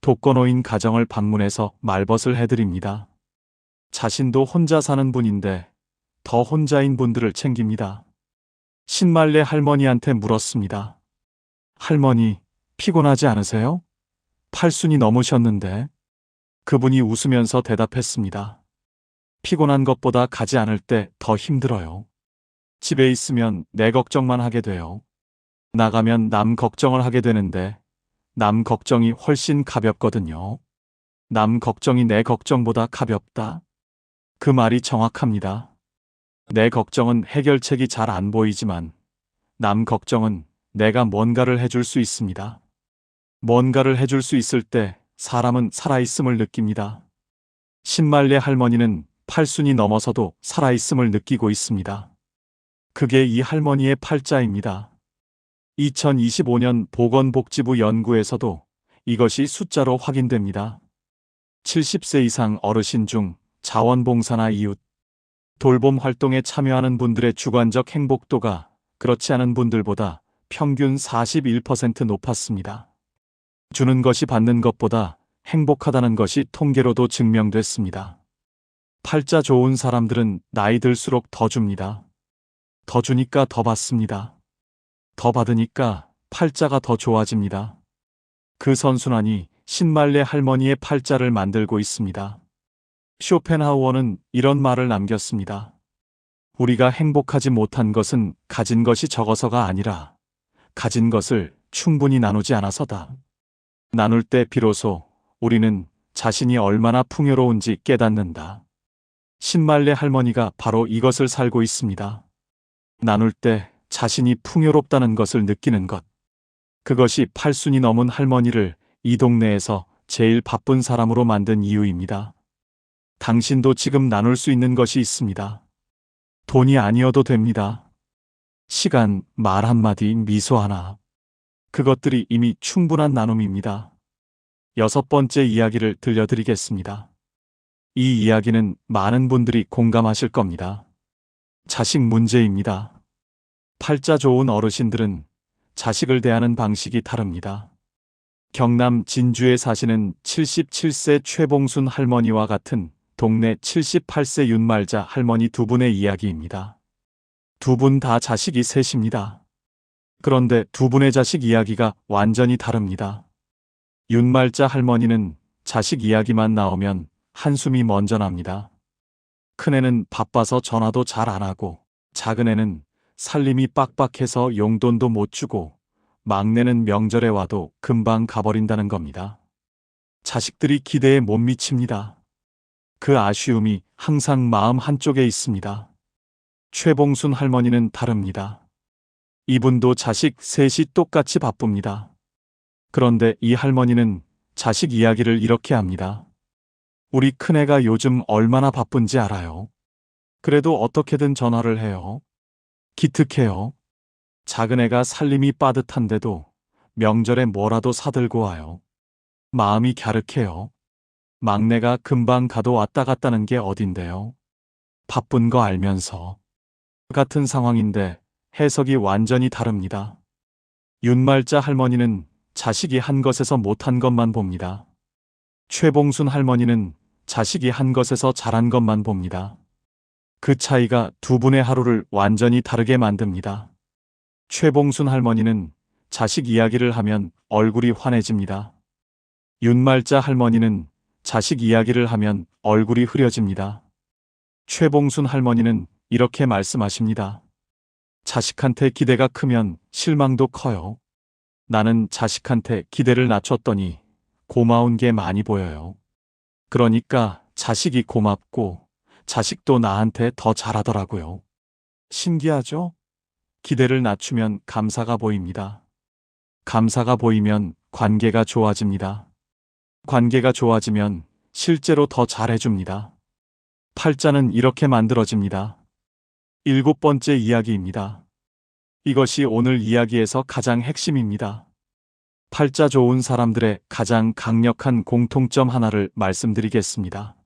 독거노인 가정을 방문해서 말벗을 해드립니다. 자신도 혼자 사는 분인데 더 혼자인 분들을 챙깁니다. 신말레 할머니한테 물었습니다. 할머니, 피곤하지 않으세요? 80이 넘으셨는데. 그분이 웃으면서 대답했습니다. 피곤한 것보다 가지 않을 때 더 힘들어요. 집에 있으면 내 걱정만 하게 돼요. 나가면 남 걱정을 하게 되는데 남 걱정이 훨씬 가볍거든요. 남 걱정이 내 걱정보다 가볍다. 그 말이 정확합니다. 내 걱정은 해결책이 잘 안 보이지만 남 걱정은 내가 뭔가를 해줄 수 있습니다. 뭔가를 해줄 수 있을 때 사람은 살아있음을 느낍니다. 신말레 할머니는 80이 넘어서도 살아있음을 느끼고 있습니다. 그게 이 할머니의 팔자입니다. 2025년 보건복지부 연구에서도 이것이 숫자로 확인됩니다. 70세 이상 어르신 중 자원봉사나 이웃, 돌봄 활동에 참여하는 분들의 주관적 행복도가 그렇지 않은 분들보다 평균 41% 높았습니다. 주는 것이 받는 것보다 행복하다는 것이 통계로도 증명됐습니다. 팔자 좋은 사람들은 나이 들수록 더 줍니다. 더 주니까 더 받습니다. 더 받으니까 팔자가 더 좋아집니다. 그 선순환이 신말레 할머니의 팔자를 만들고 있습니다. 쇼펜하우어는 이런 말을 남겼습니다. 우리가 행복하지 못한 것은 가진 것이 적어서가 아니라 가진 것을 충분히 나누지 않아서다. 나눌 때 비로소 우리는 자신이 얼마나 풍요로운지 깨닫는다. 신말레 할머니가 바로 이것을 살고 있습니다. 나눌 때 자신이 풍요롭다는 것을 느끼는 것. 그것이 80이 넘은 할머니를 이 동네에서 제일 바쁜 사람으로 만든 이유입니다. 당신도 지금 나눌 수 있는 것이 있습니다. 돈이 아니어도 됩니다. 시간, 말 한마디, 미소 하나. 그것들이 이미 충분한 나눔입니다. 6번째 이야기를 들려드리겠습니다. 이 이야기는 많은 분들이 공감하실 겁니다. 자식 문제입니다. 팔자 좋은 어르신들은 자식을 대하는 방식이 다릅니다. 경남 진주에 사시는 77세 최봉순 할머니와 같은 동네 78세 윤말자 할머니 두 분의 이야기입니다. 두 분 다 자식이 셋입니다. 그런데 두 분의 자식 이야기가 완전히 다릅니다. 윤말자 할머니는 자식 이야기만 나오면 한숨이 먼저 납니다. 큰애는 바빠서 전화도 잘 안 하고 작은애는 살림이 빡빡해서 용돈도 못 주고 막내는 명절에 와도 금방 가버린다는 겁니다. 자식들이 기대에 못 미칩니다. 그 아쉬움이 항상 마음 한쪽에 있습니다. 최봉순 할머니는 다릅니다. 이분도 자식 셋이 똑같이 바쁩니다. 그런데 이 할머니는 자식 이야기를 이렇게 합니다. 우리 큰애가 요즘 얼마나 바쁜지 알아요? 그래도 어떻게든 전화를 해요. 기특해요. 작은애가 살림이 빠듯한데도 명절에 뭐라도 사들고 와요. 마음이 갸륵해요. 막내가 금방 가도 왔다 갔다는 게 어딘데요. 바쁜 거 알면서. 같은 상황인데 해석이 완전히 다릅니다. 윤말자 할머니는 자식이 한 것에서 못한 것만 봅니다. 최봉순 할머니는 자식이 한 것에서 잘한 것만 봅니다. 그 차이가 두 분의 하루를 완전히 다르게 만듭니다. 최봉순 할머니는 자식 이야기를 하면 얼굴이 환해집니다. 윤말자 할머니는 자식 이야기를 하면 얼굴이 흐려집니다. 최봉순 할머니는 이렇게 말씀하십니다. 자식한테 기대가 크면 실망도 커요. 나는 자식한테 기대를 낮췄더니 고마운 게 많이 보여요. 그러니까 자식이 고맙고 자식도 나한테 더 잘하더라고요. 신기하죠? 기대를 낮추면 감사가 보입니다. 감사가 보이면 관계가 좋아집니다. 관계가 좋아지면 실제로 더 잘해줍니다. 팔자는 이렇게 만들어집니다. 7번째 이야기입니다. 이것이 오늘 이야기에서 가장 핵심입니다. 팔자 좋은 사람들의 가장 강력한 공통점 하나를 말씀드리겠습니다.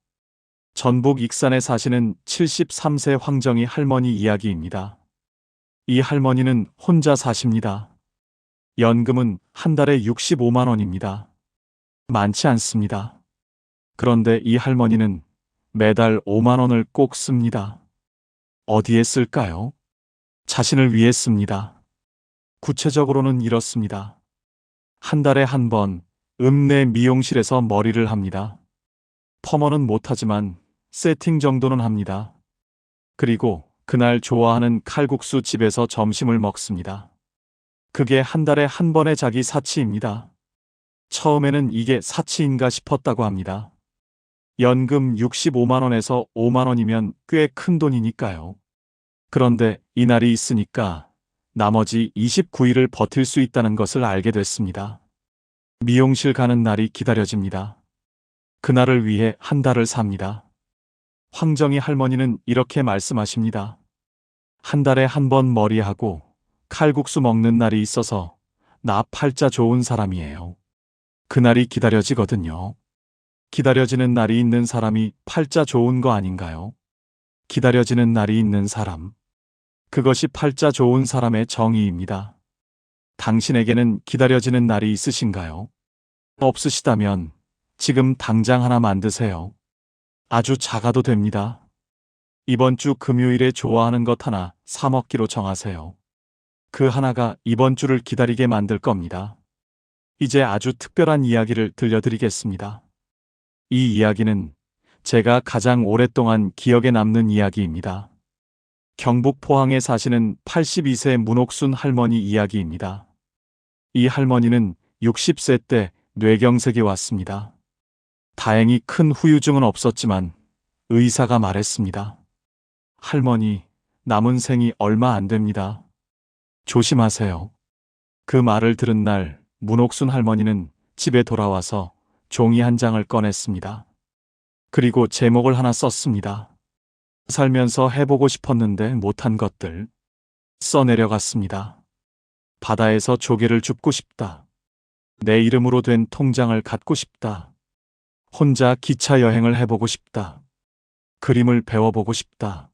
전북 익산에 사시는 73세 황정희 할머니 이야기입니다. 이 할머니는 혼자 사십니다. 연금은 한 달에 65만 원입니다. 많지 않습니다. 그런데 이 할머니는 매달 5만 원을 꼭 씁니다. 어디에 쓸까요? 자신을 위해 씁니다. 구체적으로는 이렇습니다. 한 달에 한 번 읍내 미용실에서 머리를 합니다. 펌어는 못하지만 세팅 정도는 합니다. 그리고 그날 좋아하는 칼국수 집에서 점심을 먹습니다. 그게 한 달에 한 번의 자기 사치입니다. 처음에는 이게 사치인가 싶었다고 합니다. 연금 65만 원에서 5만 원이면 꽤 큰 돈이니까요. 그런데 이날이 있으니까 나머지 29일을 버틸 수 있다는 것을 알게 됐습니다. 미용실 가는 날이 기다려집니다. 그날을 위해 한 달을 삽니다. 황정희 할머니는 이렇게 말씀하십니다. 한 달에 한 번 머리하고 칼국수 먹는 날이 있어서 나 팔자 좋은 사람이에요. 그날이 기다려지거든요. 기다려지는 날이 있는 사람이 팔자 좋은 거 아닌가요? 기다려지는 날이 있는 사람. 그것이 팔자 좋은 사람의 정의입니다. 당신에게는 기다려지는 날이 있으신가요? 없으시다면 지금 당장 하나 만드세요. 아주 작아도 됩니다. 이번 주 금요일에 좋아하는 것 하나 사 먹기로 정하세요. 그 하나가 이번 주를 기다리게 만들 겁니다. 이제 아주 특별한 이야기를 들려드리겠습니다. 이 이야기는 제가 가장 오랫동안 기억에 남는 이야기입니다. 경북 포항에 사시는 82세 문옥순 할머니 이야기입니다. 이 할머니는 60세 때 뇌경색이 왔습니다. 다행히 큰 후유증은 없었지만 의사가 말했습니다. 할머니, 남은 생이 얼마 안 됩니다. 조심하세요. 그 말을 들은 날 문옥순 할머니는 집에 돌아와서 종이 한 장을 꺼냈습니다. 그리고 제목을 하나 썼습니다. 살면서 해보고 싶었는데 못한 것들. 써내려갔습니다. 바다에서 조개를 줍고 싶다. 내 이름으로 된 통장을 갖고 싶다. 혼자 기차 여행을 해보고 싶다. 그림을 배워보고 싶다.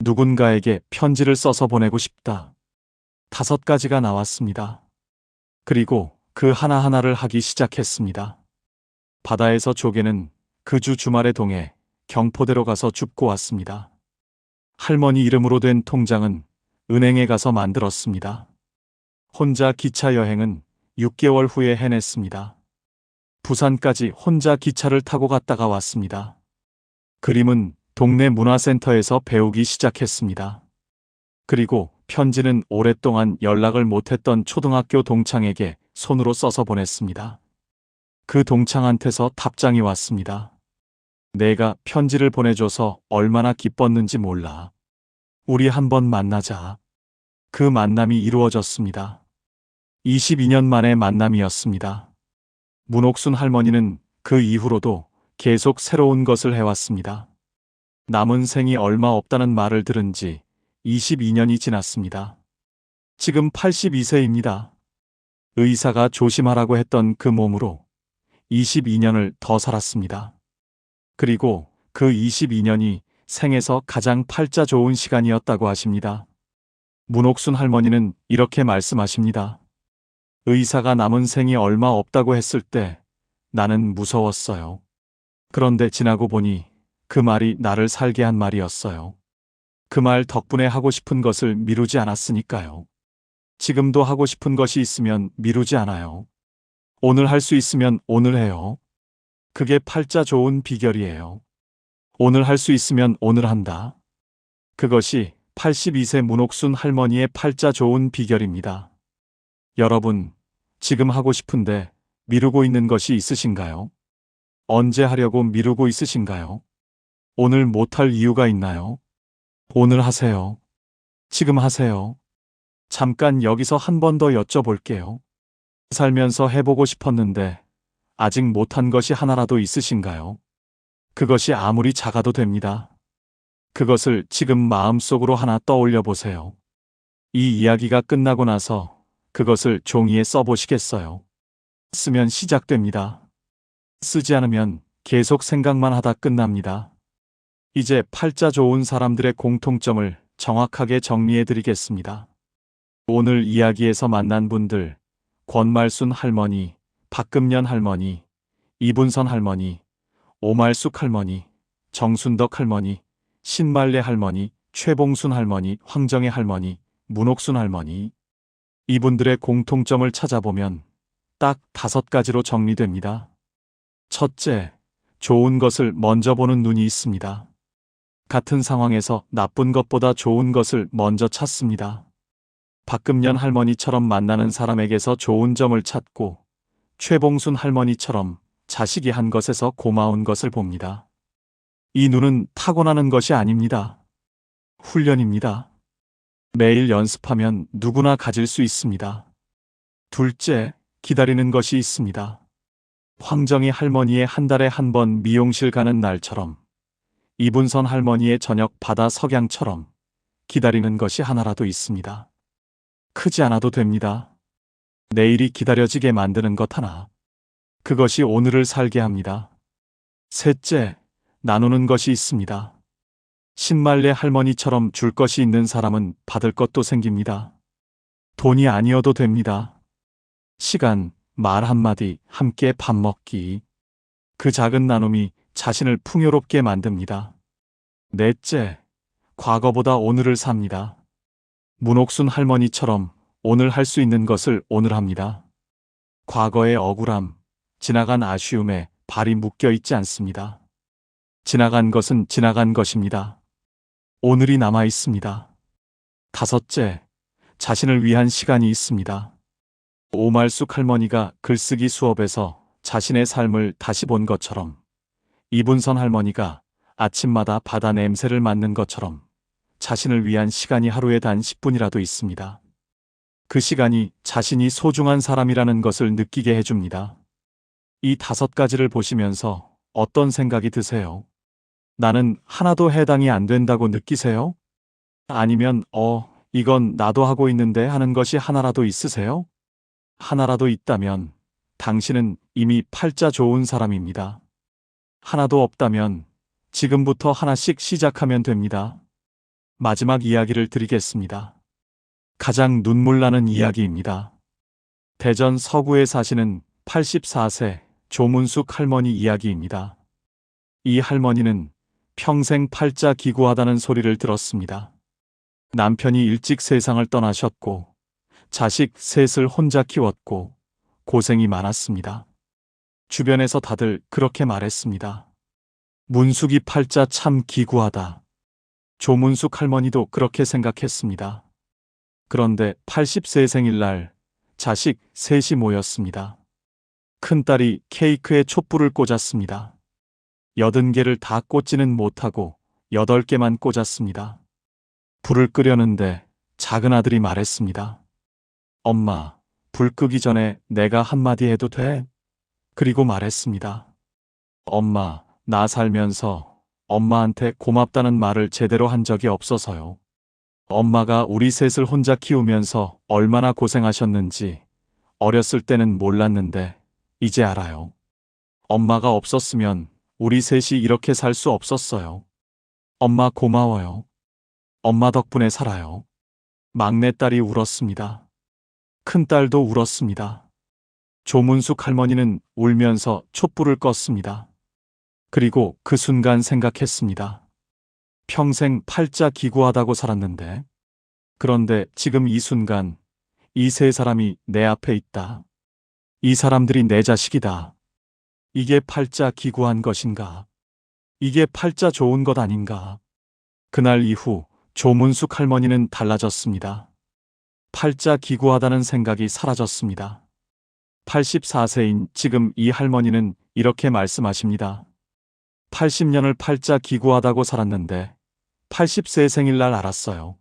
누군가에게 편지를 써서 보내고 싶다. 5가지가 나왔습니다. 그리고 그 하나하나를 하기 시작했습니다. 바다에서 조개는 그 주 주말에 동해 경포대로 가서 줍고 왔습니다. 할머니 이름으로 된 통장은 은행에 가서 만들었습니다. 혼자 기차 여행은 6개월 후에 해냈습니다. 부산까지 혼자 기차를 타고 갔다가 왔습니다. 그림은 동네 문화센터에서 배우기 시작했습니다. 그리고 편지는 오랫동안 연락을 못했던 초등학교 동창에게 손으로 써서 보냈습니다. 그 동창한테서 답장이 왔습니다. 내가 편지를 보내줘서 얼마나 기뻤는지 몰라. 우리 한번 만나자. 그 만남이 이루어졌습니다. 22년 만의 만남이었습니다. 문옥순 할머니는 그 이후로도 계속 새로운 것을 해왔습니다. 남은 생이 얼마 없다는 말을 들은 지 22년이 지났습니다. 지금 82세입니다. 의사가 조심하라고 했던 그 몸으로 22년을 더 살았습니다. 그리고 그 22년이 생에서 가장 팔자 좋은 시간이었다고 하십니다. 문옥순 할머니는 이렇게 말씀하십니다. 의사가 남은 생이 얼마 없다고 했을 때 나는 무서웠어요. 그런데 지나고 보니 그 말이 나를 살게 한 말이었어요. 그 말 덕분에 하고 싶은 것을 미루지 않았으니까요. 지금도 하고 싶은 것이 있으면 미루지 않아요. 오늘 할 수 있으면 오늘 해요. 그게 팔자 좋은 비결이에요. 오늘 할 수 있으면 오늘 한다. 그것이 82세 문옥순 할머니의 팔자 좋은 비결입니다. 여러분, 지금 하고 싶은데 미루고 있는 것이 있으신가요? 언제 하려고 미루고 있으신가요? 오늘 못할 이유가 있나요? 오늘 하세요. 지금 하세요. 잠깐 여기서 한 번 더 여쭤볼게요. 살면서 해보고 싶었는데 아직 못한 것이 하나라도 있으신가요? 그것이 아무리 작아도 됩니다. 그것을 지금 마음속으로 하나 떠올려 보세요. 이 이야기가 끝나고 나서 그것을 종이에 써보시겠어요? 쓰면 시작됩니다. 쓰지 않으면 계속 생각만 하다 끝납니다. 이제 팔자 좋은 사람들의 공통점을 정확하게 정리해 드리겠습니다. 오늘 이야기에서 만난 분들, 권말순 할머니, 박금년 할머니, 이분선 할머니, 오말숙 할머니, 정순덕 할머니, 신말레 할머니, 최봉순 할머니, 황정혜 할머니, 문옥순 할머니. 이분들의 공통점을 찾아보면 딱 5가지로 정리됩니다. 첫째, 좋은 것을 먼저 보는 눈이 있습니다. 같은 상황에서 나쁜 것보다 좋은 것을 먼저 찾습니다. 박금년 할머니처럼 만나는 사람에게서 좋은 점을 찾고 최봉순 할머니처럼 자식이 한 것에서 고마운 것을 봅니다. 이 눈은 타고나는 것이 아닙니다. 훈련입니다. 매일 연습하면 누구나 가질 수 있습니다. 둘째, 기다리는 것이 있습니다. 황정희 할머니의 한 달에 한 번 미용실 가는 날처럼 이분선 할머니의 저녁 바다 석양처럼 기다리는 것이 하나라도 있습니다. 크지 않아도 됩니다. 내일이 기다려지게 만드는 것 하나. 그것이 오늘을 살게 합니다. 셋째, 나누는 것이 있습니다. 신말레 할머니처럼 줄 것이 있는 사람은 받을 것도 생깁니다. 돈이 아니어도 됩니다. 시간, 말 한마디, 함께 밥 먹기. 그 작은 나눔이 자신을 풍요롭게 만듭니다. 넷째, 과거보다 오늘을 삽니다. 문옥순 할머니처럼 오늘 할 수 있는 것을 오늘 합니다. 과거의 억울함, 지나간 아쉬움에 발이 묶여 있지 않습니다. 지나간 것은 지나간 것입니다. 오늘이 남아 있습니다. 다섯째, 자신을 위한 시간이 있습니다. 오말숙 할머니가 글쓰기 수업에서 자신의 삶을 다시 본 것처럼 이분선 할머니가 아침마다 바다 냄새를 맡는 것처럼 자신을 위한 시간이 하루에 단 10분이라도 있습니다. 그 시간이 자신이 소중한 사람이라는 것을 느끼게 해줍니다. 이 5가지를 보시면서 어떤 생각이 드세요? 나는 하나도 해당이 안 된다고 느끼세요? 아니면 이건 나도 하고 있는데 하는 것이 하나라도 있으세요? 하나라도 있다면 당신은 이미 팔자 좋은 사람입니다. 하나도 없다면 지금부터 하나씩 시작하면 됩니다. 마지막 이야기를 드리겠습니다. 가장 눈물 나는 이야기입니다. 대전 서구에 사시는 84세 조문숙 할머니 이야기입니다. 이 할머니는 평생 팔자 기구하다는 소리를 들었습니다. 남편이 일찍 세상을 떠나셨고 자식 셋을 혼자 키웠고 고생이 많았습니다. 주변에서 다들 그렇게 말했습니다. 문숙이 팔자 참 기구하다. 조문숙 할머니도 그렇게 생각했습니다. 그런데 80세 생일날 자식 셋이 모였습니다. 큰딸이 케이크에 촛불을 꽂았습니다. 80개를 다 꽂지는 못하고 8개만 꽂았습니다. 불을 끄려는데 작은 아들이 말했습니다. 엄마, 불 끄기 전에 내가 한마디 해도 돼? 그리고 말했습니다. 엄마, 나 살면서 엄마한테 고맙다는 말을 제대로 한 적이 없어서요. 엄마가 우리 셋을 혼자 키우면서 얼마나 고생하셨는지 어렸을 때는 몰랐는데 이제 알아요. 엄마가 없었으면 우리 셋이 이렇게 살 수 없었어요. 엄마 고마워요. 엄마 덕분에 살아요. 막내딸이 울었습니다. 큰딸도 울었습니다. 조문숙 할머니는 울면서 촛불을 껐습니다. 그리고 그 순간 생각했습니다. 평생 팔자 기구하다고 살았는데, 그런데 지금 이 순간 이 세 사람이 내 앞에 있다. 이 사람들이 내 자식이다. 이게 팔자 기구한 것인가? 이게 팔자 좋은 것 아닌가? 그날 이후 조문숙 할머니는 달라졌습니다. 팔자 기구하다는 생각이 사라졌습니다. 84세인 지금 이 할머니는 이렇게 말씀하십니다. 80년을 팔자 기구하다고 살았는데 80세 생일날 알았어요.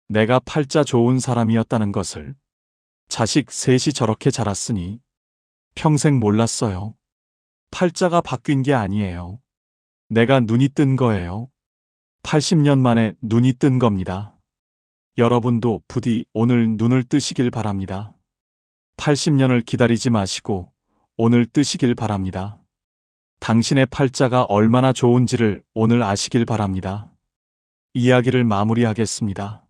내가 팔자 좋은 사람이었다는 것을. 자식 셋이 저렇게 자랐으니 평생 몰랐어요. 팔자가 바뀐 게 아니에요. 내가 눈이 뜬 거예요. 80년 만에 눈이 뜬 겁니다. 여러분도 부디 오늘 눈을 뜨시길 바랍니다. 80년을 기다리지 마시고 오늘 뜨시길 바랍니다. 당신의 팔자가 얼마나 좋은지를 오늘 아시길 바랍니다. 이야기를 마무리하겠습니다.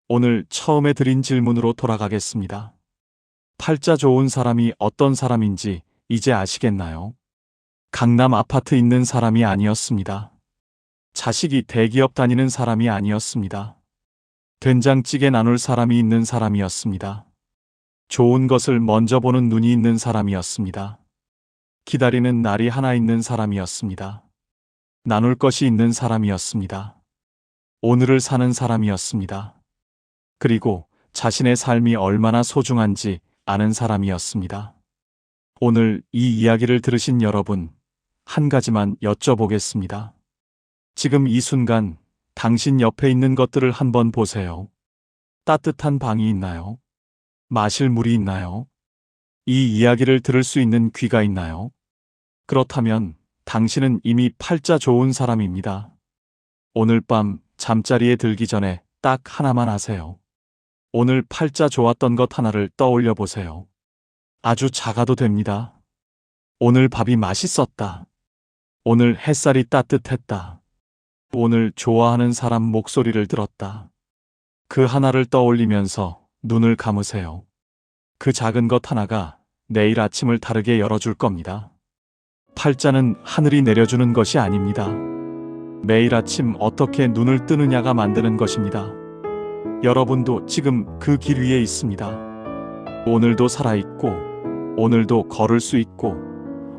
오늘 처음에 드린 질문으로 돌아가겠습니다. 팔자 좋은 사람이 어떤 사람인지 이제 아시겠나요? 강남 아파트 있는 사람이 아니었습니다. 자식이 대기업 다니는 사람이 아니었습니다. 된장찌개 나눌 사람이 있는 사람이었습니다. 좋은 것을 먼저 보는 눈이 있는 사람이었습니다. 기다리는 날이 하나 있는 사람이었습니다. 나눌 것이 있는 사람이었습니다. 오늘을 사는 사람이었습니다. 그리고 자신의 삶이 얼마나 소중한지 아는 사람이었습니다. 오늘 이 이야기를 들으신 여러분, 한 가지만 여쭤보겠습니다. 지금 이 순간 당신 옆에 있는 것들을 한번 보세요. 따뜻한 방이 있나요? 마실 물이 있나요? 이 이야기를 들을 수 있는 귀가 있나요? 그렇다면 당신은 이미 팔자 좋은 사람입니다. 오늘 밤 잠자리에 들기 전에 딱 하나만 하세요. 오늘 팔자 좋았던 것 하나를 떠올려 보세요. 아주 작아도 됩니다. 오늘 밥이 맛있었다. 오늘 햇살이 따뜻했다. 오늘 좋아하는 사람 목소리를 들었다. 그 하나를 떠올리면서 눈을 감으세요. 그 작은 것 하나가 내일 아침을 다르게 열어줄 겁니다. 팔자는 하늘이 내려주는 것이 아닙니다. 매일 아침 어떻게 눈을 뜨느냐가 만드는 것입니다. 여러분도 지금 그 길 위에 있습니다. 오늘도 살아있고, 오늘도 걸을 수 있고,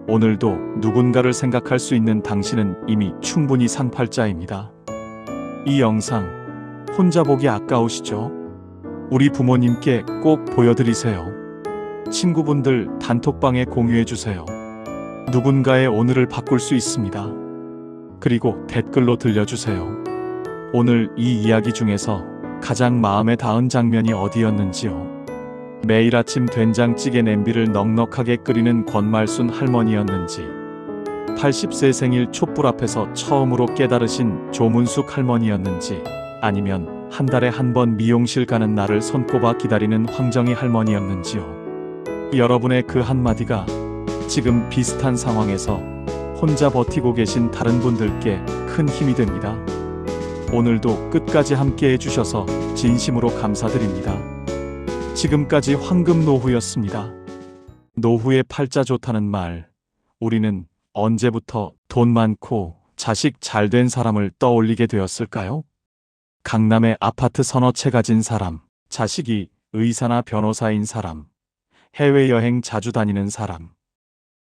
오늘도 누군가를 생각할 수 있는 당신은 이미 충분히 상팔자입니다. 이 영상 혼자 보기 아까우시죠? 우리 부모님께 꼭 보여드리세요. 친구분들 단톡방에 공유해주세요. 누군가의 오늘을 바꿀 수 있습니다. 그리고 댓글로 들려주세요. 오늘 이 이야기 중에서 가장 마음에 닿은 장면이 어디였는지요? 매일 아침 된장찌개 냄비를 넉넉하게 끓이는 권말순 할머니였는지, 80세 생일 촛불 앞에서 처음으로 깨달으신 조문숙 할머니였는지, 아니면 한 달에 한 번 미용실 가는 날을 손꼽아 기다리는 황정희 할머니였는지요. 여러분의 그 한마디가 지금 비슷한 상황에서 혼자 버티고 계신 다른 분들께 큰 힘이 됩니다. 오늘도 끝까지 함께 해주셔서 진심으로 감사드립니다. 지금까지 황금노후였습니다. 노후의 팔자 좋다는 말, 우리는 언제부터 돈 많고 자식 잘된 사람을 떠올리게 되었을까요? 강남에 아파트 서너 채 가진 사람, 자식이 의사나 변호사인 사람, 해외여행 자주 다니는 사람.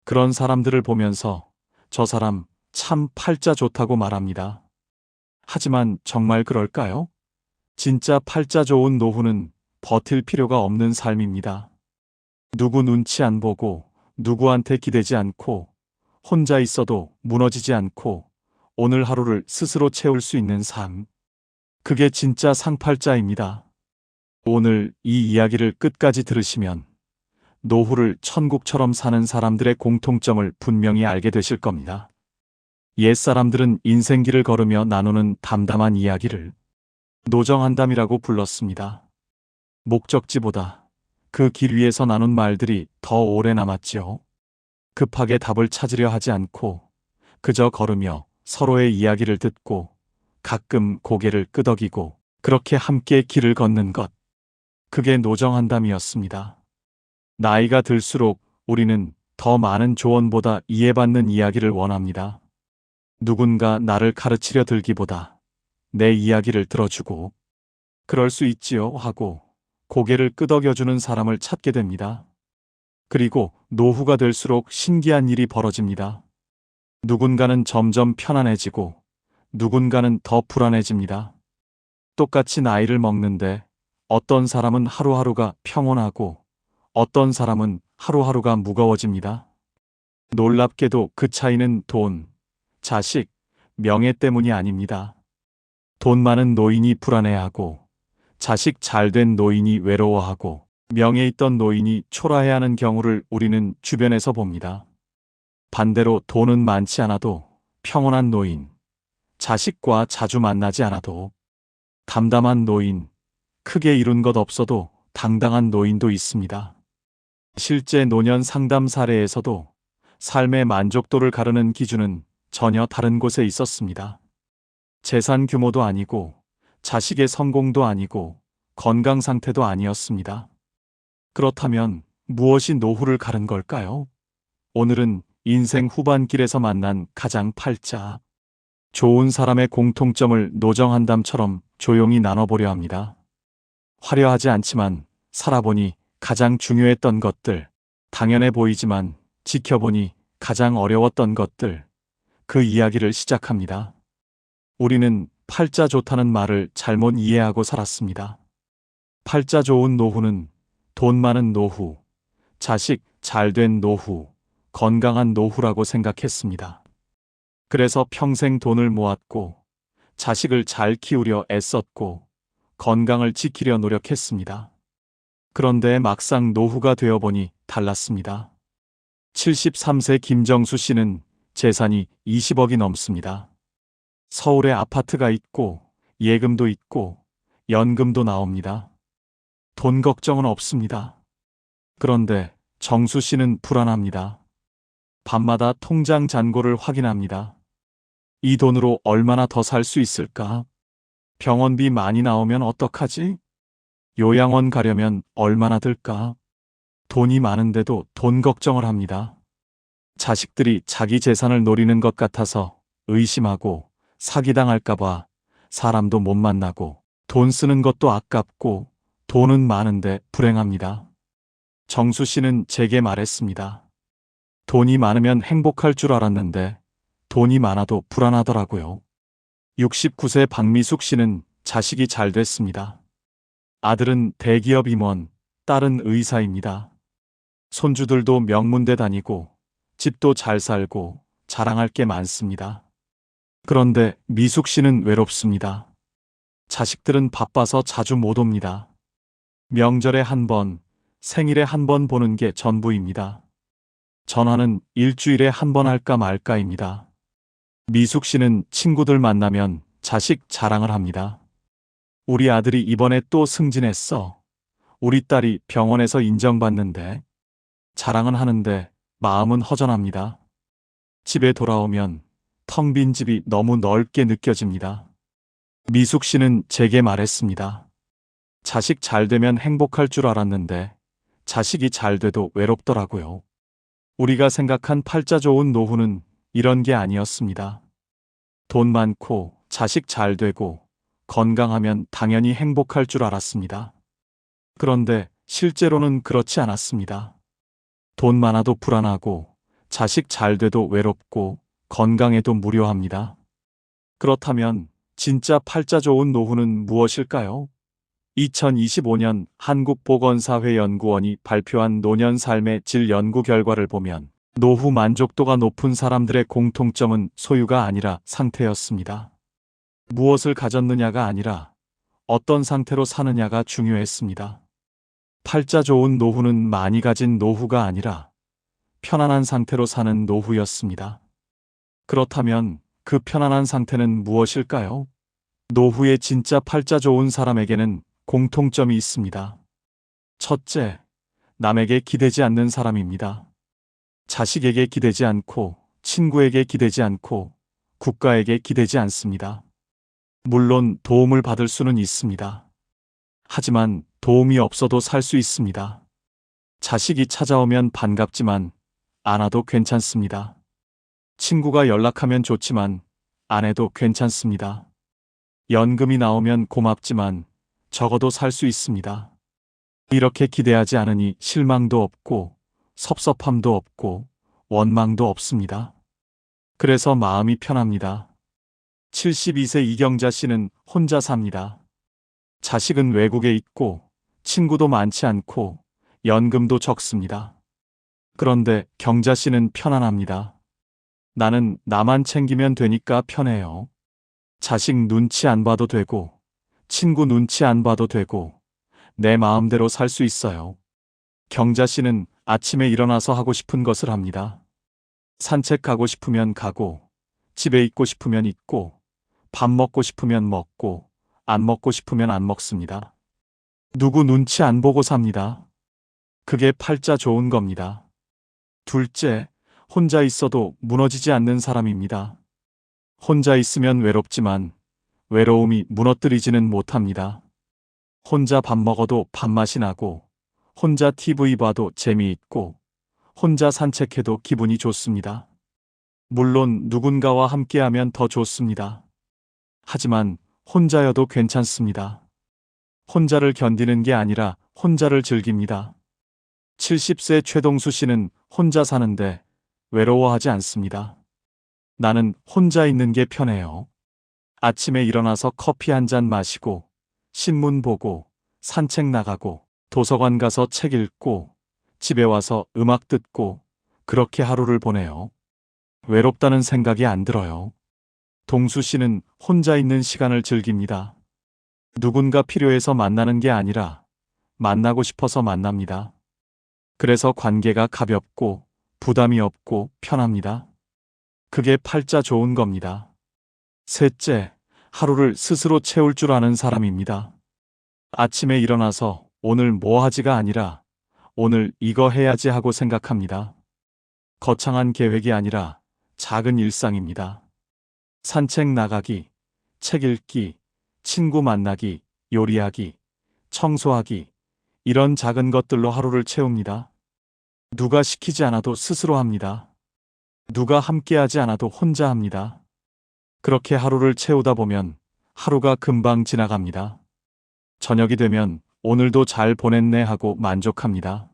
그런 사람들을 보면서 저 사람 참 팔자 좋다고 말합니다. 하지만 정말 그럴까요? 진짜 팔자 좋은 노후는 버틸 필요가 없는 삶입니다. 누구 눈치 안 보고, 누구한테 기대지 않고, 혼자 있어도 무너지지 않고, 오늘 하루를 스스로 채울 수 있는 삶. 그게 진짜 상팔자입니다. 오늘 이 이야기를 끝까지 들으시면 노후를 천국처럼 사는 사람들의 공통점을 분명히 알게 되실 겁니다. 옛사람들은 인생길을 걸으며 나누는 담담한 이야기를 노정한담이라고 불렀습니다. 목적지보다 그 길 위에서 나눈 말들이 더 오래 남았지요. 급하게 답을 찾으려 하지 않고 그저 걸으며 서로의 이야기를 듣고 가끔 고개를 끄덕이고 그렇게 함께 길을 걷는 것. 그게 노정한담이었습니다. 나이가 들수록 우리는 더 많은 조언보다 이해받는 이야기를 원합니다. 누군가 나를 가르치려 들기보다 내 이야기를 들어주고 그럴 수 있지요 하고 고개를 끄덕여주는 사람을 찾게 됩니다. 그리고 노후가 될수록 신기한 일이 벌어집니다. 누군가는 점점 편안해지고 누군가는 더 불안해집니다. 똑같이 나이를 먹는데 어떤 사람은 하루하루가 평온하고 어떤 사람은 하루하루가 무거워집니다. 놀랍게도 그 차이는 돈, 자식, 명예 때문이 아닙니다. 돈 많은 노인이 불안해하고 자식 잘된 노인이 외로워하고 명예 있던 노인이 초라해하는 경우를 우리는 주변에서 봅니다. 반대로 돈은 많지 않아도 평온한 노인, 자식과 자주 만나지 않아도 담담한 노인, 크게 이룬 것 없어도 당당한 노인도 있습니다. 실제 노년 상담 사례에서도 삶의 만족도를 가르는 기준은 전혀 다른 곳에 있었습니다. 재산 규모도 아니고 자식의 성공도 아니고 건강 상태도 아니었습니다. 그렇다면 무엇이 노후를 가른 걸까요? 오늘은 인생 후반길에서 만난 가장 팔자, 좋은 사람의 공통점을 노정한담처럼 조용히 나눠보려 합니다. 화려하지 않지만 살아보니 가장 중요했던 것들, 당연해 보이지만 지켜보니 가장 어려웠던 것들, 그 이야기를 시작합니다. 우리는 팔자 좋다는 말을 잘못 이해하고 살았습니다. 팔자 좋은 노후는 돈 많은 노후, 자식 잘된 노후, 건강한 노후라고 생각했습니다. 그래서 평생 돈을 모았고, 자식을 잘 키우려 애썼고, 건강을 지키려 노력했습니다. 그런데 막상 노후가 되어보니 달랐습니다. 73세 김정수 씨는 재산이 20억이 넘습니다. 서울에 아파트가 있고, 예금도 있고, 연금도 나옵니다. 돈 걱정은 없습니다. 그런데 정수 씨는 불안합니다. 밤마다 통장 잔고를 확인합니다. 이 돈으로 얼마나 더 살 수 있을까? 병원비 많이 나오면 어떡하지? 요양원 가려면 얼마나 들까? 돈이 많은데도 돈 걱정을 합니다. 자식들이 자기 재산을 노리는 것 같아서 의심하고 사기당할까봐 사람도 못 만나고 돈 쓰는 것도 아깝고 돈은 많은데 불행합니다. 정수 씨는 제게 말했습니다. 돈이 많으면 행복할 줄 알았는데 돈이 많아도 불안하더라고요. 69세 박미숙 씨는 자식이 잘 됐습니다. 아들은 대기업 임원, 딸은 의사입니다. 손주들도 명문대 다니고 집도 잘 살고 자랑할 게 많습니다. 그런데 미숙 씨는 외롭습니다. 자식들은 바빠서 자주 못 옵니다. 명절에 한 번, 생일에 한 번 보는 게 전부입니다. 전화는 일주일에 한 번 할까 말까입니다. 미숙 씨는 친구들 만나면 자식 자랑을 합니다. 우리 아들이 이번에 또 승진했어. 우리 딸이 병원에서 인정받는데. 자랑은 하는데 마음은 허전합니다. 집에 돌아오면 텅 빈 집이 너무 넓게 느껴집니다. 미숙 씨는 제게 말했습니다. 자식 잘 되면 행복할 줄 알았는데 자식이 잘 돼도 외롭더라고요. 우리가 생각한 팔자 좋은 노후는 이런 게 아니었습니다. 돈 많고 자식 잘 되고 건강하면 당연히 행복할 줄 알았습니다. 그런데 실제로는 그렇지 않았습니다. 돈 많아도 불안하고 자식 잘 돼도 외롭고 건강해도 무료합니다. 그렇다면 진짜 팔자 좋은 노후는 무엇일까요? 2025년 한국보건사회연구원이 발표한 노년 삶의 질 연구 결과를 보면 노후 만족도가 높은 사람들의 공통점은 소유가 아니라 상태였습니다. 무엇을 가졌느냐가 아니라 어떤 상태로 사느냐가 중요했습니다. 팔자 좋은 노후는 많이 가진 노후가 아니라 편안한 상태로 사는 노후였습니다. 그렇다면 그 편안한 상태는 무엇일까요? 노후에 진짜 팔자 좋은 사람에게는 공통점이 있습니다. 첫째, 남에게 기대지 않는 사람입니다. 자식에게 기대지 않고, 친구에게 기대지 않고, 국가에게 기대지 않습니다. 물론 도움을 받을 수는 있습니다. 하지만 도움이 없어도 살 수 있습니다. 자식이 찾아오면 반갑지만 안 와도 괜찮습니다. 친구가 연락하면 좋지만 안 해도 괜찮습니다. 연금이 나오면 고맙지만 적어도 살 수 있습니다. 이렇게 기대하지 않으니 실망도 없고 섭섭함도 없고 원망도 없습니다. 그래서 마음이 편합니다. 72세 이경자 씨는 혼자 삽니다. 자식은 외국에 있고 친구도 많지 않고 연금도 적습니다. 그런데 경자 씨는 편안합니다. 나는 나만 챙기면 되니까 편해요. 자식 눈치 안 봐도 되고 친구 눈치 안 봐도 되고 내 마음대로 살 수 있어요. 경자 씨는 아침에 일어나서 하고 싶은 것을 합니다. 산책 가고 싶으면 가고 집에 있고 싶으면 있고 밥 먹고 싶으면 먹고 안 먹고 싶으면 안 먹습니다. 누구 눈치 안 보고 삽니다. 그게 팔자 좋은 겁니다. 둘째, 혼자 있어도 무너지지 않는 사람입니다. 혼자 있으면 외롭지만 외로움이 무너뜨리지는 못합니다. 혼자 밥 먹어도 밥맛이 나고 혼자 TV 봐도 재미있고 혼자 산책해도 기분이 좋습니다. 물론 누군가와 함께하면 더 좋습니다. 하지만 혼자여도 괜찮습니다. 혼자를 견디는 게 아니라 혼자를 즐깁니다. 70세 최동수 씨는 혼자 사는데 외로워하지 않습니다. 나는 혼자 있는 게 편해요. 아침에 일어나서 커피 한 잔 마시고 신문 보고 산책 나가고 도서관 가서 책 읽고 집에 와서 음악 듣고 그렇게 하루를 보내요. 외롭다는 생각이 안 들어요. 동수 씨는 혼자 있는 시간을 즐깁니다. 누군가 필요해서 만나는 게 아니라 만나고 싶어서 만납니다. 그래서 관계가 가볍고 부담이 없고 편합니다. 그게 팔자 좋은 겁니다. 셋째, 하루를 스스로 채울 줄 아는 사람입니다. 아침에 일어나서 오늘 뭐 하지가 아니라 오늘 이거 해야지 하고 생각합니다. 거창한 계획이 아니라 작은 일상입니다. 산책 나가기, 책 읽기, 친구 만나기, 요리하기, 청소하기, 이런 작은 것들로 하루를 채웁니다. 누가 시키지 않아도 스스로 합니다. 누가 함께하지 않아도 혼자 합니다. 그렇게 하루를 채우다 보면 하루가 금방 지나갑니다. 저녁이 되면 오늘도 잘 보냈네 하고 만족합니다.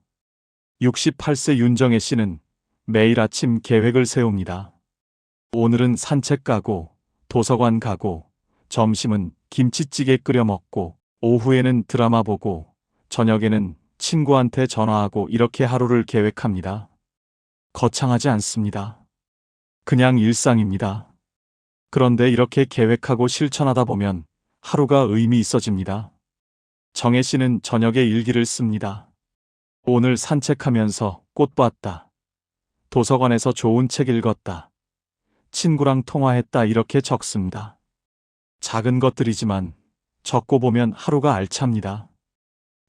68세 윤정혜 씨는 매일 아침 계획을 세웁니다. 오늘은 산책 가고 도서관 가고 점심은 김치찌개 끓여 먹고 오후에는 드라마 보고 저녁에는 친구한테 전화하고 이렇게 하루를 계획합니다. 거창하지 않습니다. 그냥 일상입니다. 그런데 이렇게 계획하고 실천하다 보면 하루가 의미 있어집니다. 정혜 씨는 저녁에 일기를 씁니다. 오늘 산책하면서 꽃 봤다. 도서관에서 좋은 책 읽었다. 친구랑 통화했다 이렇게 적습니다. 작은 것들이지만 적고 보면 하루가 알찹니다.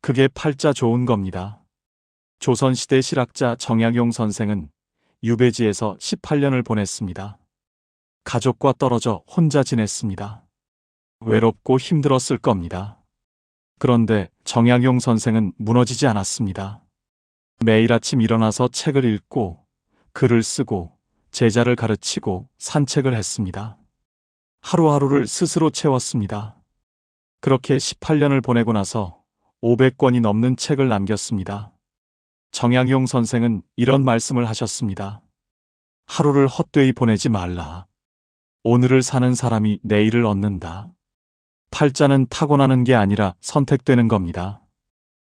그게 팔자 좋은 겁니다. 조선시대 실학자 정약용 선생은 유배지에서 18년을 보냈습니다. 가족과 떨어져 혼자 지냈습니다. 외롭고 힘들었을 겁니다. 그런데 정약용 선생은 무너지지 않았습니다. 매일 아침 일어나서 책을 읽고 글을 쓰고 제자를 가르치고 산책을 했습니다. 하루하루를 스스로 채웠습니다. 그렇게 18년을 보내고 나서 500권이 넘는 책을 남겼습니다. 정약용 선생은 이런 말씀을 하셨습니다. 하루를 헛되이 보내지 말라. 오늘을 사는 사람이 내일을 얻는다. 팔자는 타고나는 게 아니라 선택되는 겁니다.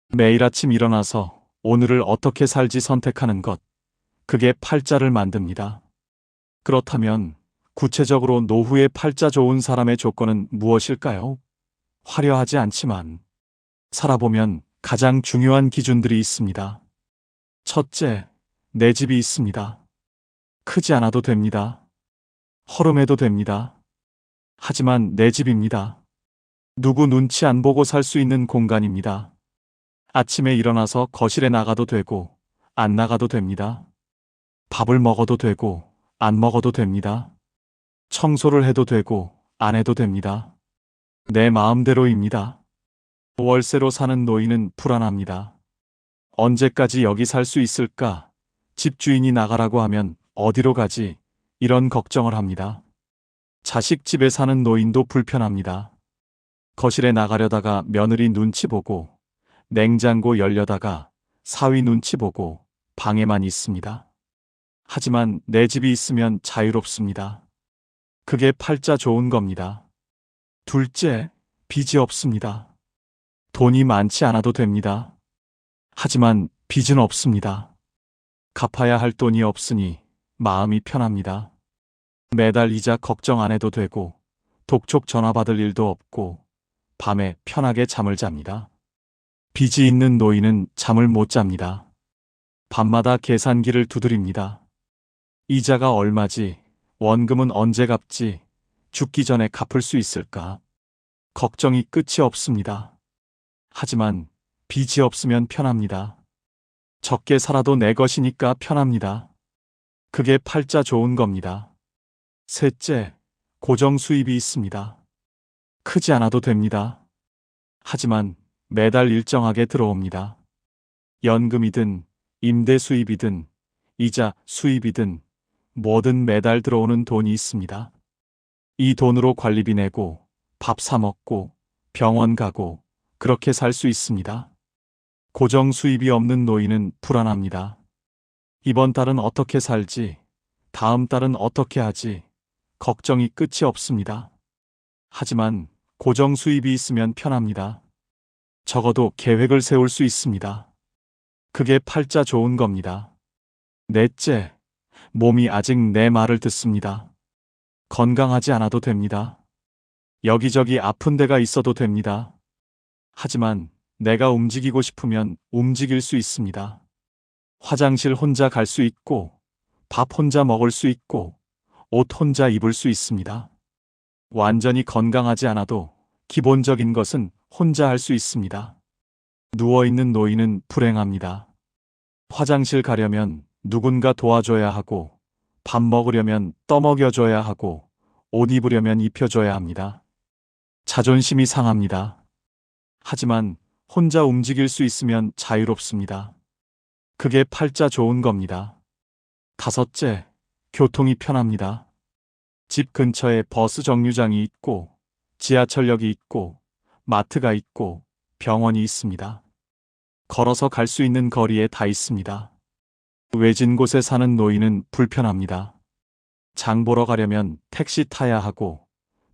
매일 아침 일어나서 오늘을 어떻게 살지 선택하는 것, 그게 팔자를 만듭니다. 그렇다면 구체적으로 노후에 팔자 좋은 사람의 조건은 무엇일까요? 화려하지 않지만 살아보면 가장 중요한 기준들이 있습니다. 첫째, 내 집이 있습니다. 크지 않아도 됩니다. 허름해도 됩니다. 하지만 내 집입니다. 누구 눈치 안 보고 살 수 있는 공간입니다. 아침에 일어나서 거실에 나가도 되고 안 나가도 됩니다. 밥을 먹어도 되고 안 먹어도 됩니다. 청소를 해도 되고 안 해도 됩니다. 내 마음대로입니다. 월세로 사는 노인은 불안합니다. 언제까지 여기 살 수 있을까? 집주인이 나가라고 하면 어디로 가지? 이런 걱정을 합니다. 자식 집에 사는 노인도 불편합니다. 거실에 나가려다가 며느리 눈치 보고, 냉장고 열려다가 사위 눈치 보고 방에만 있습니다. 하지만 내 집이 있으면 자유롭습니다. 그게 팔자 좋은 겁니다. 둘째, 빚이 없습니다. 돈이 많지 않아도 됩니다. 하지만 빚은 없습니다. 갚아야 할 돈이 없으니 마음이 편합니다. 매달 이자 걱정 안 해도 되고 독촉 전화 받을 일도 없고 밤에 편하게 잠을 잡니다. 빚이 있는 노인은 잠을 못 잡니다. 밤마다 계산기를 두드립니다. 이자가 얼마지? 원금은 언제 갚지? 죽기 전에 갚을 수 있을까? 걱정이 끝이 없습니다. 하지만 빚이 없으면 편합니다. 적게 살아도 내 것이니까 편합니다. 그게 팔자 좋은 겁니다. 셋째, 고정 수입이 있습니다. 크지 않아도 됩니다. 하지만 매달 일정하게 들어옵니다. 연금이든 임대 수입이든 이자 수입이든 뭐든 매달 들어오는 돈이 있습니다. 이 돈으로 관리비 내고 밥 사 먹고 병원 가고 그렇게 살 수 있습니다. 고정 수입이 없는 노인은 불안합니다. 이번 달은 어떻게 살지? 다음 달은 어떻게 하지? 걱정이 끝이 없습니다. 하지만 고정 수입이 있으면 편합니다. 적어도 계획을 세울 수 있습니다. 그게 팔자 좋은 겁니다. 넷째, 몸이 아직 내 말을 듣습니다. 건강하지 않아도 됩니다. 여기저기 아픈 데가 있어도 됩니다. 하지만 내가 움직이고 싶으면 움직일 수 있습니다. 화장실 혼자 갈 수 있고, 밥 혼자 먹을 수 있고, 옷 혼자 입을 수 있습니다. 완전히 건강하지 않아도 기본적인 것은 혼자 할 수 있습니다. 누워있는 노인은 불행합니다. 화장실 가려면 누군가 도와줘야 하고, 밥 먹으려면 떠먹여줘야 하고, 옷 입으려면 입혀줘야 합니다. 자존심이 상합니다. 하지만 혼자 움직일 수 있으면 자유롭습니다. 그게 팔자 좋은 겁니다. 다섯째, 교통이 편합니다. 집 근처에 버스 정류장이 있고, 지하철역이 있고, 마트가 있고, 병원이 있습니다. 걸어서 갈 수 있는 거리에 다 있습니다. 외진 곳에 사는 노인은 불편합니다. 장 보러 가려면 택시 타야 하고,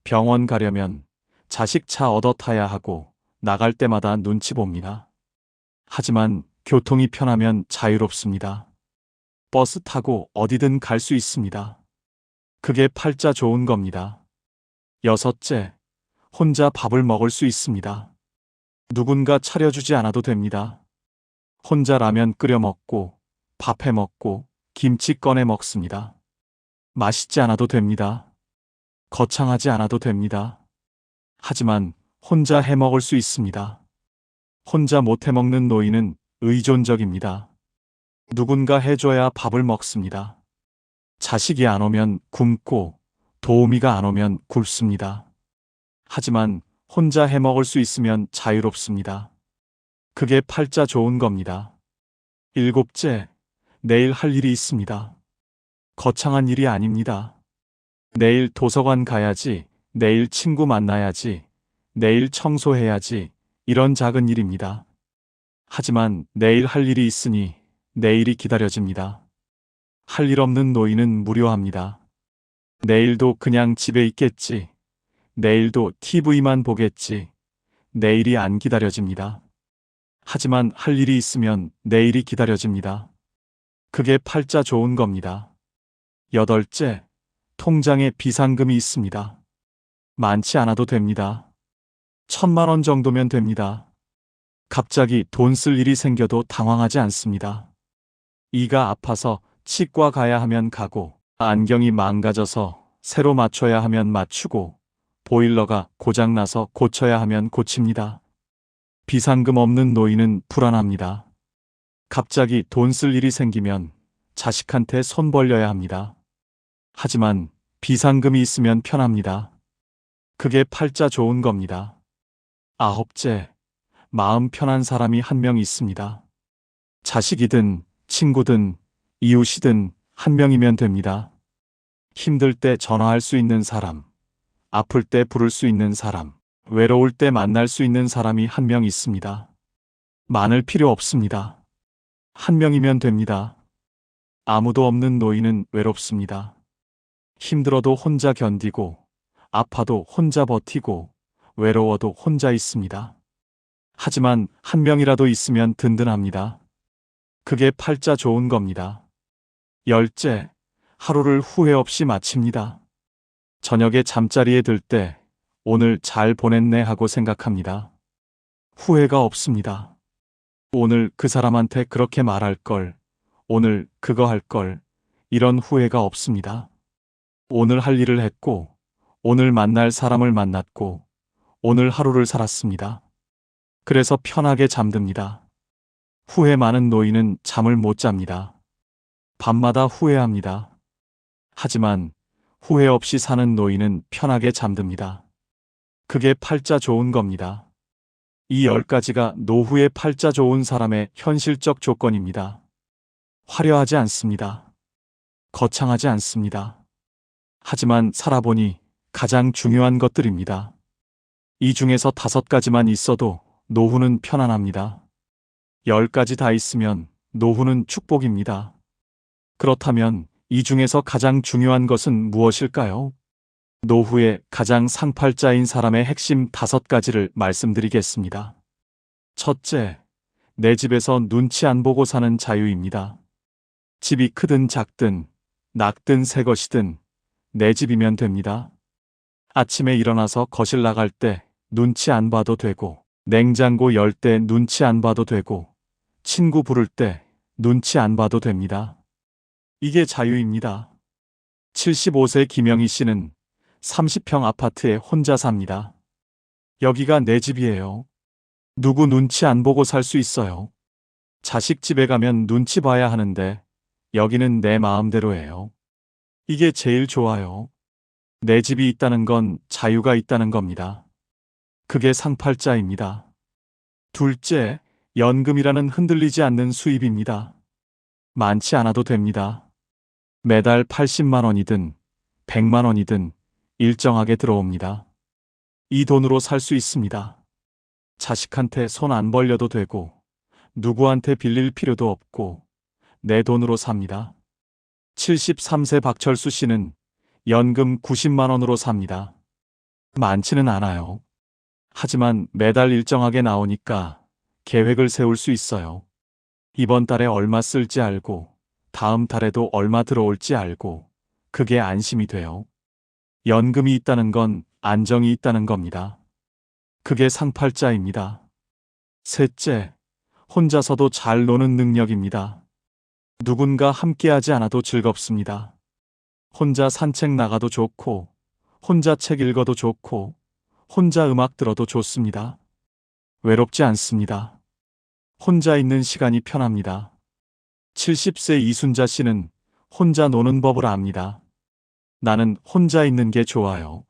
병원 가려면 자식 차 얻어 타야 하고, 나갈 때마다 눈치 봅니다. 하지만 교통이 편하면 자유롭습니다. 버스 타고 어디든 갈 수 있습니다. 그게 팔자 좋은 겁니다. 여섯째, 혼자 밥을 먹을 수 있습니다. 누군가 차려주지 않아도 됩니다. 혼자 라면 끓여 먹고, 밥 해 먹고, 김치 꺼내 먹습니다. 맛있지 않아도 됩니다. 거창하지 않아도 됩니다. 하지만 혼자 해 먹을 수 있습니다. 혼자 못 해 먹는 노인은 의존적입니다. 누군가 해줘야 밥을 먹습니다. 자식이 안 오면 굶고 도우미가 안 오면 굶습니다. 하지만 혼자 해 먹을 수 있으면 자유롭습니다. 그게 팔자 좋은 겁니다. 일곱째, 내일 할 일이 있습니다. 거창한 일이 아닙니다. 내일 도서관 가야지, 내일 친구 만나야지, 내일 청소해야지, 이런 작은 일입니다. 하지만 내일 할 일이 있으니 내일이 기다려집니다. 할 일 없는 노인은 무료합니다. 내일도 그냥 집에 있겠지. 내일도 TV만 보겠지. 내일이 안 기다려집니다. 하지만 할 일이 있으면 내일이 기다려집니다. 그게 팔자 좋은 겁니다. 여덟째, 통장에 비상금이 있습니다. 많지 않아도 됩니다. 1,000만 원 정도면 됩니다. 갑자기 돈 쓸 일이 생겨도 당황하지 않습니다. 이가 아파서 치과 가야 하면 가고, 안경이 망가져서 새로 맞춰야 하면 맞추고, 보일러가 고장나서 고쳐야 하면 고칩니다. 비상금 없는 노인은 불안합니다. 갑자기 돈 쓸 일이 생기면 자식한테 손 벌려야 합니다. 하지만 비상금이 있으면 편합니다. 그게 팔자 좋은 겁니다. 아홉째, 마음 편한 사람이 한 명 있습니다. 자식이든 친구든 이웃이든 한 명이면 됩니다. 힘들 때 전화할 수 있는 사람, 아플 때 부를 수 있는 사람, 외로울 때 만날 수 있는 사람이 한 명 있습니다. 많을 필요 없습니다. 한 명이면 됩니다. 아무도 없는 노인은 외롭습니다. 힘들어도 혼자 견디고, 아파도 혼자 버티고, 외로워도 혼자 있습니다. 하지만 한 명이라도 있으면 든든합니다. 그게 팔자 좋은 겁니다. 열째, 하루를 후회 없이 마칩니다. 저녁에 잠자리에 들 때 오늘 잘 보냈네 하고 생각합니다. 후회가 없습니다. 오늘 그 사람한테 그렇게 말할 걸, 오늘 그거 할 걸, 이런 후회가 없습니다. 오늘 할 일을 했고, 오늘 만날 사람을 만났고, 오늘 하루를 살았습니다. 그래서 편하게 잠듭니다. 후회 많은 노인은 잠을 못 잡니다. 밤마다 후회합니다. 하지만 후회 없이 사는 노인은 편하게 잠듭니다. 그게 팔자 좋은 겁니다. 이 10가지가 노후에 팔자 좋은 사람의 현실적 조건입니다. 화려하지 않습니다. 거창하지 않습니다. 하지만 살아보니 가장 중요한 것들입니다. 이 중에서 5가지만 있어도 노후는 편안합니다. 10가지 다 있으면 노후는 축복입니다. 그렇다면 이 중에서 가장 중요한 것은 무엇일까요? 노후에 가장 상팔자인 사람의 핵심 5가지를 말씀드리겠습니다. 첫째, 내 집에서 눈치 안 보고 사는 자유입니다. 집이 크든 작든, 낡든 새 것이든 내 집이면 됩니다. 아침에 일어나서 거실 나갈 때 눈치 안 봐도 되고, 냉장고 열 때 눈치 안 봐도 되고, 친구 부를 때 눈치 안 봐도 됩니다. 이게 자유입니다. 75세 김영희 씨는 30평 아파트에 혼자 삽니다. 여기가 내 집이에요. 누구 눈치 안 보고 살 수 있어요. 자식 집에 가면 눈치 봐야 하는데 여기는 내 마음대로예요. 이게 제일 좋아요. 내 집이 있다는 건 자유가 있다는 겁니다. 그게 상팔자입니다. 둘째, 연금이라는 흔들리지 않는 수입입니다. 많지 않아도 됩니다. 매달 80만 원이든 100만 원이든 일정하게 들어옵니다. 이 돈으로 살 수 있습니다. 자식한테 손 안 벌려도 되고, 누구한테 빌릴 필요도 없고, 내 돈으로 삽니다. 73세 박철수 씨는 연금 90만 원으로 삽니다. 많지는 않아요. 하지만 매달 일정하게 나오니까 계획을 세울 수 있어요. 이번 달에 얼마 쓸지 알고, 다음 달에도 얼마 들어올지 알고, 그게 안심이 돼요. 연금이 있다는 건 안정이 있다는 겁니다. 그게 상팔자입니다. 셋째, 혼자서도 잘 노는 능력입니다. 누군가 함께하지 않아도 즐겁습니다. 혼자 산책 나가도 좋고, 혼자 책 읽어도 좋고, 혼자 음악 들어도 좋습니다. 외롭지 않습니다. 혼자 있는 시간이 편합니다. 70세 이순자 씨는 혼자 노는 법을 압니다. 나는 혼자 있는 게 좋아요.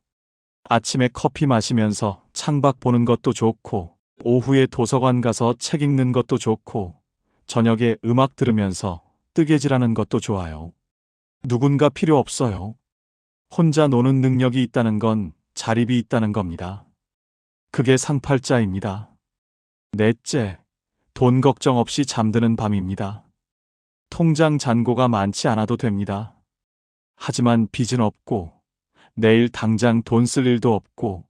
아침에 커피 마시면서 창밖 보는 것도 좋고, 오후에 도서관 가서 책 읽는 것도 좋고, 저녁에 음악 들으면서 뜨개질하는 것도 좋아요. 누군가 필요 없어요. 혼자 노는 능력이 있다는 건 자립이 있다는 겁니다. 그게 상팔자입니다. 넷째, 돈 걱정 없이 잠드는 밤입니다. 통장 잔고가 많지 않아도 됩니다. 하지만 빚은 없고, 내일 당장 돈 쓸 일도 없고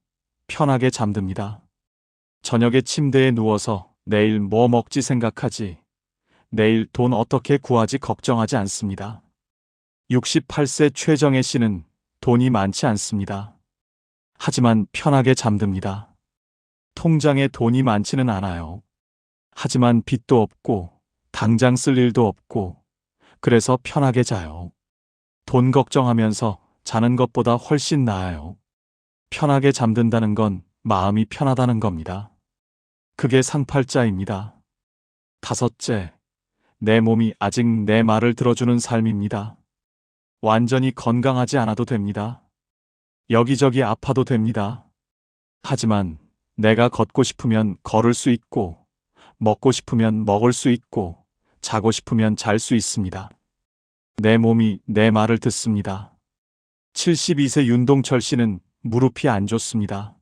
편하게 잠듭니다. 저녁에 침대에 누워서 내일 뭐 먹지 생각하지, 내일 돈 어떻게 구하지 걱정하지 않습니다. 68세 최정혜 씨는 돈이 많지 않습니다. 하지만 편하게 잠듭니다. 통장에 돈이 많지는 않아요. 하지만 빚도 없고 당장 쓸 일도 없고 그래서 편하게 자요. 돈 걱정하면서 자는 것보다 훨씬 나아요. 편하게 잠든다는 건 마음이 편하다는 겁니다. 그게 상팔자입니다. 다섯째, 내 몸이 아직 내 말을 들어주는 삶입니다. 완전히 건강하지 않아도 됩니다. 여기저기 아파도 됩니다. 하지만 내가 걷고 싶으면 걸을 수 있고, 먹고 싶으면 먹을 수 있고, 자고 싶으면 잘 수 있습니다. 내 몸이 내 말을 듣습니다. 72세 윤동철 씨는 무릎이 안 좋습니다.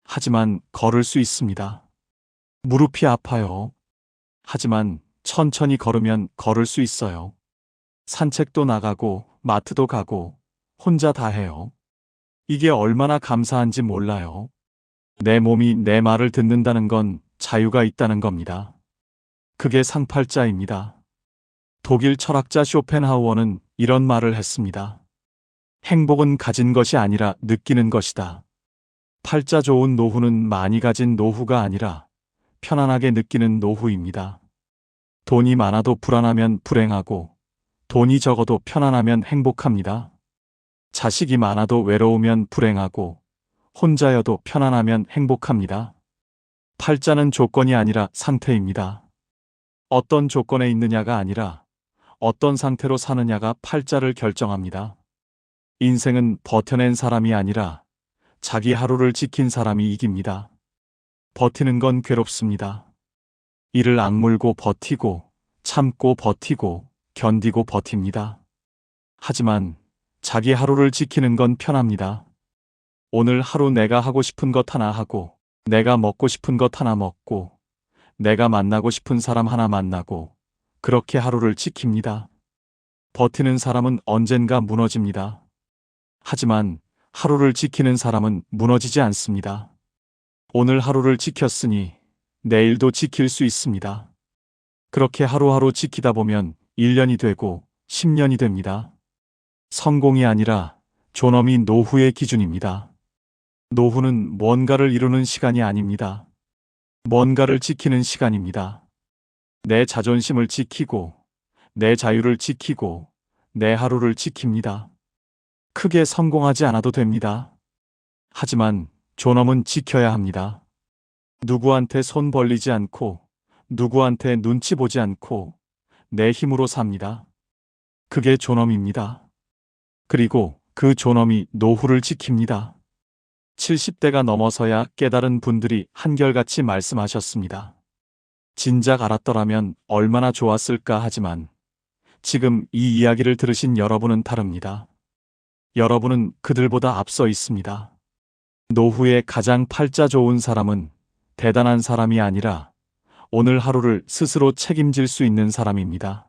하지만 걸을 수 있습니다. 무릎이 아파요. 하지만 천천히 걸으면 걸을 수 있어요. 산책도 나가고 마트도 가고 혼자 다 해요. 이게 얼마나 감사한지 몰라요. 내 몸이 내 말을 듣는다는 건 자유가 있다는 겁니다. 그게 상팔자입니다. 독일 철학자 쇼펜하우어는 이런 말을 했습니다. 행복은 가진 것이 아니라 느끼는 것이다. 팔자 좋은 노후는 많이 가진 노후가 아니라 편안하게 느끼는 노후입니다. 돈이 많아도 불안하면 불행하고, 돈이 적어도 편안하면 행복합니다. 자식이 많아도 외로우면 불행하고, 혼자여도 편안하면 행복합니다. 팔자는 조건이 아니라 상태입니다. 어떤 조건에 있느냐가 아니라 어떤 상태로 사느냐가 팔자를 결정합니다. 인생은 버텨낸 사람이 아니라 자기 하루를 지킨 사람이 이깁니다. 버티는 건 괴롭습니다. 이를 악물고 버티고 참고 버티고 견디고 버팁니다. 하지만 자기 하루를 지키는 건 편합니다. 오늘 하루 내가 하고 싶은 것 하나 하고, 내가 먹고 싶은 것 하나 먹고, 내가 만나고 싶은 사람 하나 만나고, 그렇게 하루를 지킵니다. 버티는 사람은 언젠가 무너집니다. 하지만 하루를 지키는 사람은 무너지지 않습니다. 오늘 하루를 지켰으니 내일도 지킬 수 있습니다. 그렇게 하루하루 지키다 보면 1년이 되고 10년이 됩니다. 성공이 아니라 존엄이 노후의 기준입니다. 노후는 뭔가를 이루는 시간이 아닙니다. 뭔가를 지키는 시간입니다. 내 자존심을 지키고, 내 자유를 지키고, 내 하루를 지킵니다. 크게 성공하지 않아도 됩니다. 하지만 존엄은 지켜야 합니다. 누구한테 손 벌리지 않고, 누구한테 눈치 보지 않고, 내 힘으로 삽니다. 그게 존엄입니다. 그리고 그 존엄이 노후를 지킵니다. 70대가 넘어서야 깨달은 분들이 한결같이 말씀하셨습니다. 진작 알았더라면 얼마나 좋았을까 하지만 지금 이 이야기를 들으신 여러분은 다릅니다. 여러분은 그들보다 앞서 있습니다. 노후에 가장 팔자 좋은 사람은 대단한 사람이 아니라 오늘 하루를 스스로 책임질 수 있는 사람입니다.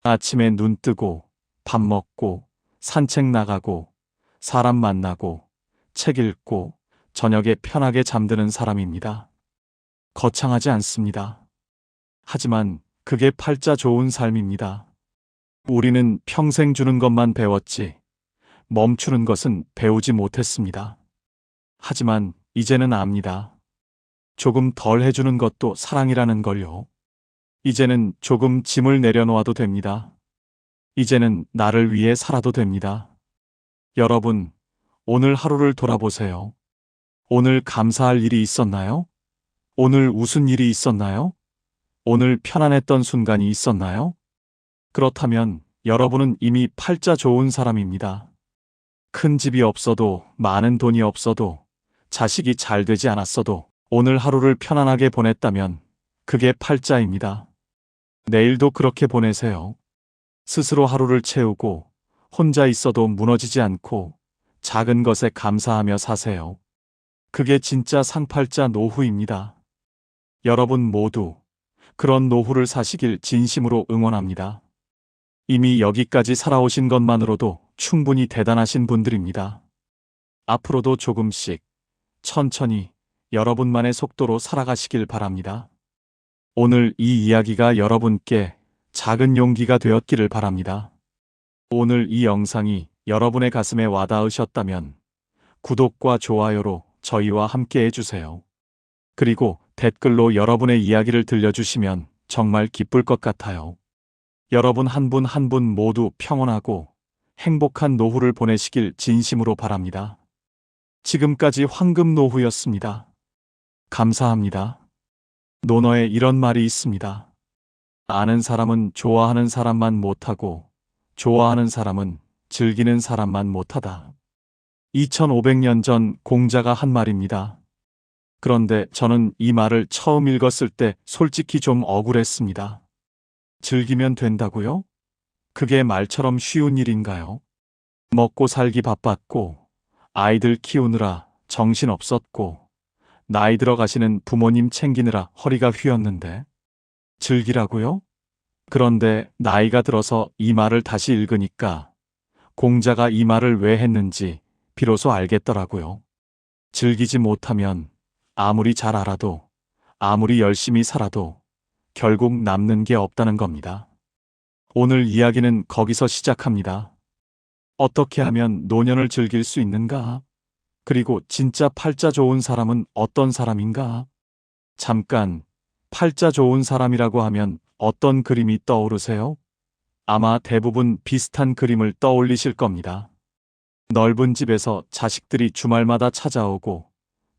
아침에 눈 뜨고 밥 먹고 산책 나가고 사람 만나고 책 읽고 저녁에 편하게 잠드는 사람입니다. 거창하지 않습니다. 하지만 그게 팔자 좋은 삶입니다. 우리는 평생 주는 것만 배웠지 멈추는 것은 배우지 못했습니다. 하지만 이제는 압니다. 조금 덜 해주는 것도 사랑이라는 걸요. 이제는 조금 짐을 내려놓아도 됩니다. 이제는 나를 위해 살아도 됩니다. 여러분, 오늘 하루를 돌아보세요. 오늘 감사할 일이 있었나요? 오늘 웃은 일이 있었나요? 오늘 편안했던 순간이 있었나요? 그렇다면 여러분은 이미 팔자 좋은 사람입니다. 큰 집이 없어도, 많은 돈이 없어도, 자식이 잘 되지 않았어도 오늘 하루를 편안하게 보냈다면 그게 팔자입니다. 내일도 그렇게 보내세요. 스스로 하루를 채우고 혼자 있어도 무너지지 않고 작은 것에 감사하며 사세요. 그게 진짜 상팔자 노후입니다. 여러분 모두 그런 노후를 사시길 진심으로 응원합니다. 이미 여기까지 살아오신 것만으로도 충분히 대단하신 분들입니다. 앞으로도 조금씩, 천천히 여러분만의 속도로 살아가시길 바랍니다. 오늘 이 이야기가 여러분께 작은 용기가 되었기를 바랍니다. 오늘 이 영상이 여러분의 가슴에 와닿으셨다면 구독과 좋아요로 저희와 함께 해주세요. 그리고 댓글로 여러분의 이야기를 들려주시면 정말 기쁠 것 같아요. 여러분 한 분 한 분 모두 평온하고 행복한 노후를 보내시길 진심으로 바랍니다. 지금까지 황금노후였습니다. 감사합니다. 논어에 이런 말이 있습니다. 아는 사람은 좋아하는 사람만 못하고 좋아하는 사람은 즐기는 사람만 못하다. 2500년 전 공자가 한 말입니다. 그런데 저는 이 말을 처음 읽었을 때 솔직히 좀 억울했습니다. 즐기면 된다고요? 그게 말처럼 쉬운 일인가요? 먹고 살기 바빴고 아이들 키우느라 정신없었고 나이 들어가시는 부모님 챙기느라 허리가 휘었는데 즐기라고요? 그런데 나이가 들어서 이 말을 다시 읽으니까 공자가 이 말을 왜 했는지 비로소 알겠더라고요. 즐기지 못하면 아무리 잘 알아도 아무리 열심히 살아도 결국 남는 게 없다는 겁니다. 오늘 이야기는 거기서 시작합니다. 어떻게 하면 노년을 즐길 수 있는가? 그리고 진짜 팔자 좋은 사람은 어떤 사람인가? 잠깐, 팔자 좋은 사람이라고 하면 어떤 그림이 떠오르세요? 아마 대부분 비슷한 그림을 떠올리실 겁니다. 넓은 집에서 자식들이 주말마다 찾아오고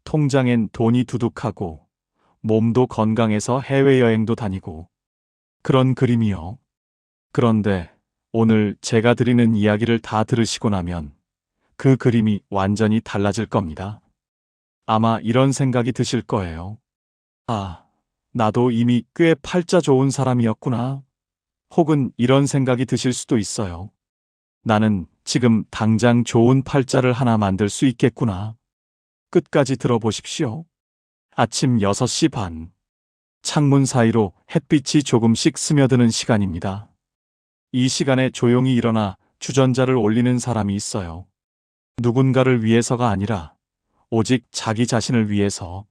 통장엔 돈이 두둑하고 몸도 건강해서 해외여행도 다니고 그런 그림이요. 그런데 오늘 제가 드리는 이야기를 다 들으시고 나면 그 그림이 완전히 달라질 겁니다. 아마 이런 생각이 드실 거예요. 아, 나도 이미 꽤 팔자 좋은 사람이었구나. 혹은 이런 생각이 드실 수도 있어요. 나는 지금 당장 좋은 팔자를 하나 만들 수 있겠구나. 끝까지 들어보십시오. 아침 6시 반. 창문 사이로 햇빛이 조금씩 스며드는 시간입니다. 이 시간에 조용히 일어나 주전자를 올리는 사람이 있어요. 누군가를 위해서가 아니라 오직 자기 자신을 위해서.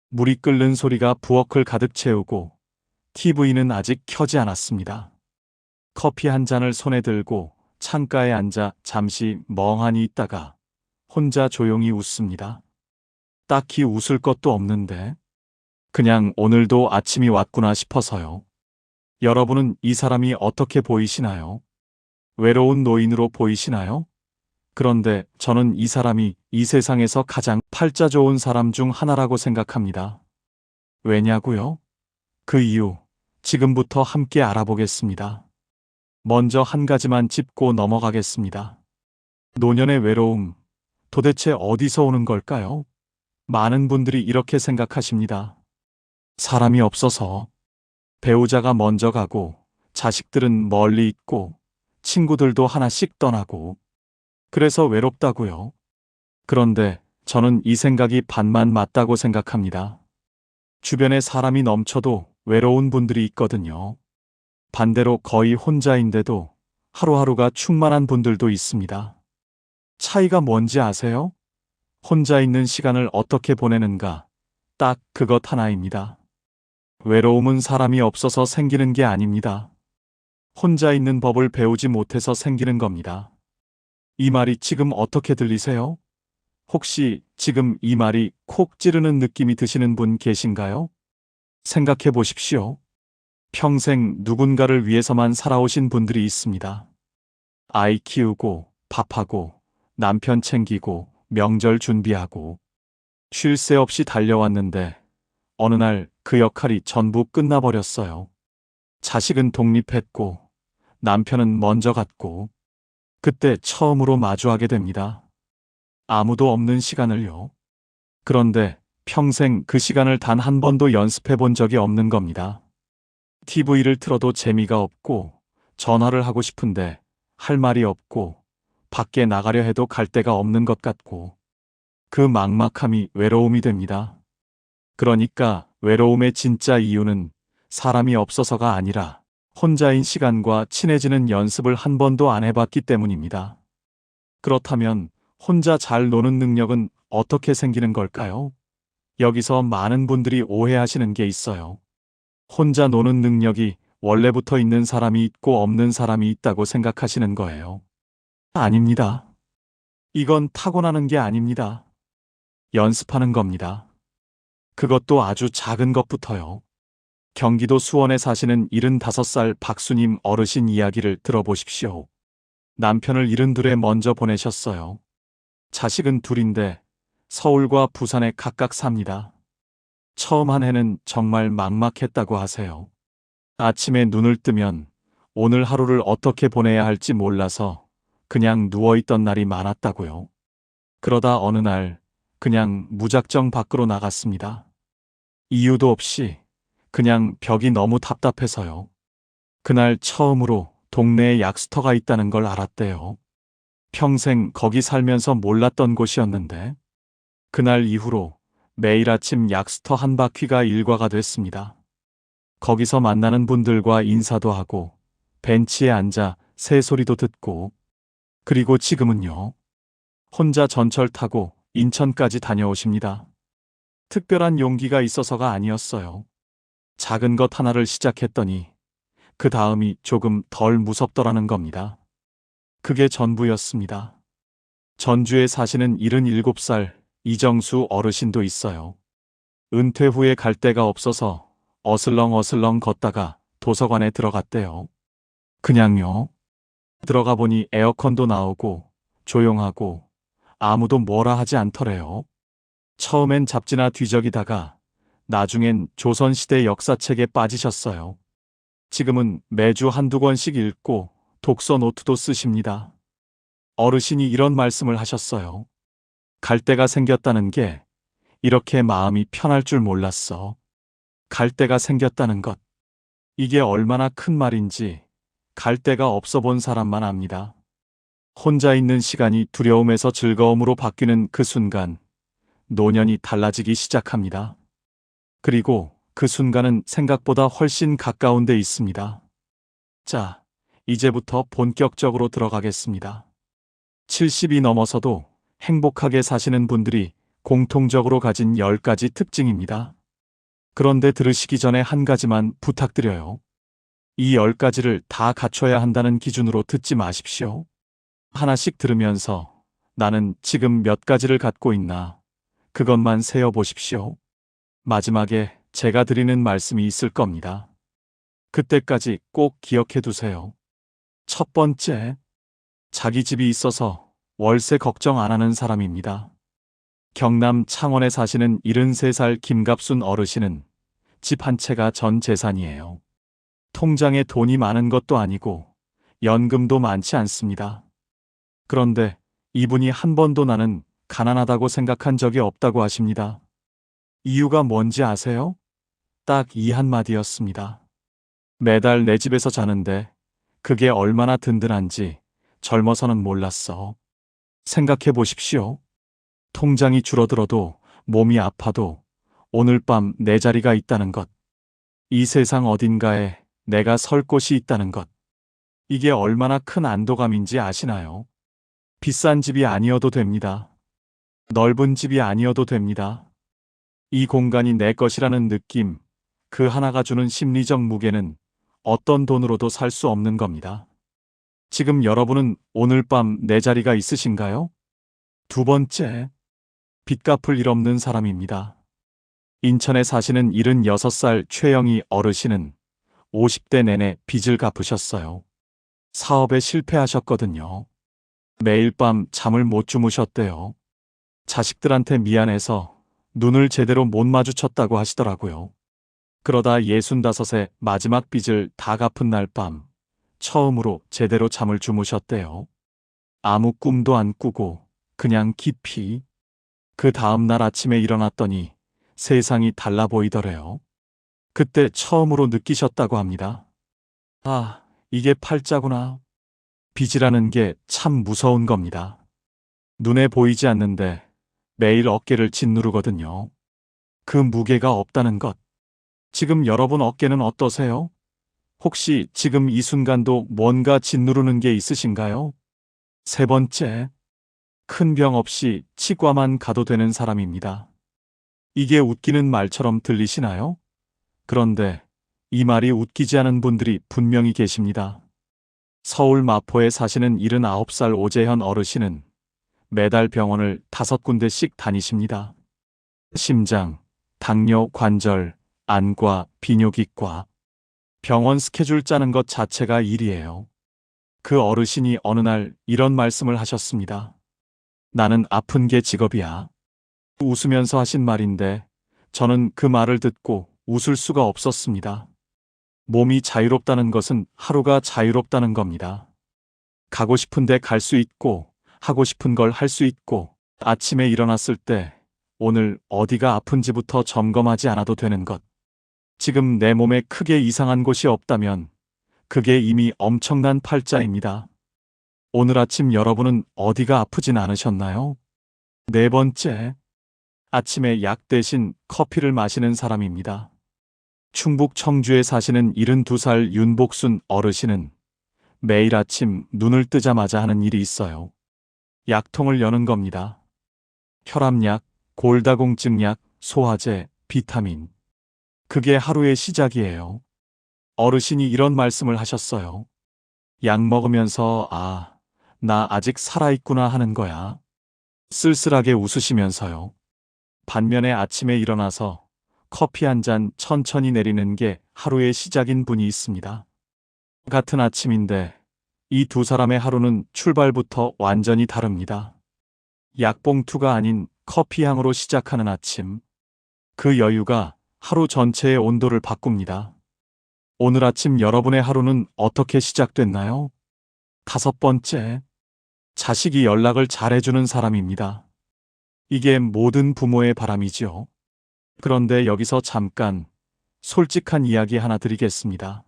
물이 끓는 소리가 부엌을 가득 채우고 TV는 아직 켜지 않았습니다. 커피 한 잔을 손에 들고 창가에 앉아 잠시 멍하니 있다가 혼자 조용히 웃습니다. 딱히 웃을 것도 없는데 그냥 오늘도 아침이 왔구나 싶어서요. 여러분은 이 사람이 어떻게 보이시나요? 외로운 노인으로 보이시나요? 그런데 저는 이 사람이 이 세상에서 가장 팔자 좋은 사람 중 하나라고 생각합니다. 왜냐고요? 그 이유, 지금부터 함께 알아보겠습니다. 먼저 한 가지만 짚고 넘어가겠습니다. 노년의 외로움, 도대체 어디서 오는 걸까요? 많은 분들이 이렇게 생각하십니다. 사람이 없어서. 배우자가 먼저 가고, 자식들은 멀리 있고, 친구들도 하나씩 떠나고, 그래서 외롭다고요. 그런데 저는 이 생각이 반만 맞다고 생각합니다. 주변에 사람이 넘쳐도 외로운 분들이 있거든요. 반대로 거의 혼자인데도 하루하루가 충만한 분들도 있습니다. 차이가 뭔지 아세요? 혼자 있는 시간을 어떻게 보내는가? 딱 그것 하나입니다. 외로움은 사람이 없어서 생기는 게 아닙니다. 혼자 있는 법을 배우지 못해서 생기는 겁니다. 이 말이 지금 어떻게 들리세요? 혹시 지금 이 말이 콕 찌르는 느낌이 드시는 분 계신가요? 생각해 보십시오. 평생 누군가를 위해서만 살아오신 분들이 있습니다. 아이 키우고, 밥하고, 남편 챙기고, 명절 준비하고, 쉴 새 없이 달려왔는데 어느 날 그 역할이 전부 끝나버렸어요. 자식은 독립했고, 남편은 먼저 갔고, 그때 처음으로 마주하게 됩니다. 아무도 없는 시간을요. 그런데 평생 그 시간을 단 한 번도 연습해 본 적이 없는 겁니다. TV를 틀어도 재미가 없고, 전화를 하고 싶은데 할 말이 없고, 밖에 나가려 해도 갈 데가 없는 것 같고, 그 막막함이 외로움이 됩니다. 그러니까 외로움의 진짜 이유는 사람이 없어서가 아니라 혼자인 시간과 친해지는 연습을 한 번도 안 해봤기 때문입니다. 그렇다면 혼자 잘 노는 능력은 어떻게 생기는 걸까요? 여기서 많은 분들이 오해하시는 게 있어요. 혼자 노는 능력이 원래부터 있는 사람이 있고 없는 사람이 있다고 생각하시는 거예요. 아닙니다. 이건 타고나는 게 아닙니다. 연습하는 겁니다. 그것도 아주 작은 것부터요. 경기도 수원에 사시는 75살 박수님 어르신 이야기를 들어보십시오. 남편을 72에 먼저 보내셨어요. 자식은 둘인데 서울과 부산에 각각 삽니다. 처음 한 해는 정말 막막했다고 하세요. 아침에 눈을 뜨면 오늘 하루를 어떻게 보내야 할지 몰라서 그냥 누워있던 날이 많았다고요. 그러다 어느 날 그냥 무작정 밖으로 나갔습니다. 이유도 없이 그냥 벽이 너무 답답해서요. 그날 처음으로 동네에 약수터가 있다는 걸 알았대요. 평생 거기 살면서 몰랐던 곳이었는데 그날 이후로 매일 아침 약수터 한 바퀴가 일과가 됐습니다. 거기서 만나는 분들과 인사도 하고 벤치에 앉아 새소리도 듣고 그리고 지금은요. 혼자 전철 타고 인천까지 다녀오십니다. 특별한 용기가 있어서가 아니었어요. 작은 것 하나를 시작했더니 그 다음이 조금 덜 무섭더라는 겁니다. 그게 전부였습니다. 전주에 사시는 77살 이정수 어르신도 있어요. 은퇴 후에 갈 데가 없어서 어슬렁어슬렁 걷다가 도서관에 들어갔대요. 그냥요. 들어가 보니 에어컨도 나오고 조용하고 아무도 뭐라 하지 않더래요. 처음엔 잡지나 뒤적이다가 나중엔 조선시대 역사책에 빠지셨어요. 지금은 매주 한두 권씩 읽고 독서 노트도 쓰십니다. 어르신이 이런 말씀을 하셨어요. 갈 데가 생겼다는 게 이렇게 마음이 편할 줄 몰랐어. 갈 데가 생겼다는 것. 이게 얼마나 큰 말인지 갈 데가 없어 본 사람만 압니다. 혼자 있는 시간이 두려움에서 즐거움으로 바뀌는 그 순간 노년이 달라지기 시작합니다. 그리고 그 순간은 생각보다 훨씬 가까운 데 있습니다. 자, 이제부터 본격적으로 들어가겠습니다. 70이 넘어서도 행복하게 사시는 분들이 공통적으로 가진 10가지 특징입니다. 그런데 들으시기 전에 한 가지만 부탁드려요. 이 10가지를 다 갖춰야 한다는 기준으로 듣지 마십시오. 하나씩 들으면서 나는 지금 몇 가지를 갖고 있나 그것만 세어보십시오. 마지막에 제가 드리는 말씀이 있을 겁니다. 그때까지 꼭 기억해 두세요. 첫 번째, 자기 집이 있어서 월세 걱정 안 하는 사람입니다. 경남 창원에 사시는 73살 김갑순 어르신은 집 한 채가 전 재산이에요. 통장에 돈이 많은 것도 아니고 연금도 많지 않습니다. 그런데 이분이 한 번도 나는 가난하다고 생각한 적이 없다고 하십니다. 이유가 뭔지 아세요? 딱 이 한마디였습니다. 매달 내 집에서 자는데 그게 얼마나 든든한지 젊어서는 몰랐어. 생각해 보십시오. 통장이 줄어들어도 몸이 아파도 오늘 밤 내 자리가 있다는 것. 이 세상 어딘가에 내가 설 곳이 있다는 것. 이게 얼마나 큰 안도감인지 아시나요? 비싼 집이 아니어도 됩니다. 넓은 집이 아니어도 됩니다. 이 공간이 내 것이라는 느낌, 그 하나가 주는 심리적 무게는 어떤 돈으로도 살 수 없는 겁니다. 지금 여러분은 오늘 밤 내 자리가 있으신가요? 두 번째, 빚 갚을 일 없는 사람입니다. 인천에 사시는 76살 최영희 어르신은 50대 내내 빚을 갚으셨어요. 사업에 실패하셨거든요. 매일 밤 잠을 못 주무셨대요. 자식들한테 미안해서 눈을 제대로 못 마주쳤다고 하시더라고요. 그러다 65세 마지막 빚을 다 갚은 날 밤 처음으로 제대로 잠을 주무셨대요. 아무 꿈도 안 꾸고 그냥 깊이. 그 다음 날 아침에 일어났더니 세상이 달라 보이더래요. 그때 처음으로 느끼셨다고 합니다. 아, 이게 팔자구나. 빚이라는 게 참 무서운 겁니다. 눈에 보이지 않는데 매일 어깨를 짓누르거든요. 그 무게가 없다는 것. 지금 여러분 어깨는 어떠세요? 혹시 지금 이 순간도 뭔가 짓누르는 게 있으신가요? 세 번째, 큰 병 없이 치과만 가도 되는 사람입니다. 이게 웃기는 말처럼 들리시나요? 그런데 이 말이 웃기지 않은 분들이 분명히 계십니다. 서울 마포에 사시는 79살 오재현 어르신은 매달 병원을 5군데씩 다니십니다. 심장, 당뇨, 관절, 안과, 비뇨기과. 병원 스케줄 짜는 것 자체가 일이에요. 그 어르신이 어느 날 이런 말씀을 하셨습니다. 나는 아픈 게 직업이야. 웃으면서 하신 말인데 저는 그 말을 듣고 웃을 수가 없었습니다. 몸이 자유롭다는 것은 하루가 자유롭다는 겁니다. 가고 싶은데 갈 수 있고 하고 싶은 걸 할 수 있고 아침에 일어났을 때 오늘 어디가 아픈지부터 점검하지 않아도 되는 것. 지금 내 몸에 크게 이상한 곳이 없다면 그게 이미 엄청난 팔자입니다. 오늘 아침 여러분은 어디가 아프진 않으셨나요? 네 번째, 아침에 약 대신 커피를 마시는 사람입니다. 충북 청주에 사시는 72살 윤복순 어르신은 매일 아침 눈을 뜨자마자 하는 일이 있어요. 약통을 여는 겁니다. 혈압약, 골다공증약, 소화제, 비타민. 그게 하루의 시작이에요. 어르신이 이런 말씀을 하셨어요. 약 먹으면서 나 아직 살아있구나 하는 거야. 쓸쓸하게 웃으시면서요. 반면에 아침에 일어나서 커피 한 잔 천천히 내리는 게 하루의 시작인 분이 있습니다. 같은 아침인데 이 두 사람의 하루는 출발부터 완전히 다릅니다. 약봉투가 아닌 커피 향으로 시작하는 아침. 그 여유가 하루 전체의 온도를 바꿉니다. 오늘 아침 여러분의 하루는 어떻게 시작됐나요? 다섯 번째, 자식이 연락을 잘해주는 사람입니다. 이게 모든 부모의 바람이지요. 그런데 여기서 잠깐 솔직한 이야기 하나 드리겠습니다.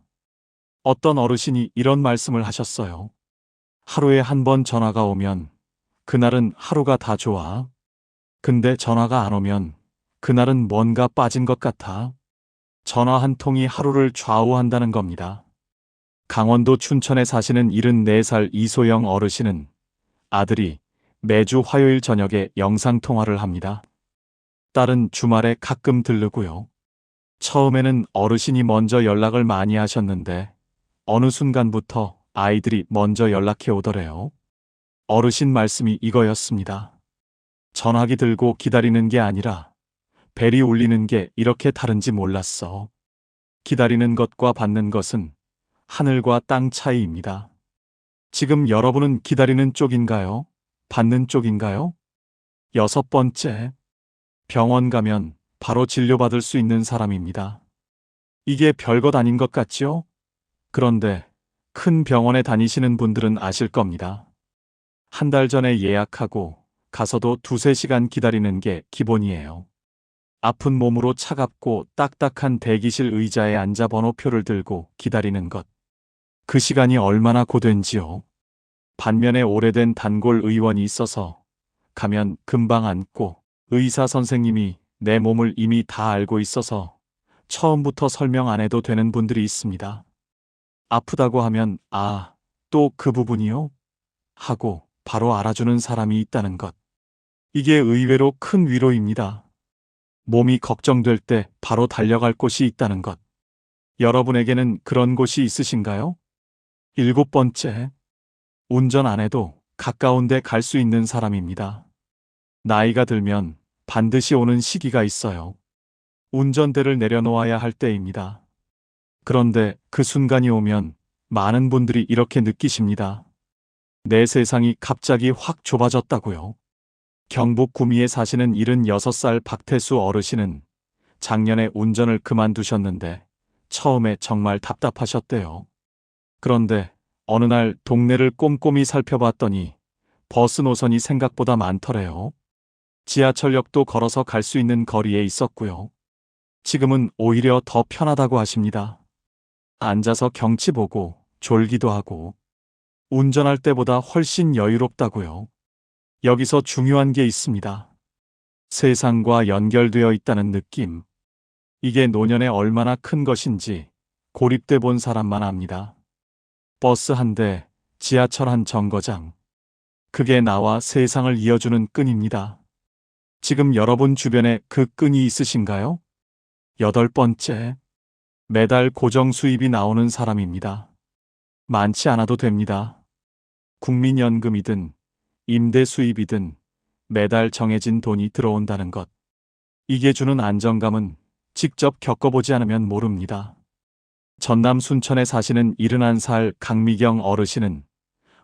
어떤 어르신이 이런 말씀을 하셨어요. 하루에 한 번 전화가 오면 그날은 하루가 다 좋아. 근데 전화가 안 오면 그날은 뭔가 빠진 것 같아. 전화 한 통이 하루를 좌우한다는 겁니다. 강원도 춘천에 사시는 74살 이소영 어르신은 아들이 매주 화요일 저녁에 영상통화를 합니다. 딸은 주말에 가끔 들르고요. 처음에는 어르신이 먼저 연락을 많이 하셨는데 어느 순간부터 아이들이 먼저 연락해 오더래요. 어르신 말씀이 이거였습니다. 전화기 들고 기다리는 게 아니라 벨이 울리는 게 이렇게 다른지 몰랐어. 기다리는 것과 받는 것은 하늘과 땅 차이입니다. 지금 여러분은 기다리는 쪽인가요? 받는 쪽인가요? 여섯 번째, 병원 가면 바로 진료받을 수 있는 사람입니다. 이게 별것 아닌 것 같죠? 그런데 큰 병원에 다니시는 분들은 아실 겁니다. 한 달 전에 예약하고 가서도 2~3시간 기다리는 게 기본이에요. 아픈 몸으로 차갑고 딱딱한 대기실 의자에 앉아 번호표를 들고 기다리는 것. 그 시간이 얼마나 고된지요. 반면에 오래된 단골 의원이 있어서 가면 금방 앉고 의사 선생님이 내 몸을 이미 다 알고 있어서 처음부터 설명 안 해도 되는 분들이 있습니다. 아프다고 하면 또 그 부분이요? 하고 바로 알아주는 사람이 있다는 것. 이게 의외로 큰 위로입니다. 몸이 걱정될 때 바로 달려갈 곳이 있다는 것. 여러분에게는 그런 곳이 있으신가요? 일곱 번째, 운전 안 해도 가까운 데 갈 수 있는 사람입니다. 나이가 들면 반드시 오는 시기가 있어요. 운전대를 내려놓아야 할 때입니다. 그런데 그 순간이 오면 많은 분들이 이렇게 느끼십니다. 내 세상이 갑자기 확 좁아졌다고요. 경북 구미에 사시는 76살 박태수 어르신은 작년에 운전을 그만두셨는데 처음에 정말 답답하셨대요. 그런데 어느 날 동네를 꼼꼼히 살펴봤더니 버스 노선이 생각보다 많더래요. 지하철역도 걸어서 갈 수 있는 거리에 있었고요. 지금은 오히려 더 편하다고 하십니다. 앉아서 경치 보고 졸기도 하고 운전할 때보다 훨씬 여유롭다고요. 여기서 중요한 게 있습니다. 세상과 연결되어 있다는 느낌. 이게 노년에 얼마나 큰 것인지 고립돼 본 사람만 압니다. 버스 한 대, 지하철 한 정거장. 그게 나와 세상을 이어주는 끈입니다. 지금 여러분 주변에 그 끈이 있으신가요? 8번째, 매달 고정 수입이 나오는 사람입니다. 많지 않아도 됩니다. 국민연금이든 임대 수입이든 매달 정해진 돈이 들어온다는 것. 이게 주는 안정감은 직접 겪어보지 않으면 모릅니다. 전남 순천에 사시는 71살 강미경 어르신은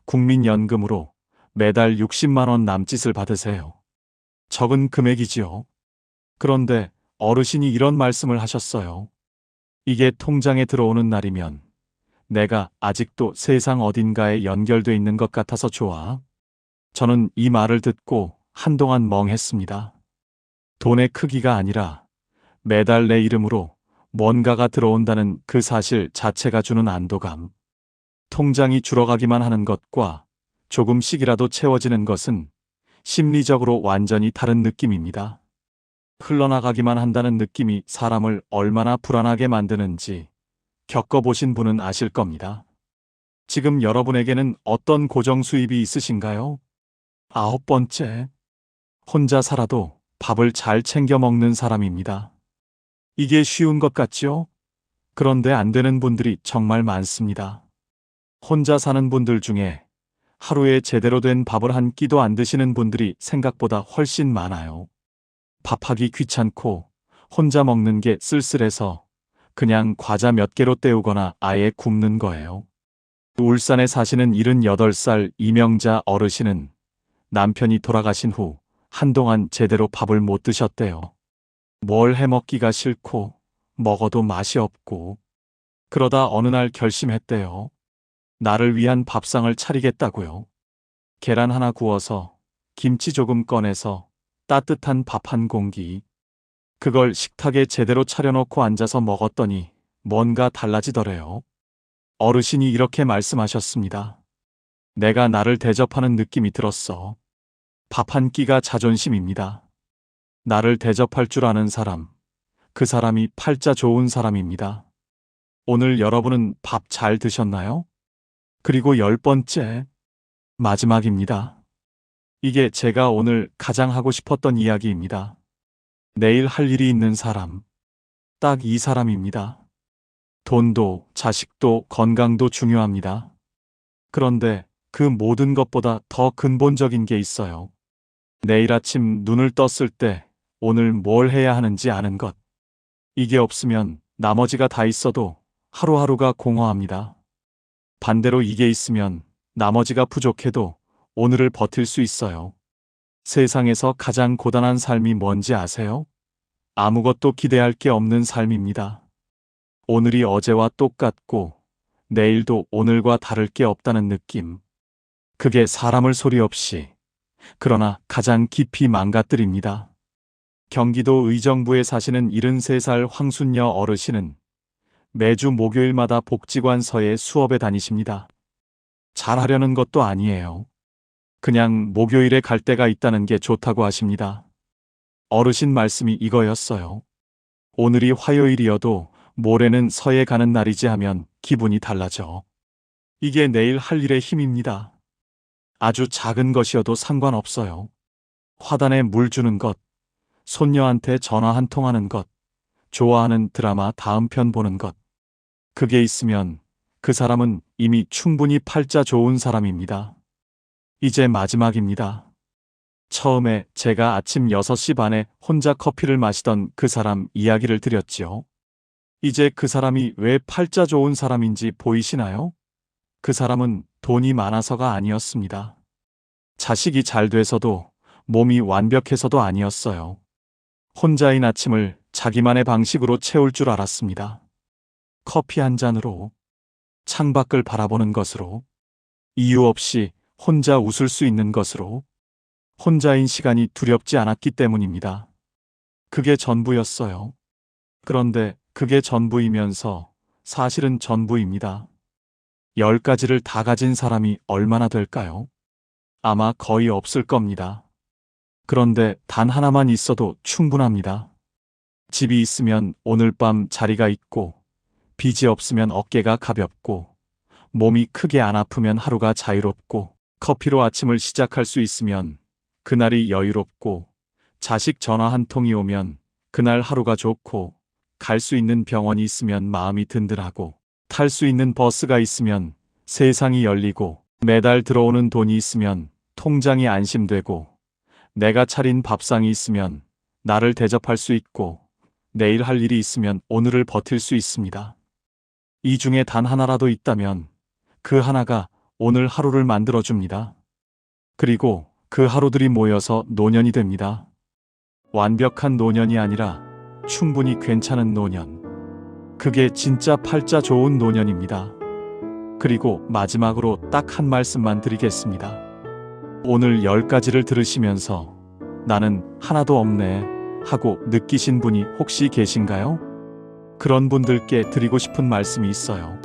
국민연금으로 매달 60만 원 남짓을 받으세요. 적은 금액이지요. 그런데 어르신이 이런 말씀을 하셨어요. 이게 통장에 들어오는 날이면 내가 아직도 세상 어딘가에 연결돼 있는 것 같아서 좋아. 저는 이 말을 듣고 한동안 멍했습니다. 돈의 크기가 아니라 매달 내 이름으로 뭔가가 들어온다는 그 사실 자체가 주는 안도감. 통장이 줄어가기만 하는 것과 조금씩이라도 채워지는 것은 심리적으로 완전히 다른 느낌입니다. 흘러나가기만 한다는 느낌이 사람을 얼마나 불안하게 만드는지 겪어보신 분은 아실 겁니다. 지금 여러분에게는 어떤 고정 수입이 있으신가요? 9번째, 혼자 살아도 밥을 잘 챙겨 먹는 사람입니다. 이게 쉬운 것 같죠? 그런데 안 되는 분들이 정말 많습니다. 혼자 사는 분들 중에 하루에 제대로 된 밥을 한 끼도 안 드시는 분들이 생각보다 훨씬 많아요. 밥하기 귀찮고 혼자 먹는 게 쓸쓸해서 그냥 과자 몇 개로 때우거나 아예 굶는 거예요. 울산에 사시는 78살 이명자 어르신은 남편이 돌아가신 후 한동안 제대로 밥을 못 드셨대요. 뭘 해먹기가 싫고 먹어도 맛이 없고 그러다 어느 날 결심했대요. 나를 위한 밥상을 차리겠다고요. 계란 하나 구워서 김치 조금 꺼내서 따뜻한 밥 한 공기. 그걸 식탁에 제대로 차려놓고 앉아서 먹었더니 뭔가 달라지더래요. 어르신이 이렇게 말씀하셨습니다. 내가 나를 대접하는 느낌이 들었어. 밥 한 끼가 자존심입니다. 나를 대접할 줄 아는 사람, 그 사람이 팔자 좋은 사람입니다. 오늘 여러분은 밥 잘 드셨나요? 그리고 10번째, 마지막입니다. 이게 제가 오늘 가장 하고 싶었던 이야기입니다. 내일 할 일이 있는 사람, 딱 이 사람입니다. 돈도 자식도 건강도 중요합니다. 그런데 그 모든 것보다 더 근본적인 게 있어요. 내일 아침 눈을 떴을 때 오늘 뭘 해야 하는지 아는 것. 이게 없으면 나머지가 다 있어도 하루하루가 공허합니다. 반대로 이게 있으면 나머지가 부족해도 오늘을 버틸 수 있어요. 세상에서 가장 고단한 삶이 뭔지 아세요? 아무것도 기대할 게 없는 삶입니다. 오늘이 어제와 똑같고 내일도 오늘과 다를 게 없다는 느낌. 그게 사람을 소리 없이, 그러나 가장 깊이 망가뜨립니다. 경기도 의정부에 사시는 73살 황순여 어르신은 매주 목요일마다 복지관서에 수업에 다니십니다. 잘하려는 것도 아니에요. 그냥 목요일에 갈 때가 있다는 게 좋다고 하십니다. 어르신 말씀이 이거였어요. 오늘이 화요일이어도 모레는 서에 가는 날이지 하면 기분이 달라져. 이게 내일 할 일의 힘입니다. 아주 작은 것이어도 상관없어요. 화단에 물 주는 것, 손녀한테 전화 한 통 하는 것, 좋아하는 드라마 다음 편 보는 것. 그게 있으면 그 사람은 이미 충분히 팔자 좋은 사람입니다. 이제 마지막입니다. 처음에 제가 아침 6시 반에 혼자 커피를 마시던 그 사람 이야기를 드렸지요. 이제 그 사람이 왜 팔자 좋은 사람인지 보이시나요? 그 사람은 돈이 많아서가 아니었습니다. 자식이 잘 돼서도 몸이 완벽해서도 아니었어요. 혼자인 아침을 자기만의 방식으로 채울 줄 알았습니다. 커피 한 잔으로, 창밖을 바라보는 것으로, 이유 없이 혼자 웃을 수 있는 것으로, 혼자인 시간이 두렵지 않았기 때문입니다. 그게 전부였어요. 그런데 그게 전부이면서 사실은 전부입니다. 10가지를 다 가진 사람이 얼마나 될까요? 아마 거의 없을 겁니다. 그런데 단 하나만 있어도 충분합니다. 집이 있으면 오늘 밤 자리가 있고, 빚이 없으면 어깨가 가볍고, 몸이 크게 안 아프면 하루가 자유롭고, 커피로 아침을 시작할 수 있으면 그날이 여유롭고, 자식 전화 한 통이 오면 그날 하루가 좋고, 갈 수 있는 병원이 있으면 마음이 든든하고, 탈 수 있는 버스가 있으면 세상이 열리고, 매달 들어오는 돈이 있으면 통장이 안심되고, 내가 차린 밥상이 있으면 나를 대접할 수 있고, 내일 할 일이 있으면 오늘을 버틸 수 있습니다. 이 중에 단 하나라도 있다면 그 하나가 오늘 하루를 만들어줍니다. 그리고 그 하루들이 모여서 노년이 됩니다. 완벽한 노년이 아니라 충분히 괜찮은 노년. 그게 진짜 팔자 좋은 노년입니다. 그리고 마지막으로 딱 한 말씀만 드리겠습니다. 오늘 10가지를 들으시면서 나는 하나도 없네 하고 느끼신 분이 혹시 계신가요? 그런 분들께 드리고 싶은 말씀이 있어요.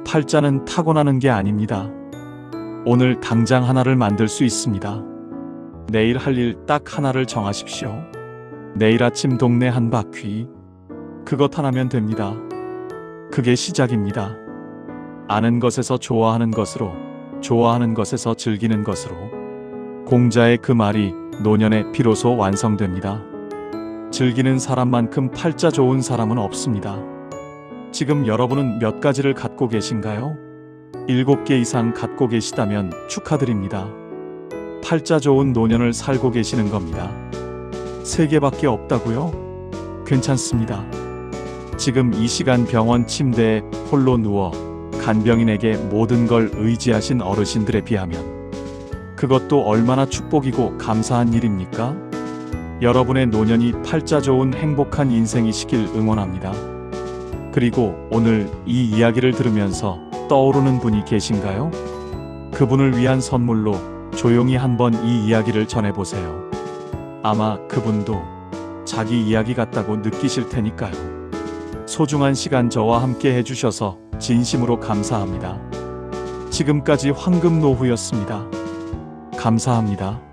팔자는 타고나는 게 아닙니다. 오늘 당장 하나를 만들 수 있습니다. 내일 할 일 딱 하나를 정하십시오. 내일 아침 동네 한 바퀴. 그것 하나면 됩니다. 그게 시작입니다. 아는 것에서 좋아하는 것으로, 좋아하는 것에서 즐기는 것으로. 공자의 그 말이 노년에 비로소 완성됩니다. 즐기는 사람만큼 팔자 좋은 사람은 없습니다. 지금 여러분은 몇 가지를 갖고 계신가요? 7개 이상 갖고 계시다면 축하드립니다. 팔자 좋은 노년을 살고 계시는 겁니다. 3개밖에 없다고요? 괜찮습니다. 지금 이 시간 병원 침대에 홀로 누워 간병인에게 모든 걸 의지하신 어르신들에 비하면 그것도 얼마나 축복이고 감사한 일입니까? 여러분의 노년이 팔자 좋은 행복한 인생이시길 응원합니다. 그리고 오늘 이 이야기를 들으면서 떠오르는 분이 계신가요? 그분을 위한 선물로 조용히 한번 이 이야기를 전해보세요. 아마 그분도 자기 이야기 같다고 느끼실 테니까요. 소중한 시간 저와 함께 해주셔서 진심으로 감사합니다. 지금까지 황금노후였습니다. 감사합니다.